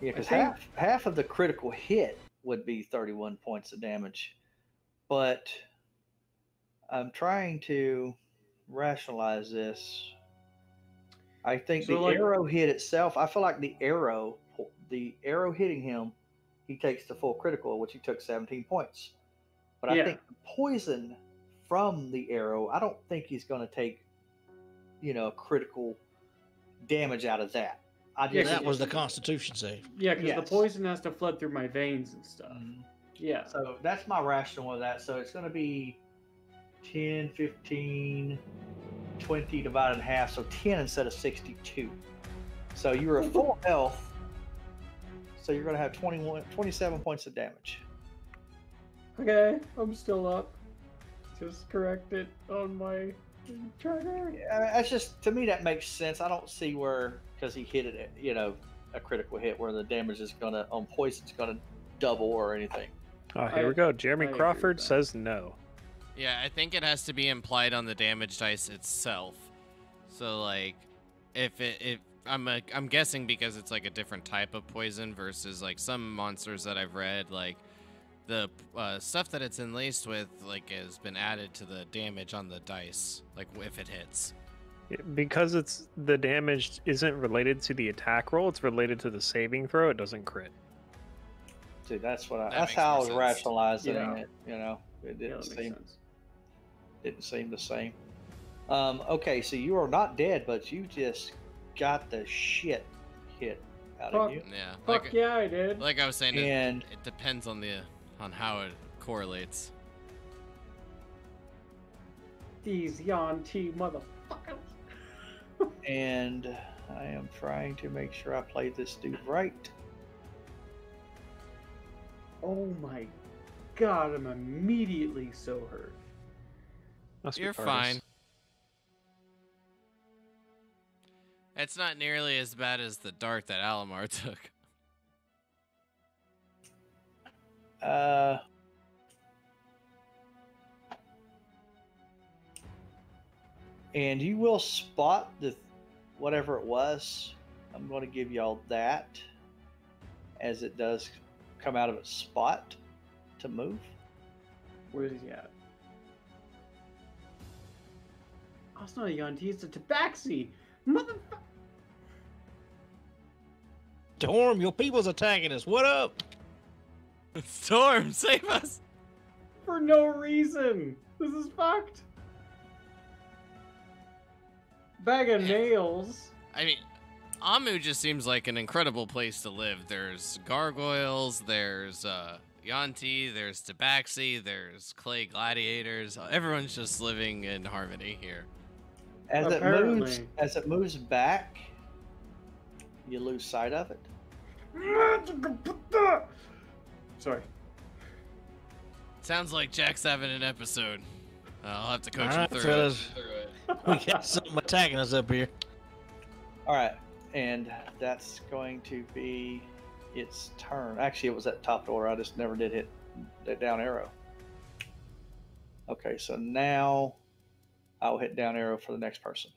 Yeah, because I think- half of the critical hit would be 31 points of damage, but I'm trying to rationalize this. I think So, the like- arrow hit itself. I feel like the arrow hitting him, he takes the full critical, which he took 17 points. But I Yeah. think the poison from the arrow, I don't think he's going to take, critical damage out of that. I Yeah, just That was the Constitution save. Yeah, because the Yes. poison has to flood through my veins and stuff. Mhm. Yeah. So that's my rationale with that. So it's going to be 10, 15, 20 divided in half, so 10 instead of 62. So you were at full health, so you're going to have 27 points of damage. Okay, I'm still up. Just correct it on my tracker. Yeah, that's just, to me, that makes sense. I don't see where, because he hit it, you know, a critical hit, where the damage is going to, on poison, is going to double or anything. Oh, here we go. Jeremy I agree Crawford with that. says no. Yeah, I think it has to be implied on the damage dice itself. So like, if I'm guessing because it's like a different type of poison versus like some monsters that I've read, like the stuff that it's enlaced with like has been added to the damage on the dice, like if it hits. Because it's the damage isn't related to the attack roll, it's related to the saving throw. It doesn't crit. See, that's what That that's makes how I more was sense. rationalizing Yeah. it. You know, it Yeah, didn't that makes seem sense. the same. Okay, so you are not dead, but you just got the shit hit out of Fuck. you. Yeah, Fuck yeah, I did. like I was saying, And it depends on how it correlates. These Yanti motherfuckers. and I am trying to make sure I play this dude right. Oh my god, I'm immediately so hurt. Must be You're Cardis. fine. It's not nearly as bad as the dart that Alamar took. And you will spot the whatever it was. I'm going to give y'all that, as it does come out of its spot to move. Where is he at? Oh, it's not a Yanti, it's a Tabaxi! Motherfucker! Storm, your people's attacking us. What up? Storm, save us! For no reason! This is fucked! Bag of nails. I mean, Amu just seems like an incredible place to live. There's gargoyles, there's Yanti, there's Tabaxi, there's clay gladiators. Everyone's just living in harmony here. As Apparently. it moves back, you lose sight of it. Sorry. Sounds like Jack's having an episode. I'll have to coach All him right, through fellas. it. We got something attacking us up here. All right, and that's going to be its turn. Actually, it was at top order. I just never did hit the down arrow. Okay, so now I'll hit down arrow for the next person.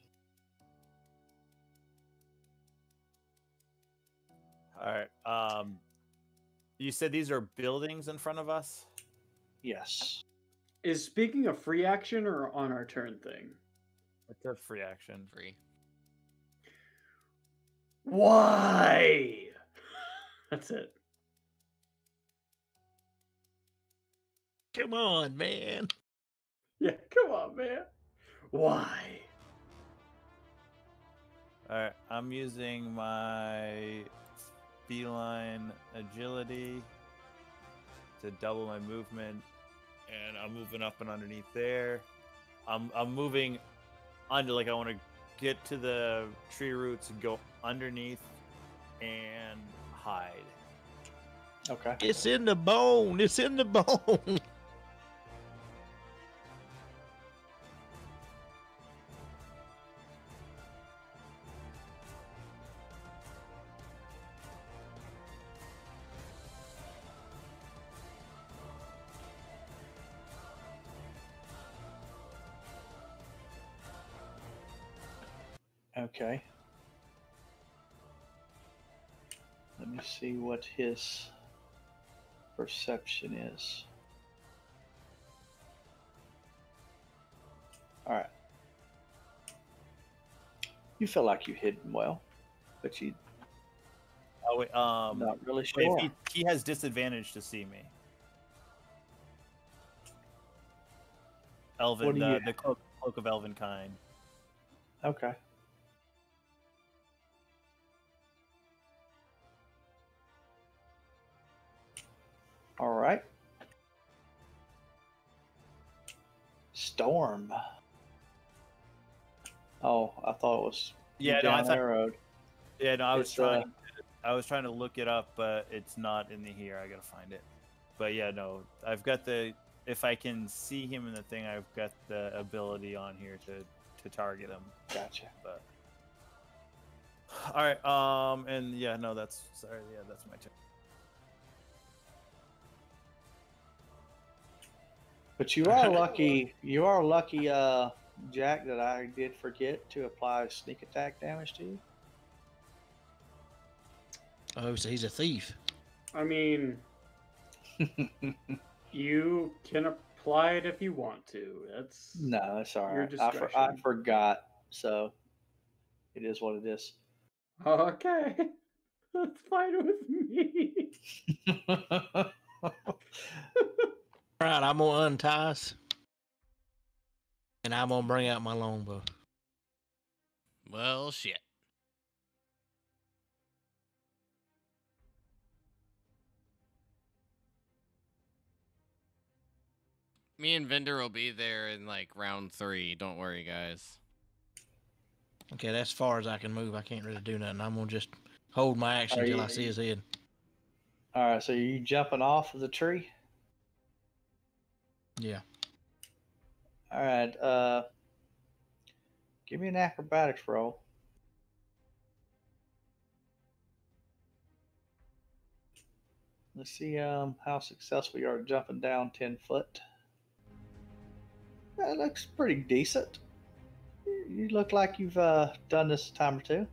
All right. You said these are buildings in front of us? Yes. Is speaking a free action or on our turn thing? It's a free action. Free. Why? That's it. Come on, man. Yeah, come on, man. Why? All right. I'm using my feline agility to double my movement, and I'm moving up and underneath there. I'm moving under, like I want to get to the tree roots and go underneath and hide. Okay. It's in the bone. It's in the bone. Okay. Let me see what his perception is. All right. You feel like you hid him well, but you Oh wait, not really wait, sure. if he has disadvantage to see me. Elven, What do you the cloak of elven kind. Okay. All right. Storm. Oh, I thought it was Yeah, no, down that road. Yeah, no, I was It's, trying. I was trying to look it up, but it's not in the here. I gotta find it. But yeah, no, I've got the. If I can see him in the thing, I've got the ability on here to target him. Gotcha. But all right, and yeah, no, that's sorry. Yeah, that's my turn. But you are lucky. You are lucky, Jack, that I did forget to apply sneak attack damage to you. Oh, so he's a thief. I mean, you can apply it if you want to. That's No, it's all your right. discretion. I forgot, so it is what it is. Okay, that's fine with me. Right, I'm gonna untie us, and I'm gonna bring out my longbow. Well, shit. Me and Vendor will be there in like round 3. Don't worry, guys. Okay, that's as far as I can move. I can't really do nothing. I'm gonna just hold my action Are until you- I see his head. All right, so you jumping off of the tree? Yeah. All right. Give me an acrobatics roll. Let's see how successful you are jumping down 10 foot. That looks pretty decent. You look like you've done this a time or two.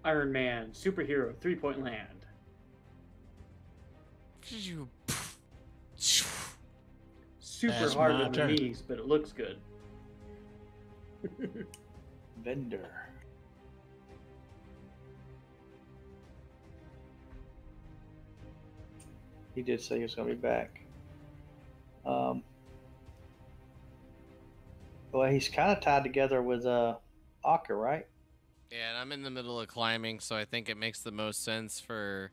Iron Man, superhero, 3-point land. You. Super That's hard my on the turn. knees, but it looks good. Vendor. He did say he was going to be back. Well, he's kind of tied together with Akka, right? Yeah, and I'm in the middle of climbing, so I think it makes the most sense for.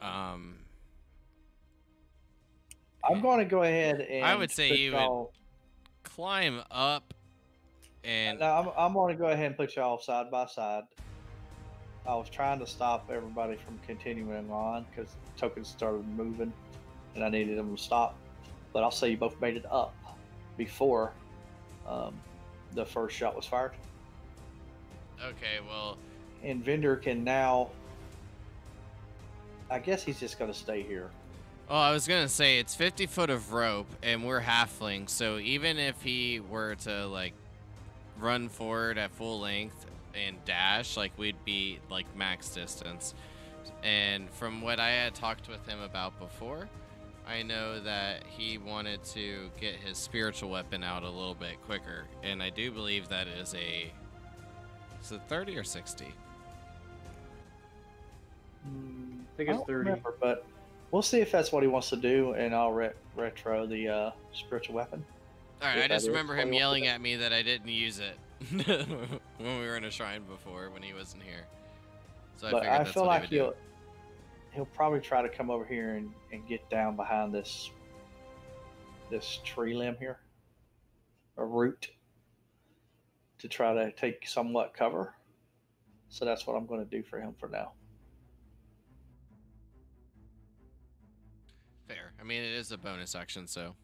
I'm going to go ahead and. I would say put you y'all- climb up and. No, I'm going to go ahead and put y'all side by side. I was trying to stop everybody from continuing on because tokens started moving, and I needed them to stop. But I'll say you both made it up before the first shot was fired. Okay, well. And Vendor can now. I guess he's just going to stay here. Oh, I was gonna say it's 50 foot of rope, and we're halfling, so even if he were to like run forward at full length and dash, like we'd be like max distance. And from what I had talked with him about before, I know that he wanted to get his spiritual weapon out a little bit quicker, and I do believe that is it 30 or 60? I think it's 30. Remember, but we'll see if that's what he wants to do, and I'll retro the spiritual weapon. All right, If I just that is remember what him he wants to yelling do. at me that I didn't use it when we were in a shrine before when he wasn't here. So But figured I that's feel what like he would do. he'll probably try to come over here and get down behind this tree limb here, a root, to try to take somewhat cover. So that's what I'm going to do for him for now. Fair. I mean, it is a bonus action, so.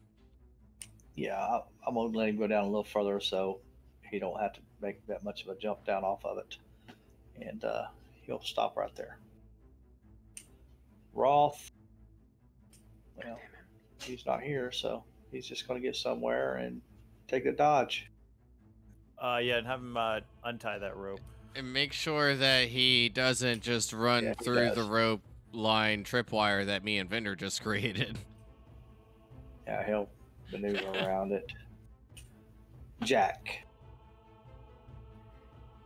Yeah, I'm going to let him go down a little further so he don't have to make that much of a jump down off of it. And he'll stop right there. Roth, well, he's not here, so he's just going to get somewhere and take a dodge. Yeah, and have him untie that rope. And make sure that he doesn't just run Yeah, he through the does. rope line tripwire that me and Vendor just created. Yeah, he'll maneuver around it. Jack.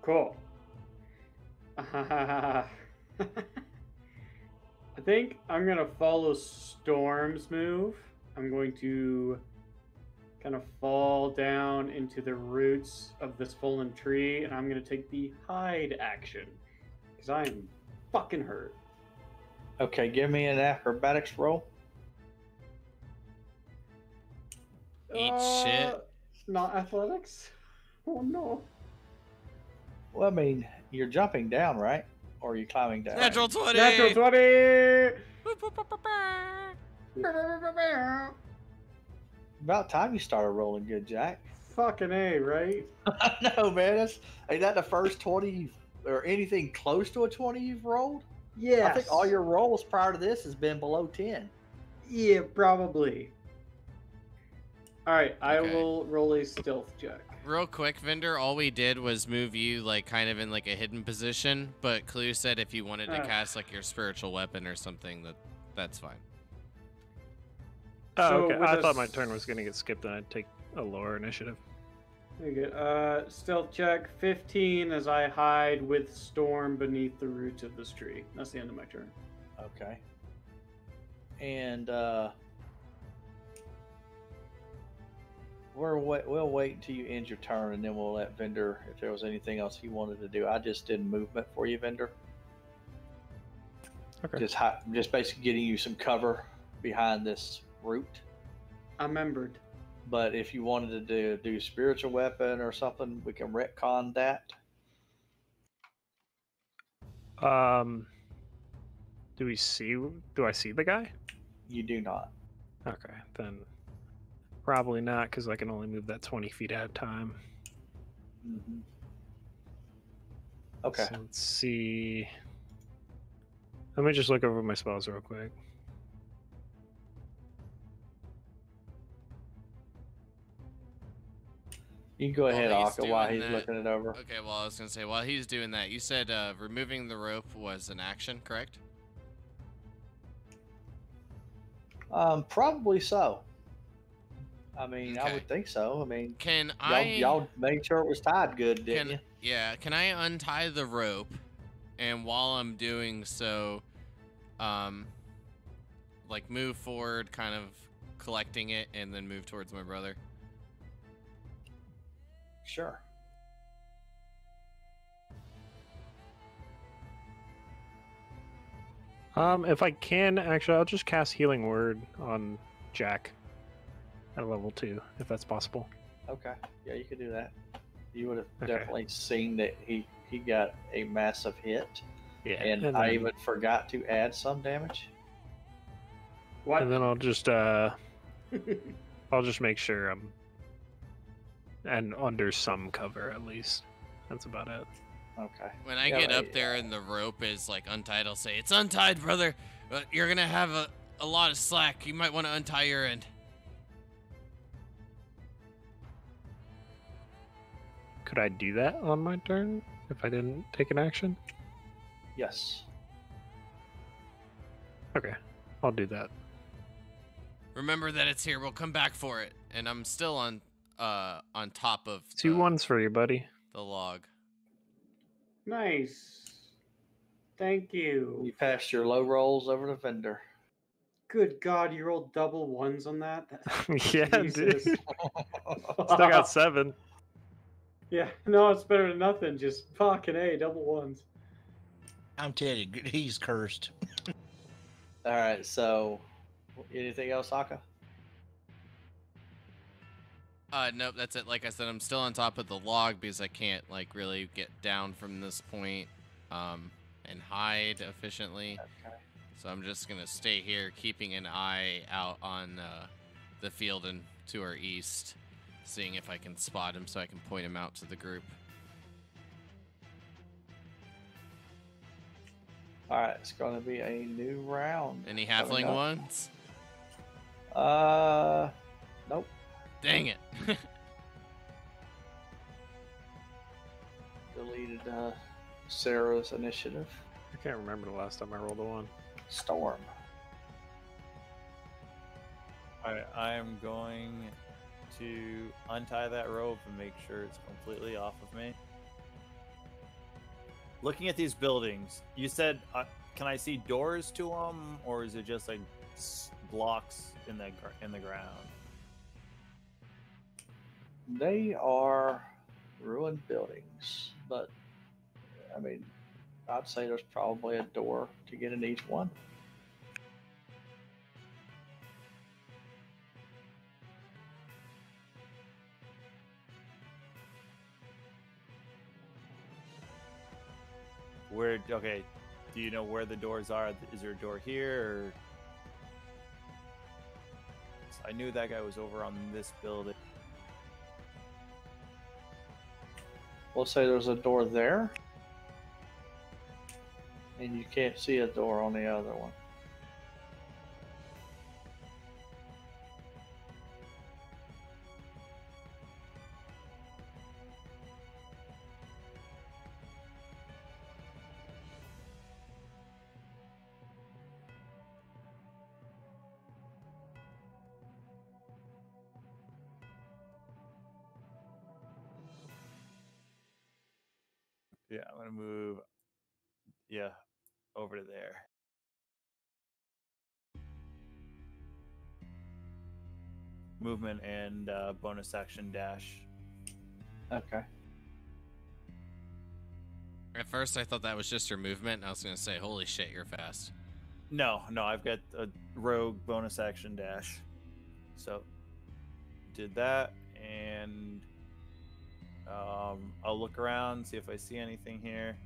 Cool. I think I'm gonna follow Storm's move. I'm going to kind of fall down into the roots of this fallen tree, and I'm gonna take the hide action because I am fucking hurt. Okay, give me an acrobatics roll. Eat shit. Not athletics. Oh no. Well, I mean, you're jumping down, right? Or are you climbing down? Natural 20. Natural 20! About time you started rolling good, Jack. Fucking A, right? No, man. Ain't that the first 20 or anything close to a 20 you've rolled? Yes. I think all your rolls prior to this has been below 10. Yeah, probably. Alright, I Okay. will roll a stealth check. Real quick, Vendor, all we did was move you like kind of in like a hidden position, but Clue said if you wanted to cast like your spiritual weapon or something, that's fine. Oh, So okay. with I a thought my s- turn was going to get skipped and I'd take a lower initiative. Very good. Stealth check 15 as I hide with Storm beneath the roots of this tree. That's the end of my turn. Okay. And we'll wait until you end your turn, and then we'll let Vendor, if there was anything else he wanted to do. I just did movement for you, Vendor. Okay. Just basically getting you some cover behind this root. I'm membered. But if you wanted to do spiritual weapon or something, we can retcon that. Do I see the guy? You do not. Okay, then probably not, because I can only move that 20 feet at a time. Mm-hmm. Okay. So let's see. Let me just look over my spells real quick. You can go ahead, he's Akka, while doing he's that- looking it over. Okay, well, I was going to say, while he's doing that, you said removing the rope was an action, correct? Probably so. I mean, I Okay. would think so. I mean, Can y'all made sure it was tied good, didn't you? Yeah, can I untie the rope? And while I'm doing so, like move forward, kind of collecting it, and then move towards my brother. Sure. If I can, actually, I'll just cast Healing Word on Jack at level 2, if that's possible. Okay. Yeah, you could do that. You would have Okay. definitely seen that he got a massive hit. Yeah, And and I then- even forgot to add some damage. What? And then I'll just make sure I'm and under some cover at least. That's about it. Okay. When I Yeah, get up right. there and the rope is like untied, I'll say, "It's untied, brother. But you're gonna have a lot of slack. You might want to untie your end." Could I do that on my turn if I didn't take an action? Yes. Okay, I'll do that. Remember that it's here. We'll come back for it. And I'm still on top of 2 ones for you, buddy. the log. Nice. Thank you. You passed your low rolls over to Vendor. Good God, you rolled double ones on that? Yeah, dude. Jesus. Still got 7. Yeah, no, it's better than nothing. Just fucking A, double ones. I'm telling you, he's cursed. All right. So, anything else, Akka? Nope, that's it. Like I said, I'm still on top of the log because I can't like really get down from this point, and hide efficiently. Okay. So I'm just gonna stay here, keeping an eye out on the field and to our east, seeing if I can spot him so I can point him out to the group. All right. It's going to be a new round. Any coming halfling up. ones? Nope. Dang it. Deleted Sarah's initiative. I can't remember the last time I rolled a 1. Storm. Alright, I am going to untie that rope and make sure it's completely off of me. Looking at these buildings, you said, can I see doors to them, or is it just like blocks in the ground? They are ruined buildings, but I mean, I'd say there's probably a door to get in each one. Where? Okay. Do you know where the doors are? Is there a door here? Or... I knew that guy was over on this building. We'll say there's a door there, and you can't see a door on the other one. Yeah, I'm gonna move. Yeah, over to there. Movement and bonus action dash. Okay. At first, I thought that was just your movement. I was gonna say, "Holy shit, you're fast." No, I've got a rogue bonus action dash. So did that, and I'll look around, see if I see anything here.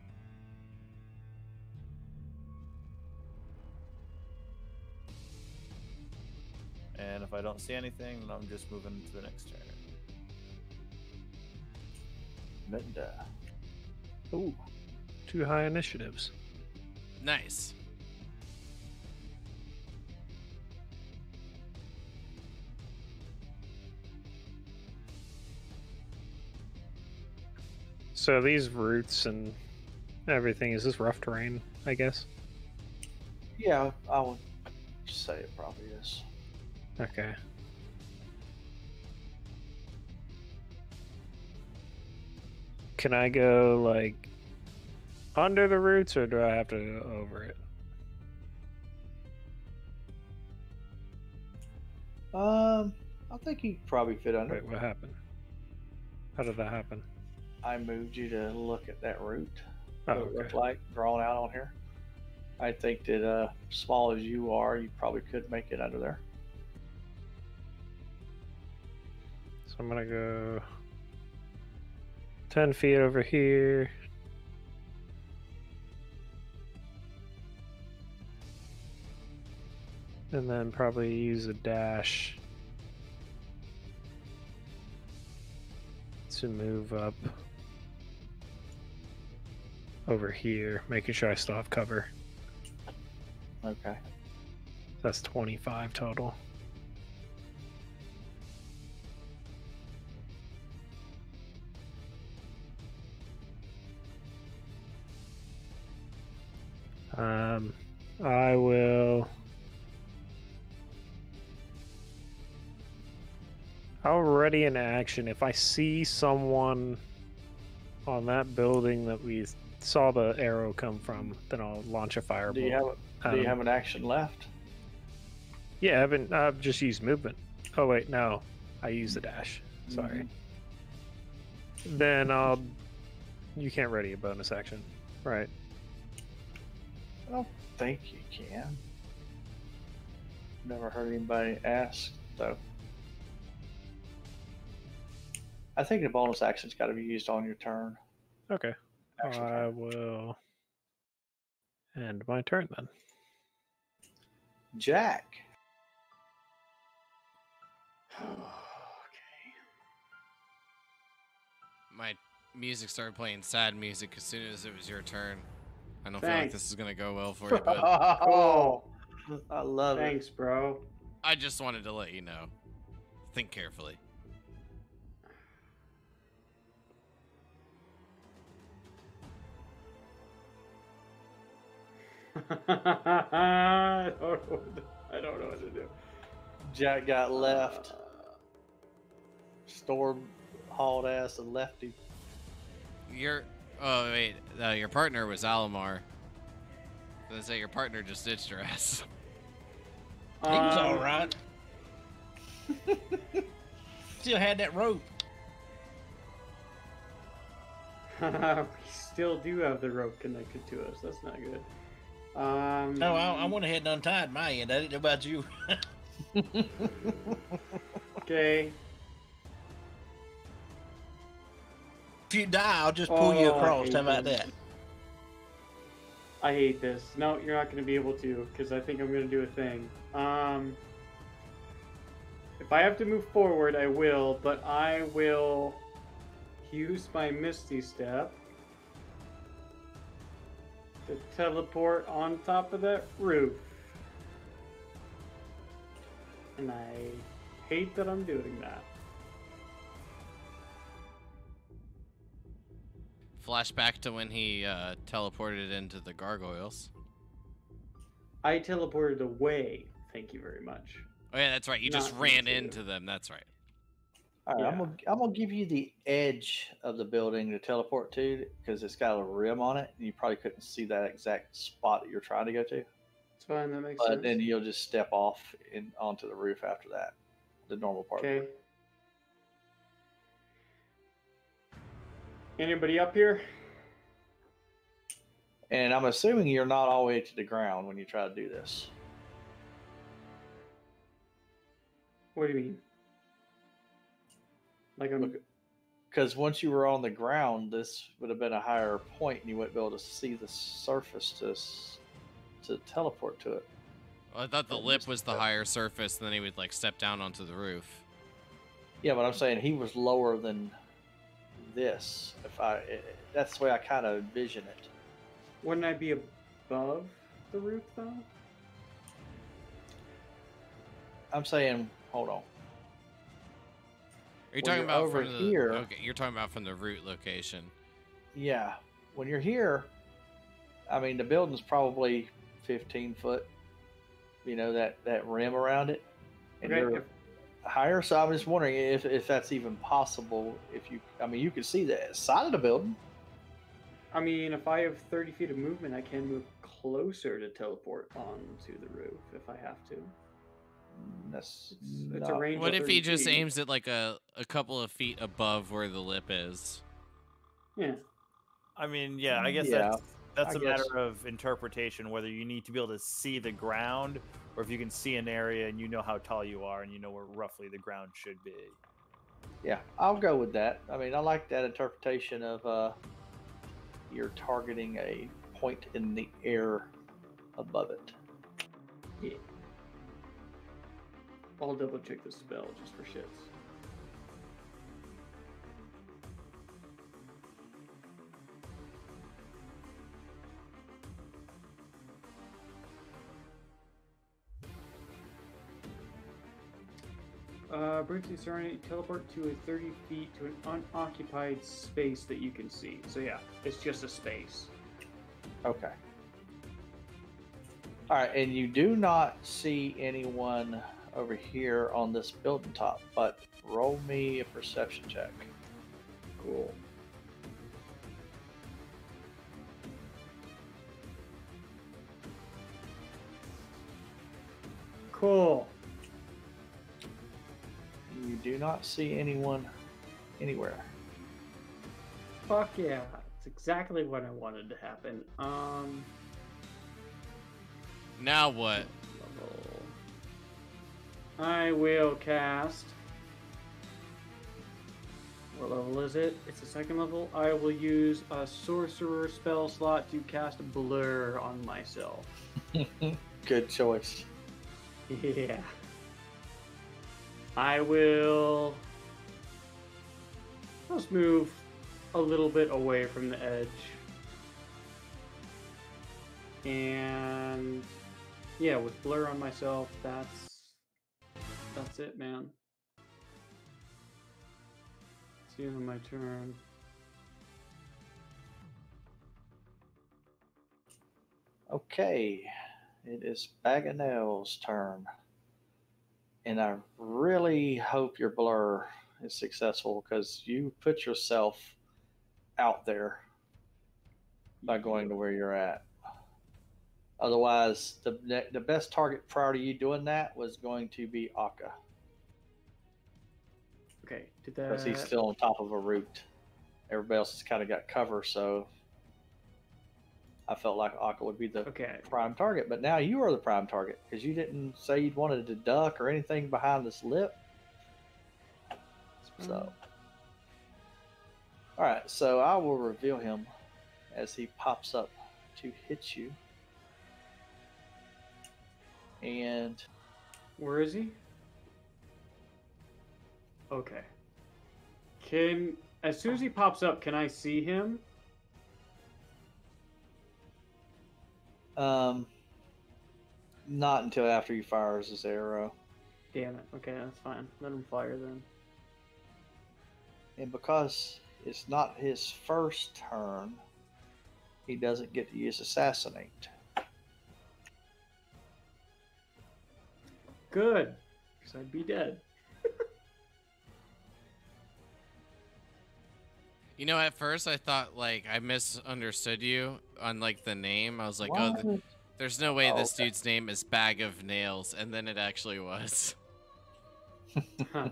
And if I don't see anything, then I'm just moving to the next turn. Linda. Ooh, 2 high initiatives. Nice. So these routes and everything, is this rough terrain, I guess? Yeah, I would say it probably is. Okay. Can I go, like, under the roots, or do I have to go over it? I think you probably fit under. Wait, what happened? How did that happen? I moved you to look at that route. Oh, What it looked okay. like drawn out on here. I think that small as you are, you probably could make it under there. So I'm gonna go 10 feet over here. And then probably use a dash to move up over here, making sure I still have cover. Okay. That's 25 total. I will. I'll ready an action. If I see someone on that building that we saw the arrow come from, then I'll launch a firebolt. Do you have an action left? Yeah, I've just used movement. Oh wait, no, I used the dash. Sorry. Then you can't ready a bonus action, right? I don't think you can. Never heard anybody ask, though. I think the bonus action's got to be used on your turn. Okay. Actual I turn. will end my turn then. Jack. My music started playing sad music as soon as it was your turn. I don't feel like this is gonna go well for you, but Oh, I love it. Thanks, bro. I just wanted to let you know. Think carefully. I don't know what to do. Jack got left. Storm hauled ass and left him. Your partner was Alamar. I was gonna say your partner just ditched your ass. He was all right. Still had that rope. We still do have the rope connected to us. That's not good. No, I went ahead and untied my end. I didn't know about you. Okay. If you die, I'll just pull you across. How about that? I hate this. No, you're not going to be able to, because I think I'm going to do a thing. If I have to move forward, I will, but I will use my Misty Step to teleport on top of that roof. And I hate that I'm doing that. Flashback to when he teleported into the gargoyles. I teleported away, thank you very much. Oh yeah, that's right. You just Not ran into. into them. That's right. All right, Yeah. I'm gonna give you the edge of the building to teleport to because it's got a rim on it, and you probably couldn't see that exact spot that you're trying to go to. It's fine, that makes But sense. then you'll just step off onto the roof after that, the normal part. Okay. Anybody up here? And I'm assuming you're not all the way to the ground when you try to do this. What do you mean? Like I'm. Because once you were on the ground, this would have been a higher point, and you wouldn't be able to see the surface to teleport to it. Well, I thought the lip was the higher surface, and then he would like step down onto the roof. Yeah, but I'm saying he was lower than this. That's the way I kind of envision it. Wouldn't I be above the roof though? I'm saying, hold on. Are you When talking you're about over from the? here- Okay, you're talking about from the root location. Yeah, when you're here, I mean, the building's probably 15 foot. You know, that rim around it, and Okay, you're if- higher. So I'm just wondering if that's even possible. If you, I mean, you can see the side of the building. I mean, if I have 30 feet of movement, I can move closer to teleport onto the roof if I have to. That's It's a not- range. What of if he 30 just feet. aims at like a couple of feet above where the lip is? Yeah. I mean, yeah, I guess Yeah, that's I a guess. matter of interpretation, whether you need to be able to see the ground or if you can see an area and you know how tall you are and you know where roughly the ground should be. Yeah, I'll go with that. I mean, I like that interpretation of you're targeting a point in the air above it. Yeah. I'll double check the spell just for shits. Briefly surrounding, teleport to a 30 feet to an unoccupied space that you can see. So yeah, it's just a space. Okay. All right, and you do not see anyone over here on this building top, but roll me a perception check. Cool. Cool. You do not see anyone anywhere. Fuck yeah. It's exactly what I wanted to happen. Now what? Level. I will cast. What level is it? It's a second level. I will use a sorcerer spell slot to cast Blur on myself. Good choice. Yeah. I will just move a little bit away from the edge. And yeah, with Blur on myself, that's it, man. It's the end of my turn. Okay, it is Bag of Nails' turn. And I really hope your blur is successful because you put yourself out there by going to where you're at. Otherwise, the best target prior to you doing that was going to be Akka Okay, did because he's that. still on top of a root. Everybody else has kind of got cover, so I felt like Akka would be the Okay. prime target. But now you are the prime target because you didn't say you wanted to duck or anything behind this lip. So, all right. So I will reveal him as he pops up to hit you. And Where is he? Okay. As soon as he pops up, can I see him? not until after he fires his arrow. Damn it. Okay, that's fine. Let him fire then. And because it's not his first turn, he doesn't get to use Assassinate. Good. Because I'd be dead. You know, at first I thought like I misunderstood you on like the name. I was like, oh, What? there's no way Oh, this okay. dude's name is Bag of Nails, and then it actually was. Huh.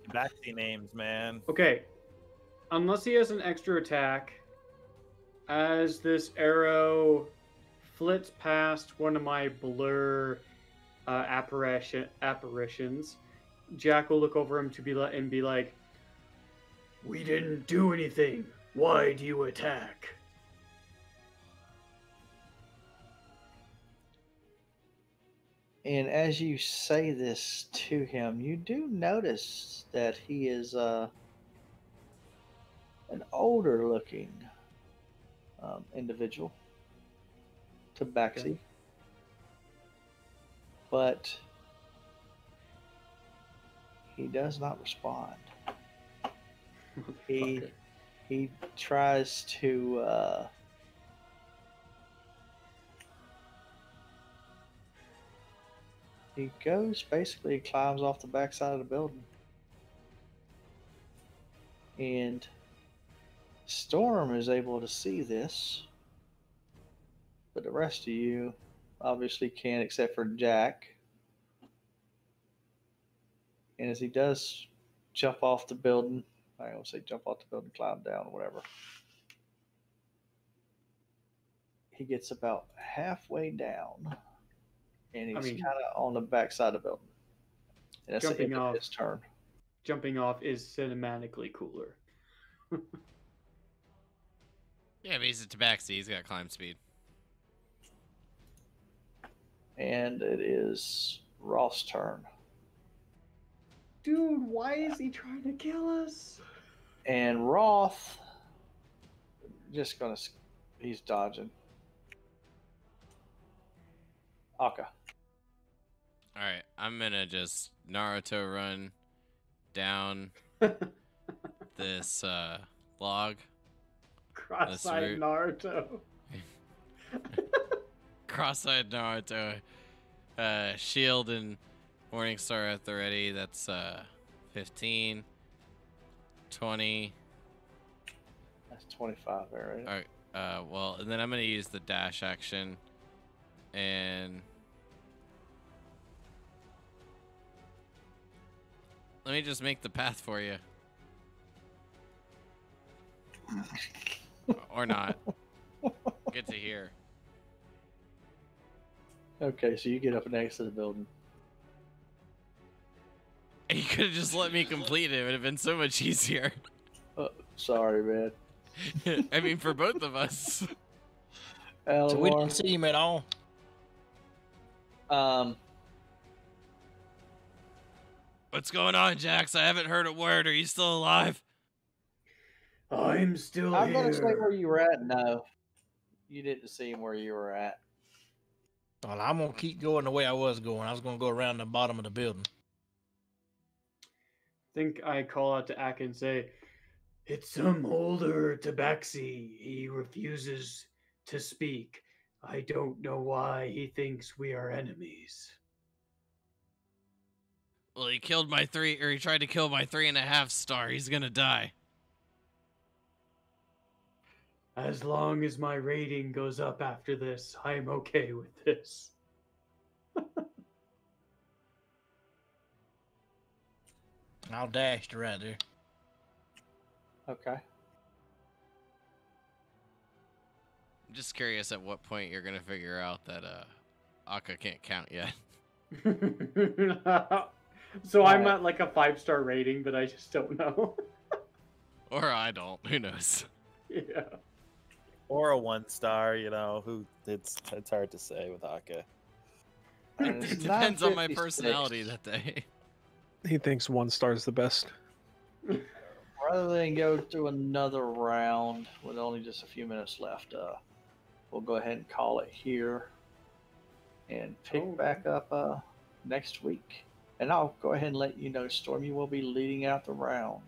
Backseat names, man. Okay. Unless he has an extra attack, as this arrow flits past one of my blur apparitions, Jack will look over him and be like, "We didn't do anything. Why do you attack?" And as you say this to him, you do notice that he is an older looking individual, Tabaxi. Okay. But he does not respond. Motherfucker. He tries to he basically climbs off the backside of the building. And Storm is able to see this, but the rest of you obviously can't, except for Jack. And as he does jump off the building, I don't say jump off the building, climb down, or whatever. He gets about halfway down, and he's kind of on the backside of the building. And that's the end of his turn. Jumping off is cinematically cooler. Yeah, but he's a tabaxi. He's got climb speed. And it is Ross' turn. Dude, why is he trying to kill us? And Roth, he's dodging. Aka. Alright, I'm gonna just Naruto run down this log. Cross-eyed Naruto. Cross-eyed Naruto. Shield and Morningstar at the ready. That's 15, 20. That's 25 there, right? Alright, well, and then I'm gonna use the dash action and let me just make the path for you. Or not. Get to here. Okay, so you get up next to the building. You could have just let me complete it. It would have been so much easier. Sorry, man. I mean, for both of us. So we didn't see him at all. What's going on, Jax? I haven't heard a word. Are you still alive? I'm still I'm here. gonna say where you were at. No, you didn't see him where you were at. Well, I'm gonna keep going the way I was going. I was gonna go around the bottom of the building. Think I call out to Ak and say, "It's some older tabaxi. He refuses to speak. I don't know why he thinks we are enemies." Well, he tried to kill my 3.5 star. He's gonna die. As long as my rating goes up after this, I'm okay with this. I'll dash to right there. Okay. I'm just curious at what point you're gonna figure out that Akka can't count yet. So I'm at like a 5-star rating, but I just don't know. Or I don't. Who knows? Yeah. or a 1-star. It's hard to say with Aka. It's It depends on my 9:56. personality that day. He thinks 1-star's the best. Rather than go through another round with only just a few minutes left, we'll go ahead and call it here and pick back up next week. And I'll go ahead and let you know, Stormy will be leading out the round.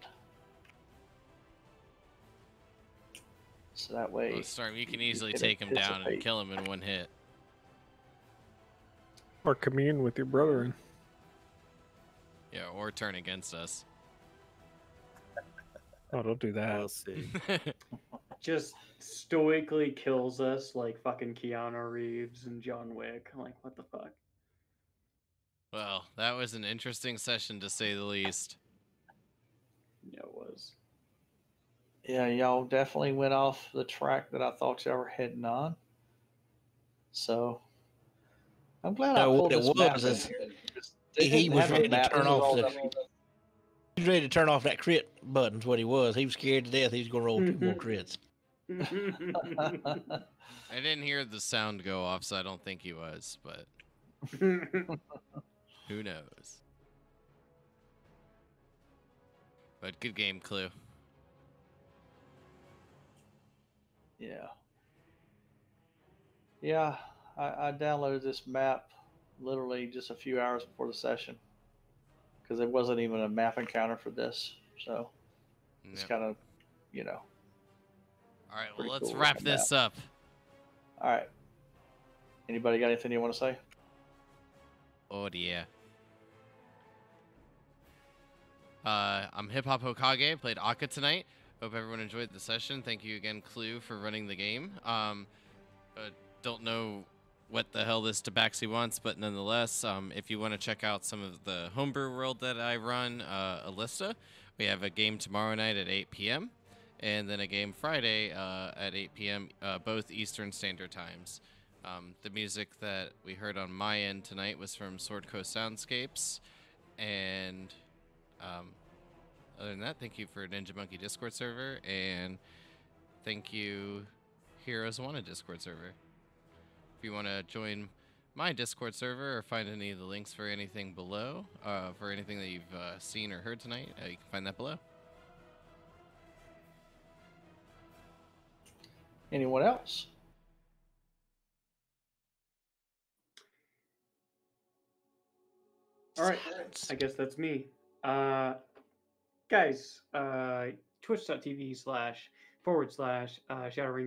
So that way, Well, Storm, you can easily can take him down and anticipate. kill him in one hit. Or commune with your brethren. Yeah, or turn against us. Oh, don't do that. We'll see. Just stoically kills us like fucking Keanu Reeves and John Wick. Like, what the fuck? Well, that was an interesting session to say the least. Yeah, it was. Yeah, y'all definitely went off the track that I thought y'all were heading on. So I'm glad I No, pulled what it this map. was is They he didn't was have a ready to map. turn This was off all the. that- He was ready to turn off that crit button's what he was. He was scared to death. He was gonna roll 2 more crits. I didn't hear the sound go off, so I don't think he was, but who knows? But good game, Clue. Yeah. Yeah, I downloaded this map literally just a few hours before the session because there wasn't even a map encounter for this. So it's Yep. kind of, All right, well, pretty let's cool wrap looking this up. All right. Anybody got anything you want to say? Oh, yeah. I'm Hip Hop Hokage. Played Akka tonight. Hope everyone enjoyed the session. Thank you again, Clue, for running the game. Don't know what the hell this Tabaxi wants, but nonetheless, if you want to check out some of the homebrew world that I run, Alista, we have a game tomorrow night at 8 p.m. and then a game Friday at 8 p.m., both Eastern Standard Times. The music that we heard on my end tonight was from Sword Coast Soundscapes, and other than that, thank you for Ninja Monkey Discord server, and thank you Heroes Wanted Discord server. If you want to join my Discord server or find any of the links for anything below, for anything that you've seen or heard tonight, you can find that below. Anyone else? All right, I guess that's me. Guys, twitch.tv//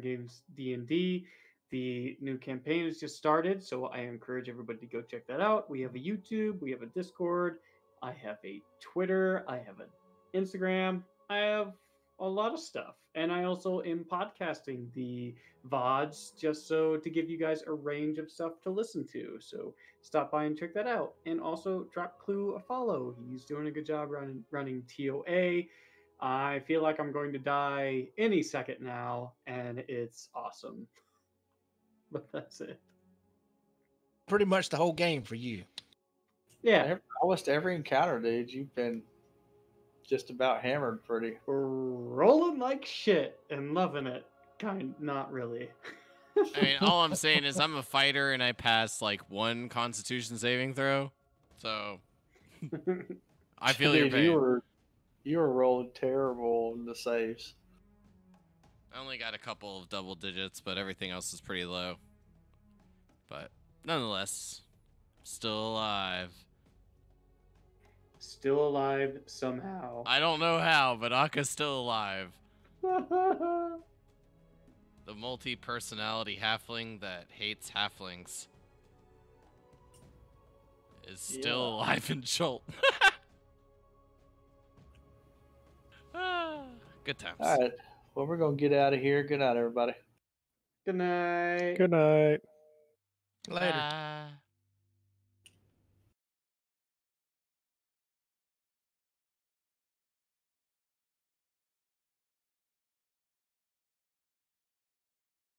Games D&D. The new campaign has just started, so I encourage everybody to go check that out. We have a YouTube, we have a Discord, I have a Twitter, I have an Instagram, I have a lot of stuff. And I also am podcasting the VODs just so to give you guys a range of stuff to listen to. So stop by and check that out. And also drop Clue a follow. He's doing a good job running TOA. I feel like I'm going to die any second now, and it's awesome. But that's it. Pretty much the whole game for you. Yeah. Almost every encounter, dude, you've been just about hammered pretty. Rolling like shit and loving it. Not really. I mean, all I'm saying is I'm a fighter and I passed like 1 Constitution saving throw, so I feel your Dude, pain. you were rolling terrible in the saves. I only got a couple of double digits, but everything else is pretty low. But nonetheless, still alive. Still alive somehow. I don't know how, but Akka's still alive. The multi-personality halfling that hates halflings is still alive in Jolt. Good times. All right. Well, we're going to get out of here. Good night, everybody. Good night. Good night. Later. Bye.